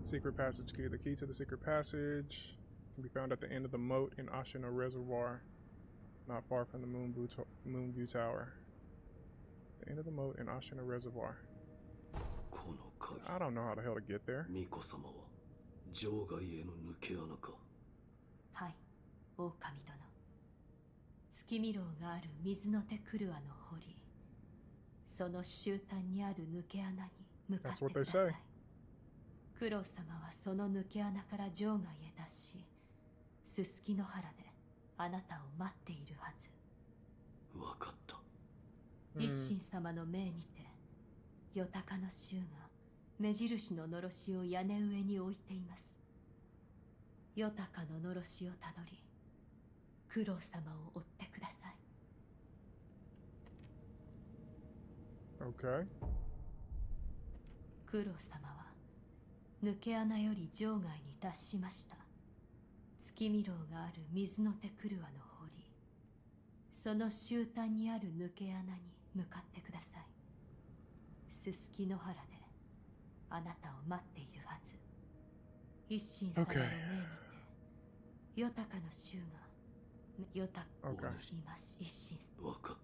Secret passage key. The key to the secret passage can be found at the end of the moat in Ashina Reservoir, not far from the Moonview Tower. The end of the moat in Ashina Reservoir. この鍵。 I don't know how the hell to get there. 巫女様は場外への抜け穴か。はい、狼殿。月見楼がある水の手クルアの堀。その終端にある抜け穴に向かってください。九郎様はその抜け穴から場外へ脱し、すすきの原であなたを待っているはず。わかった。一心様の命にて、よたかの衆が目印ののろしを屋根上に置いています。よたかののろしをたどり、九郎様を追ってください。Okay. 九郎様は抜け穴より場外に脱しました。月見楼がある水の手クルアの堀、その終端にある抜け穴に向かってください。すすきの原であなたを待っているはず。一心様の命にて、よたかの衆がよたかをいます。一心様。わかっ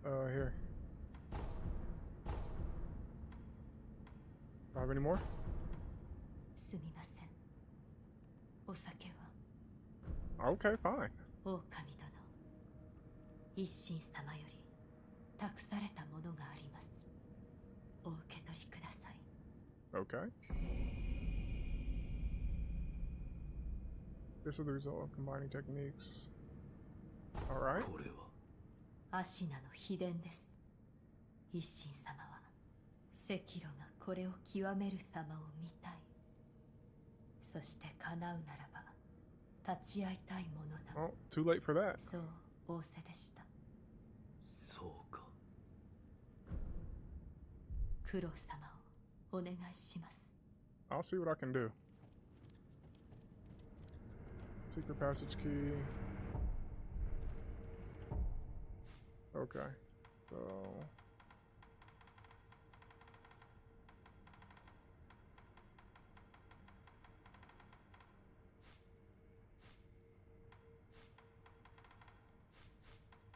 た。Here. Do I have any more? すみません。お酒は。Okay, fine. 狼殿。一心様より託されたものがあります。お受け取りください。 Okay. This is the result of combining techniques. Alright. これはアシナの秘伝です。一心様は赤炉がこれを極める様を見たい。そして叶うならば立ち会いたいものだ。 Oh, too late for that. そう仰せでした。そうか。九郎様をお願いします。 I'll see what I can do. Secret passage key. Okay. So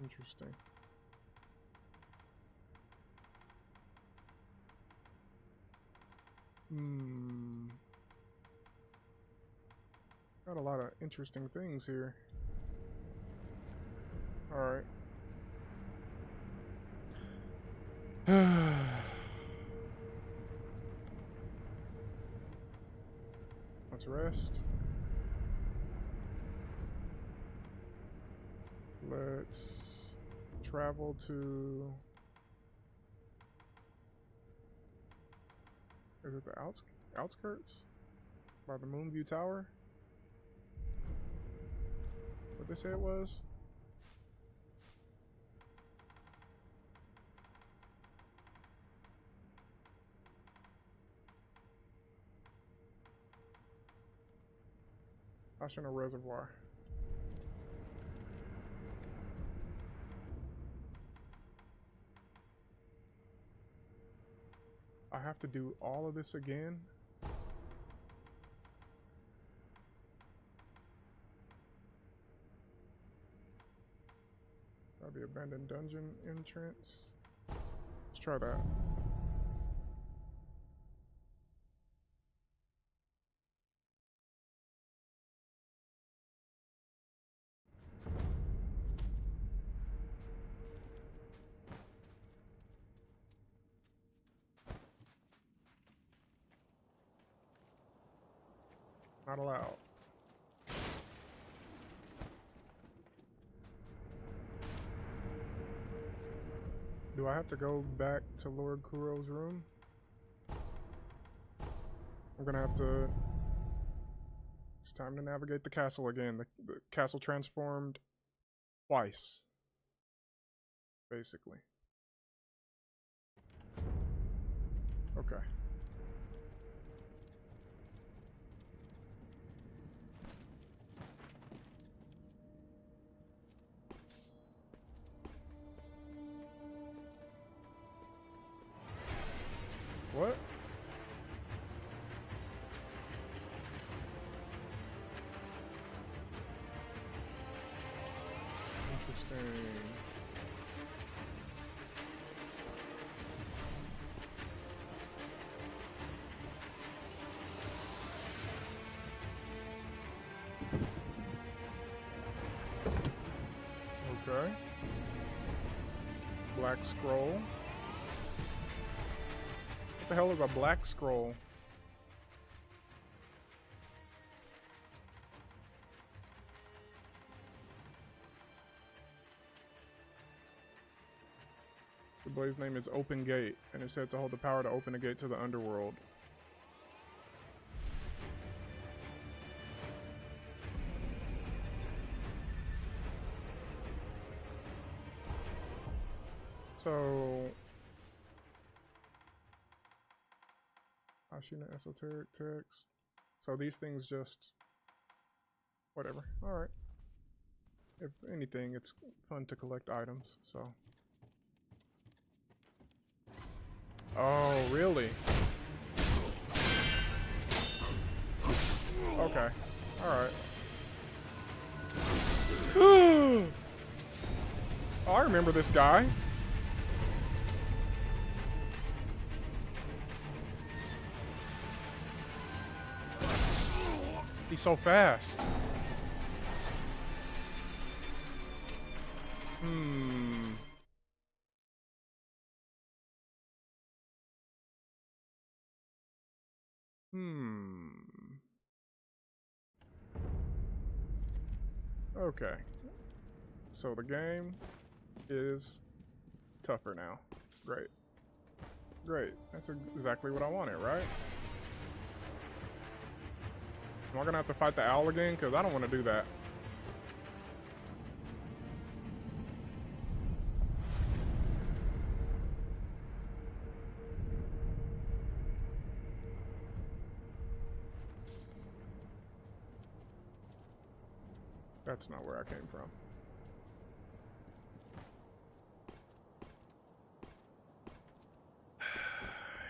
interesting. Got a lot of interesting things here. Alright. Let's rest. Let's travel to... Is it the outskirts? By the Moonview Tower? What they say it was? Ashina Reservoir. I have to do all of this again? The abandoned dungeon entrance. Let's try that. Not allowed. Do I have to go back to Lord Kuro's room? I'm gonna have to... It's time to navigate the castle again. The castle transformed twice, basically. Okay. What? Interesting. Okay. Black scroll. What the hell is a black scroll? The blade's name is Open Gate, and it's said to hold the power to open a gate to the underworld. So... Ashina esoteric text. So these things just... Whatever. Alright. If anything, it's fun to collect items, so... Oh, really? Okay. Alright. Oh, I remember this guy. He's so fast. Okay. So the game is tougher now. Great. Great. That's exactly what I wanted, right? Am I gonna have to fight the owl again? Because I don't want to do that. That's not where I came from.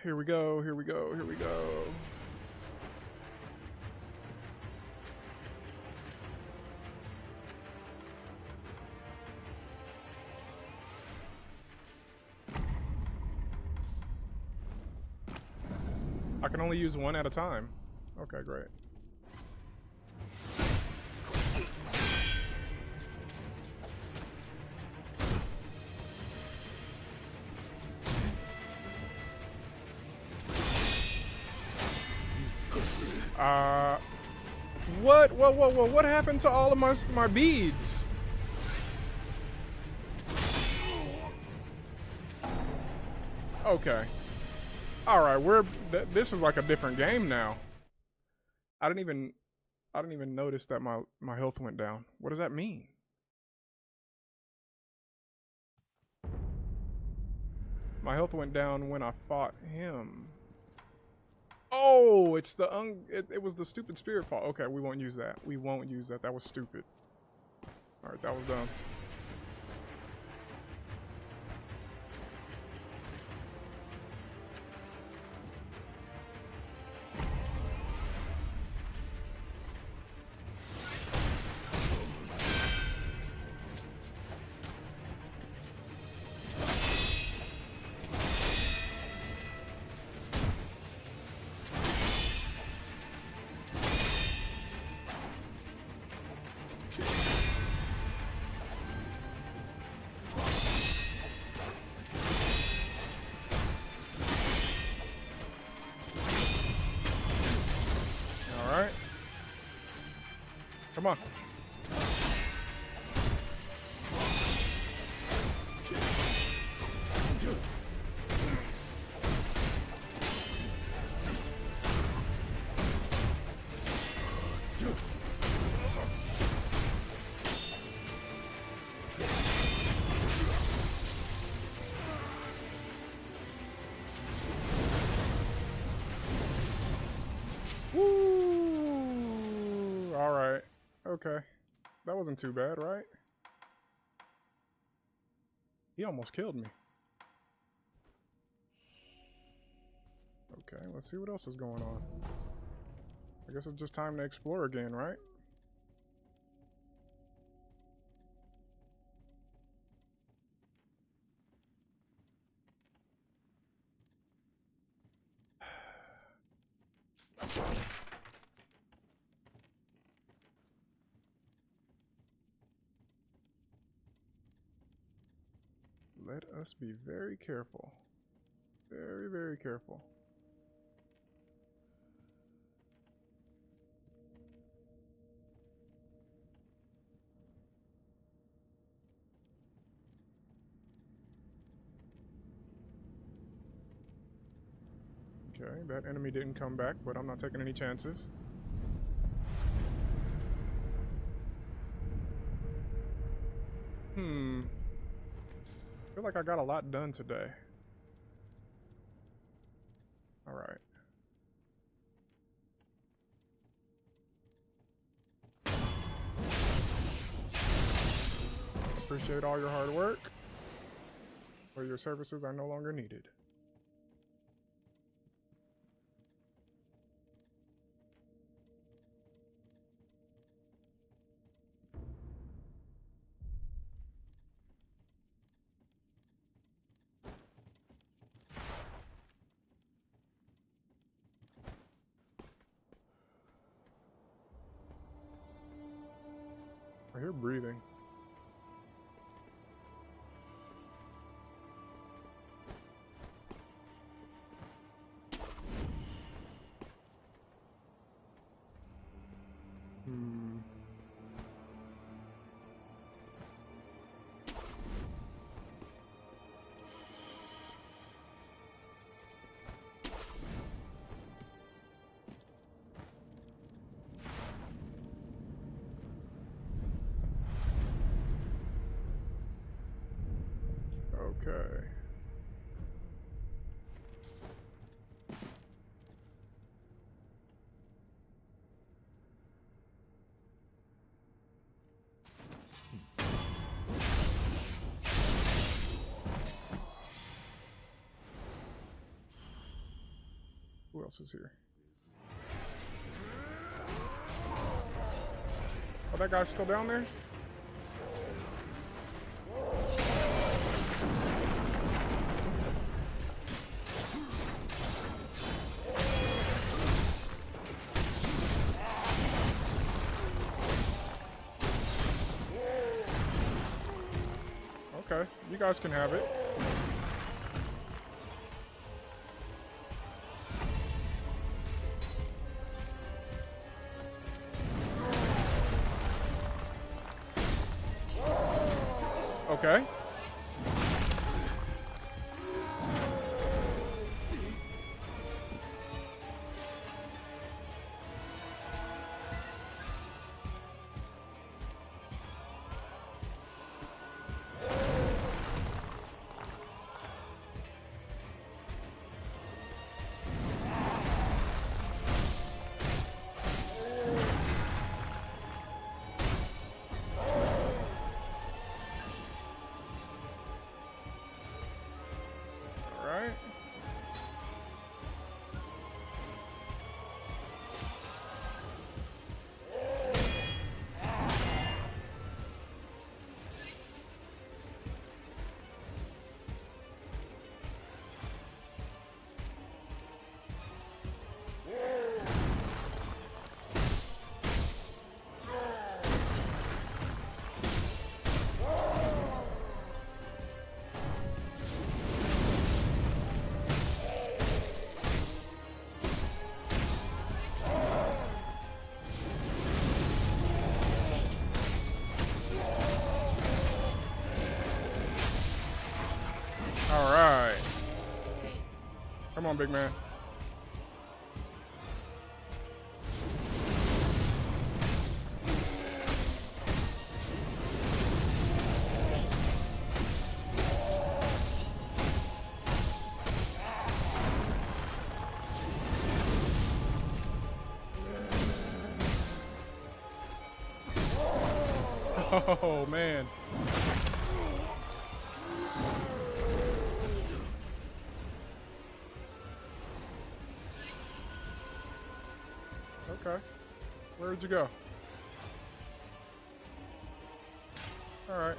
Here we go, here we go, here we go. I can only use one at a time. Okay, great. What? Whoa, what happened to all of my beads? Okay. Alright, this is like a different game now. I didn't even notice that my health went down. What does that mean? My health went down when I fought him. Oh, it's the it was the stupid spirit fall. Okay, we won't use that. We won't use that. That was stupid. Alright, that was dumb. Alright. Come on. Woo! Alright. Okay. That wasn't too bad, right? He almost killed me. Okay, let's see what else is going on. I guess it's just time to explore again, right? Let us be very careful. Very, very careful. Okay, that enemy didn't come back, but I'm not taking any chances. I feel like I got a lot done today. Alright. Appreciate all your hard work, but your services are no longer needed. I hear breathing. Okay. Who else is here? Oh, that guy's still down there? Okay, you guys can have it. Okay. All right. Come on, big man. Oh, man. Okay. Where'd you go? All right.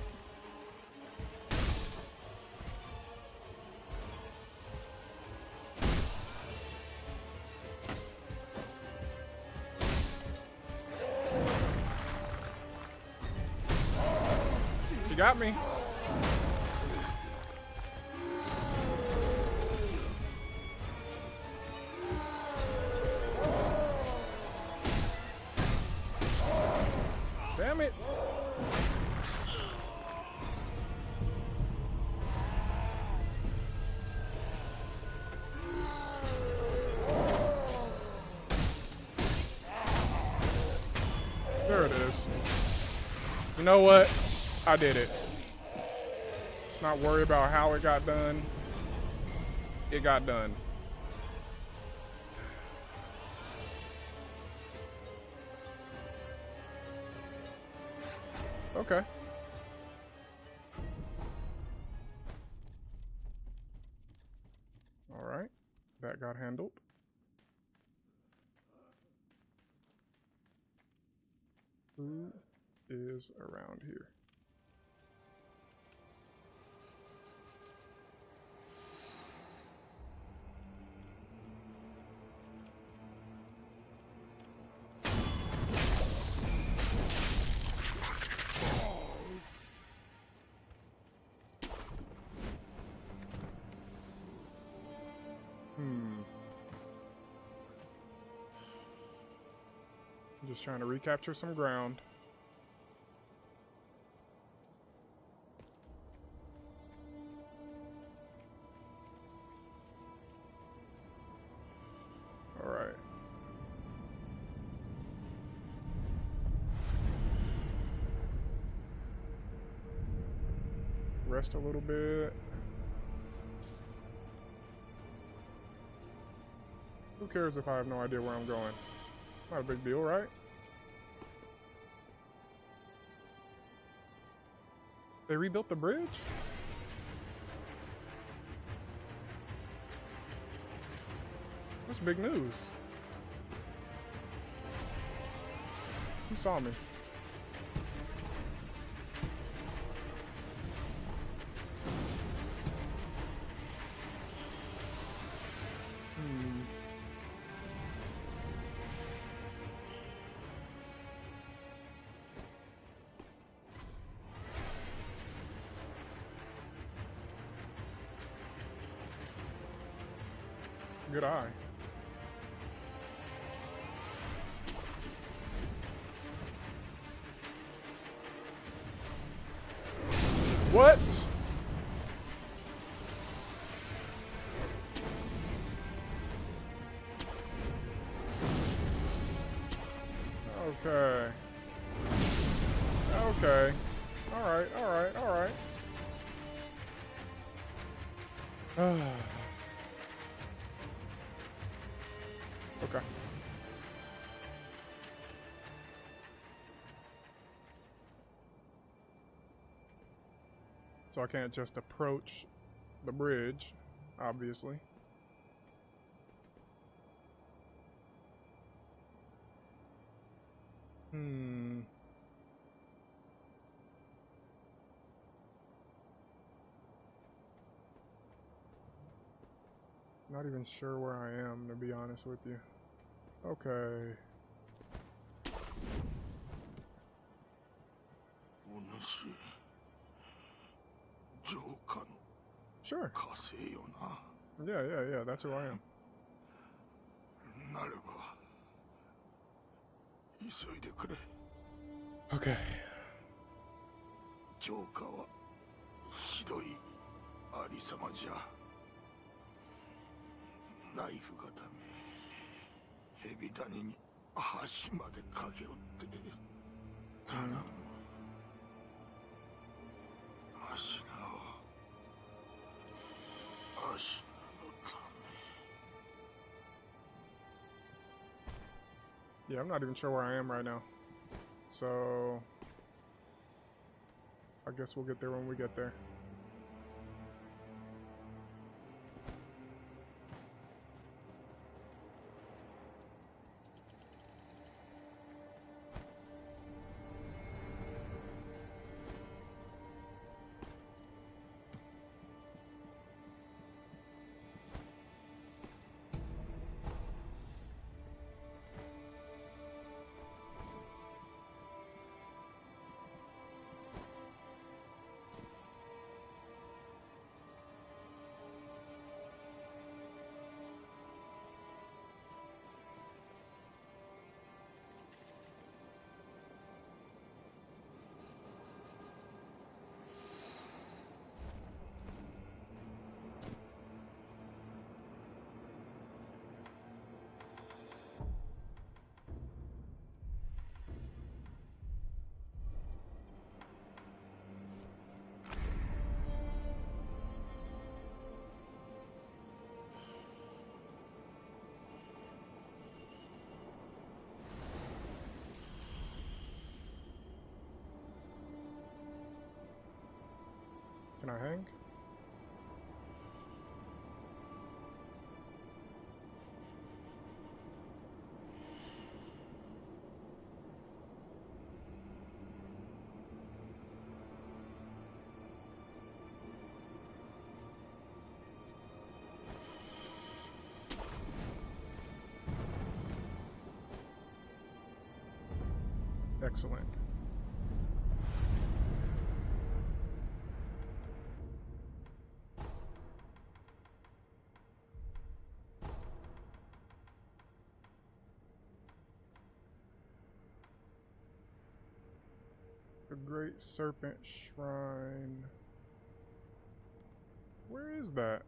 You got me. Damn it. There it is. You know what? I did it. Let's not worry about how it got done. It got done. Okay. All right. That got handled. Who is around here? I'm just trying to recapture some ground. All right. Rest a little bit. Who cares if I have no idea where I'm going? Not a big deal, right? They rebuilt the bridge? That's big news. Who saw me? Good eye. What? Okay. Okay. Alright, alright, alright. Okay. So I can't just approach the bridge, obviously. Not even sure where I am, to be honest with you. Okay. Sure. Yeah, that's who I am. Okay. Yeah, I'm not even sure where I am right now. So I guess we'll get there when we get there. Can I hang? Excellent. The Great Serpent Shrine. Where is that?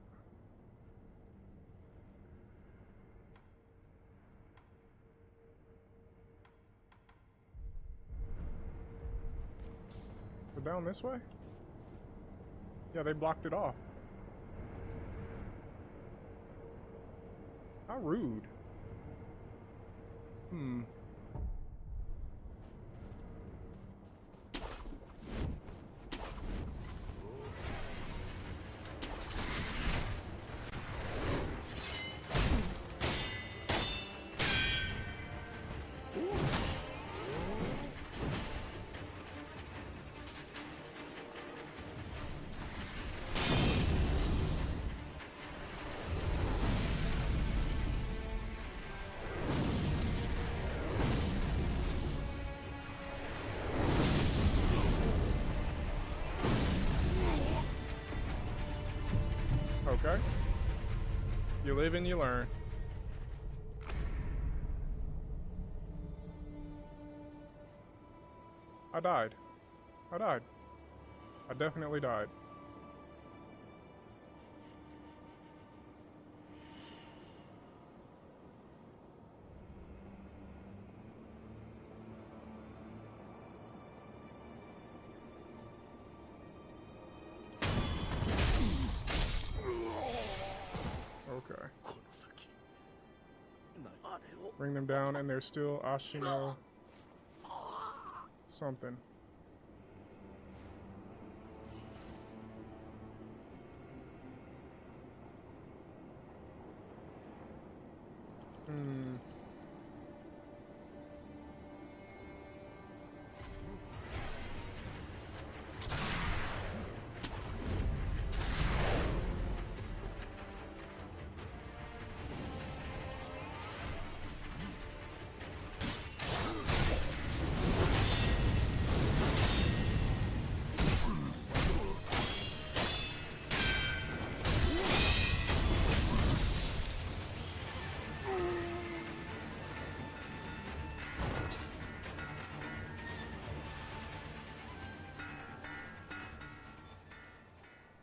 So down this way? Yeah, they blocked it off. How rude. Hmm. Okay. You live and you learn. I died. I died. I definitely died. Okay. Bring them down, and there's still Ashino something. Hmm.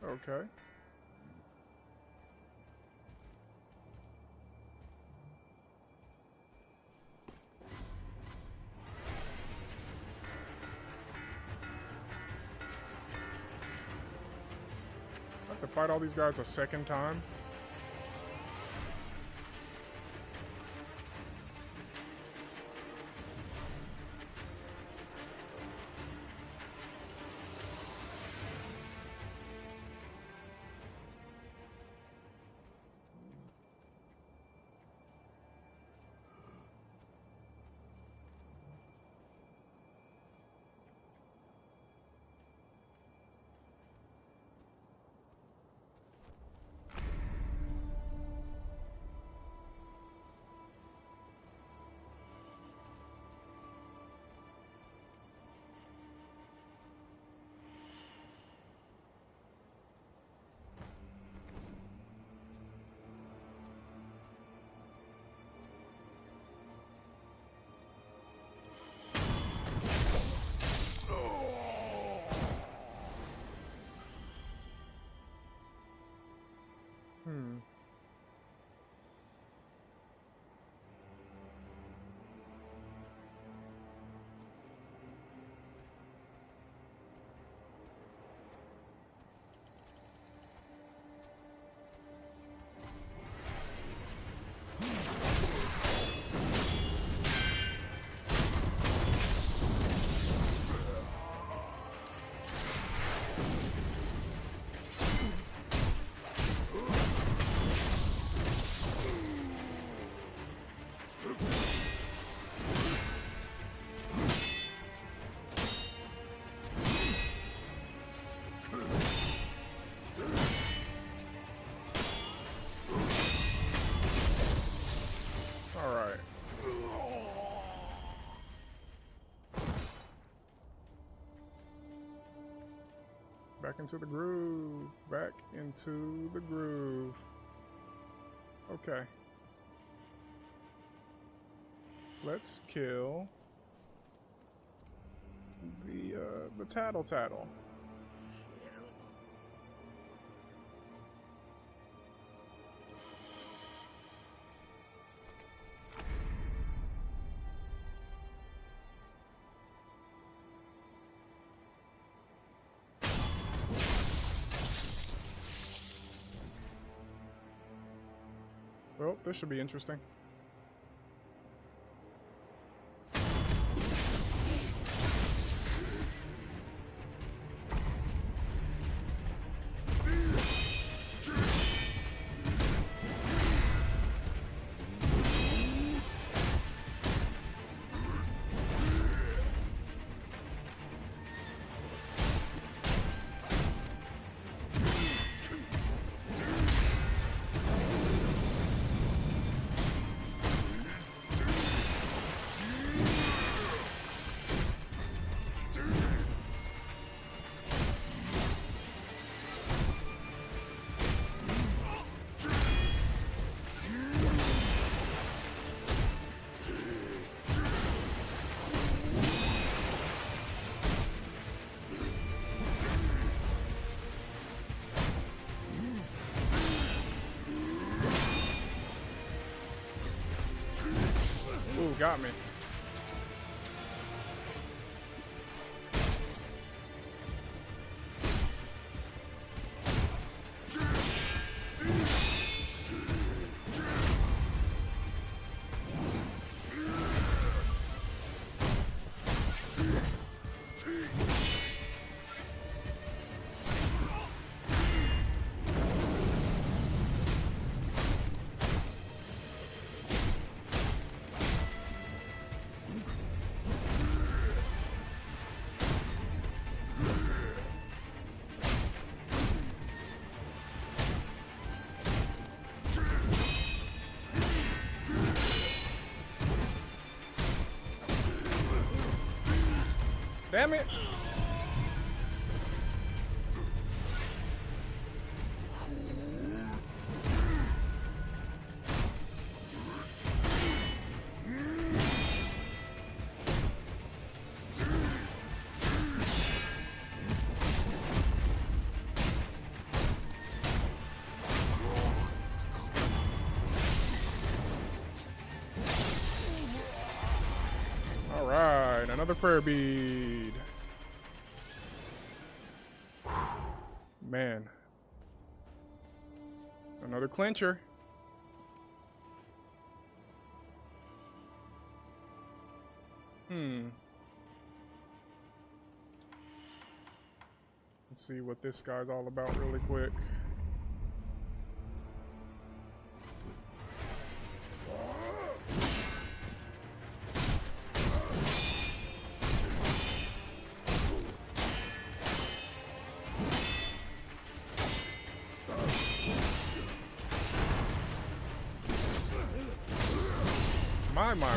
Okay. I have to fight all these guys a second time. Hmm. All right. Back into the groove. Back into the groove. Okay. Let's kill the Tattle Tattle. Well, this should be interesting. Ooh, got me. Damn it! All right, another prayer bead. Man. Another clincher. Let's see what this guy's all about really quick.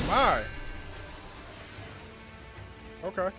My. Okay.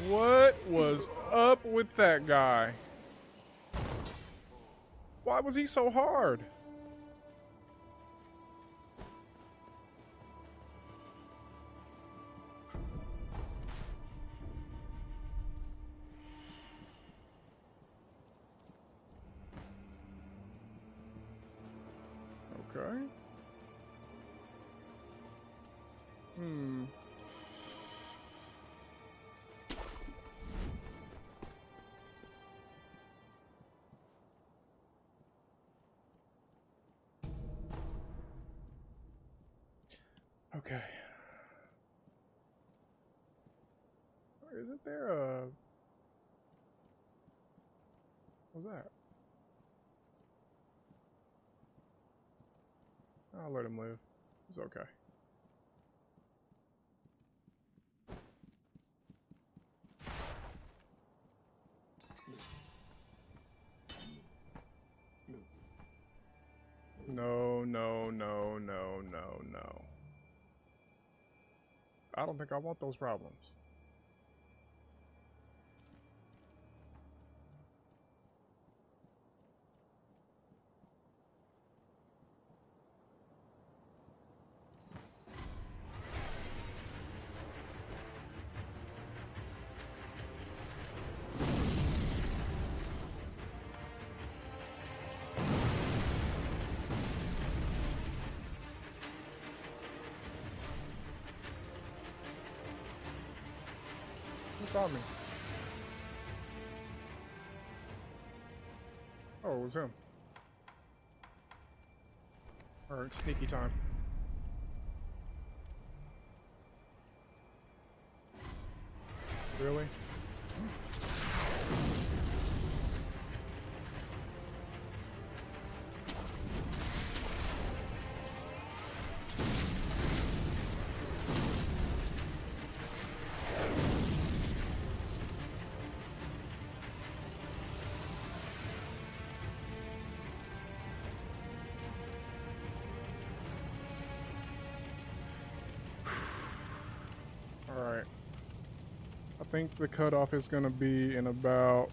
What was up with that guy? Why was he so hard? Okay. Okay. Isn't there a... What's that? I'll let him live. It's okay. No. I don't think I want those problems. Who saw me? Oh, it was him. Or sneaky time. Really? Alright. I think the cutoff is going to be in about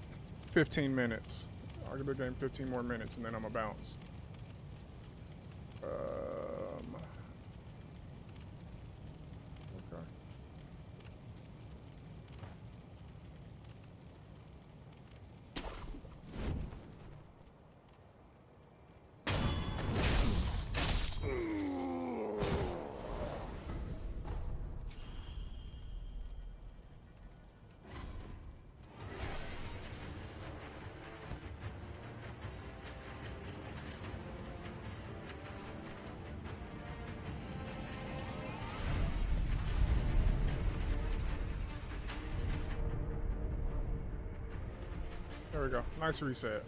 15 minutes. I'll give the game 15 more minutes and then I'm going to bounce. Okay. There we go. Nice reset.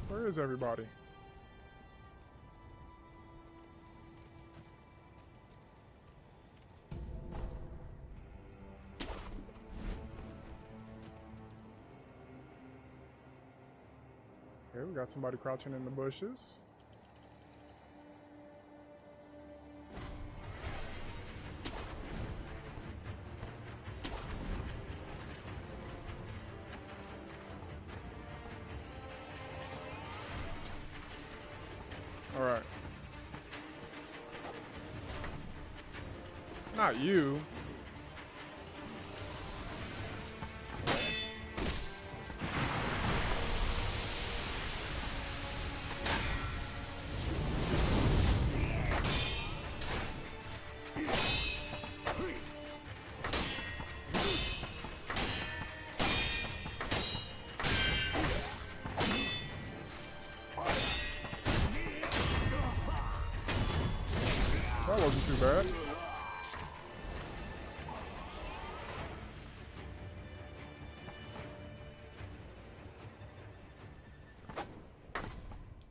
Where is everybody? Okay, we got somebody crouching in the bushes. All right. Not you. That wasn't too bad.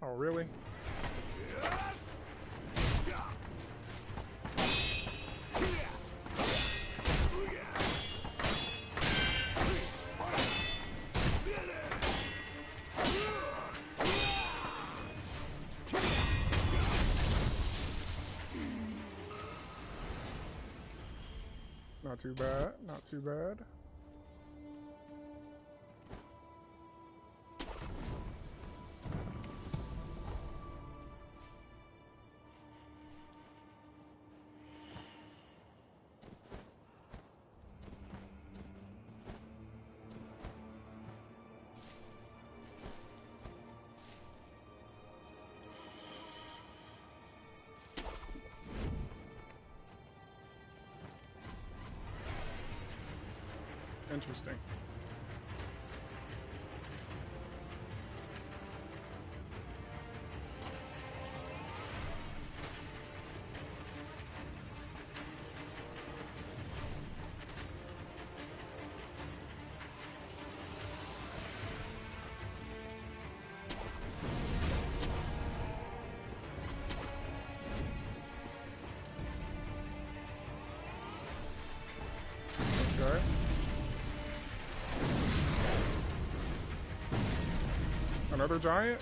Oh, really? Not too bad, not too bad. Interesting. Okay. Another giant?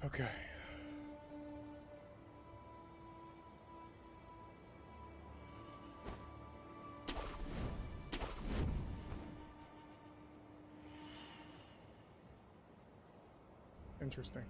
Okay. Interesting.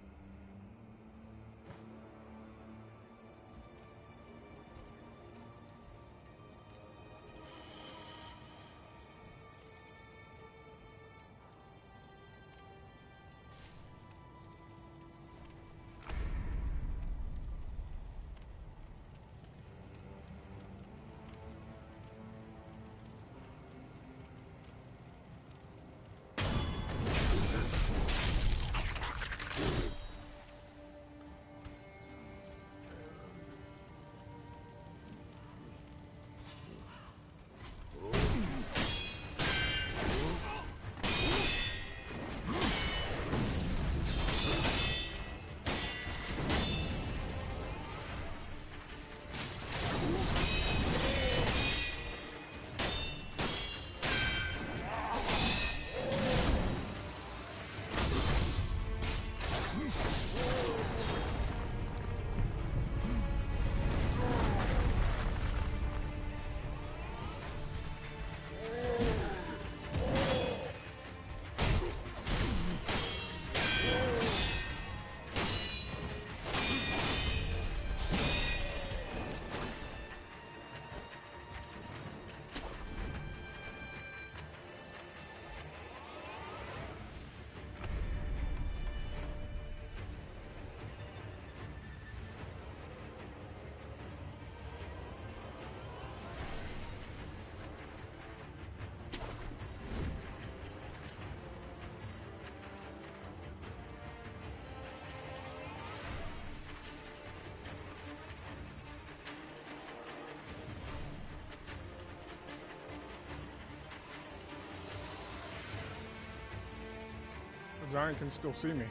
The giant can still see me.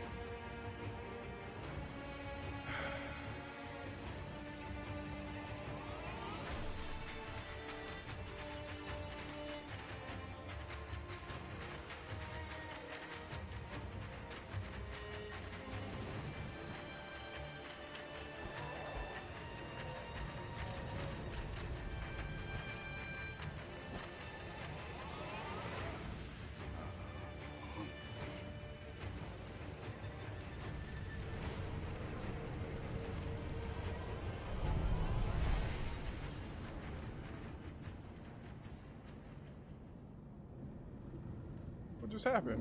What just happened?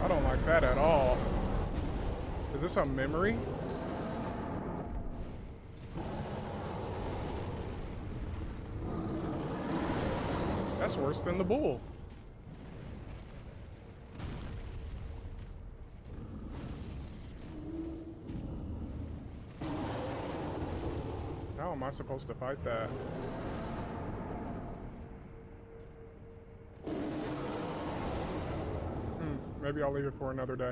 I don't like that at all. Is this a memory? That's worse than the bull. How am I supposed to fight that? Maybe I'll leave it for another day.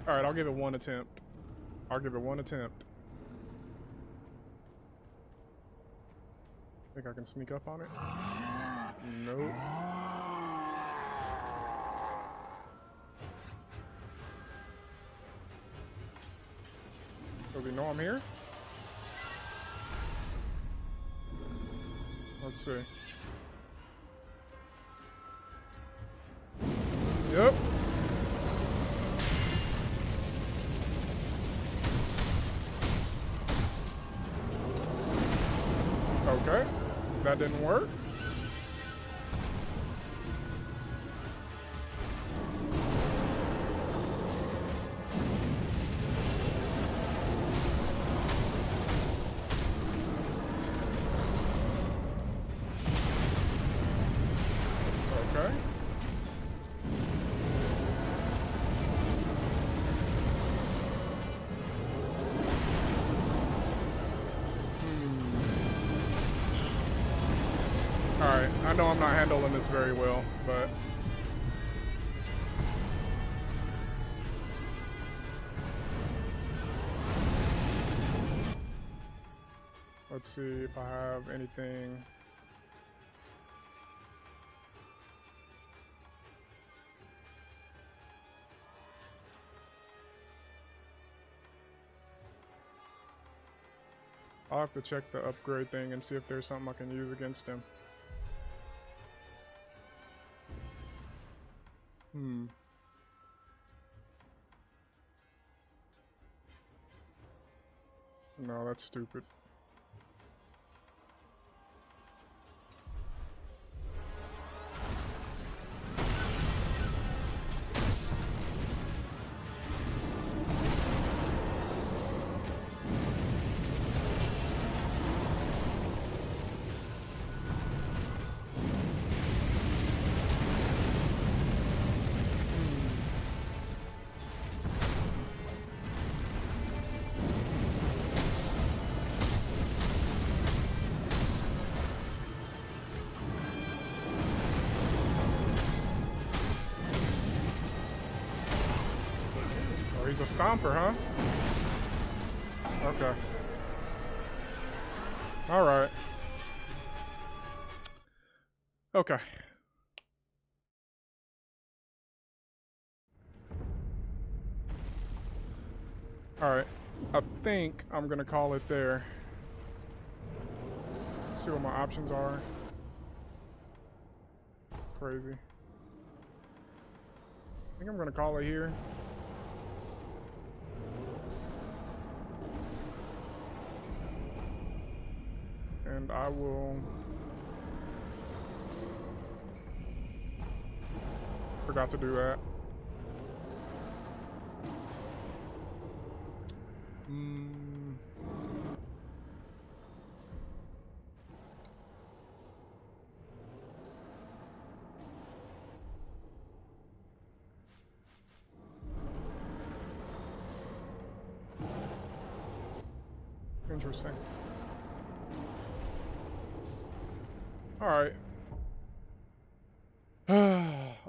Alright, I'll give it one attempt. I'll give it one attempt. Think I can sneak up on it? Nope. Does he know I'm here? Let's see. Yep. Okay. That didn't work. Okay. Alright, I know I'm not handling this very well, but... let's see if I have anything... I'll have to check the upgrade thing and see if there's something I can use against him. No, that's stupid. He's a stomper, huh? Okay. Alright. Okay. Alright. I think I'm gonna call it there. See what my options are. Crazy. I think I'm gonna call it here. And I will forgot to do that. Interesting. All right.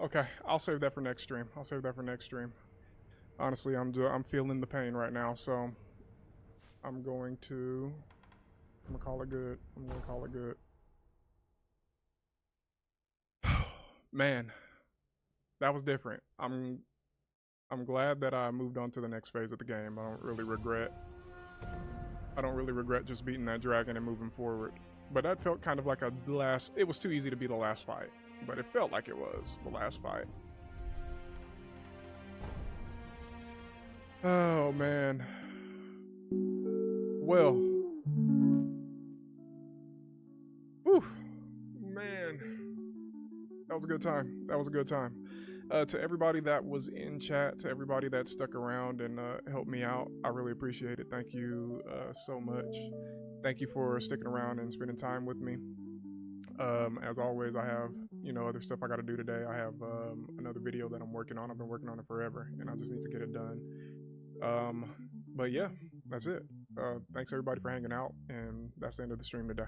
Okay, I'll save that for next stream. I'll save that for next stream. Honestly, I'm feeling the pain right now, so I'm gonna call it good. I'm gonna call it good. Man, that was different. I'm glad that I moved on to the next phase of the game. I don't really regret just beating that dragon and moving forward. But that felt kind of like a last... It was too easy to be the last fight. But it felt like it was the last fight. Oh, man. Well. Whew. Man. That was a good time. That was a good time. To everybody that was in chat, to everybody that stuck around and helped me out, I really appreciate it. Thank you so much. Thank you for sticking around and spending time with me. As always, I have, other stuff I got to do today. I have another video that I'm working on. I've been working on it forever, and I just need to get it done. But yeah, that's it. Thanks everybody for hanging out, and that's the end of the stream today.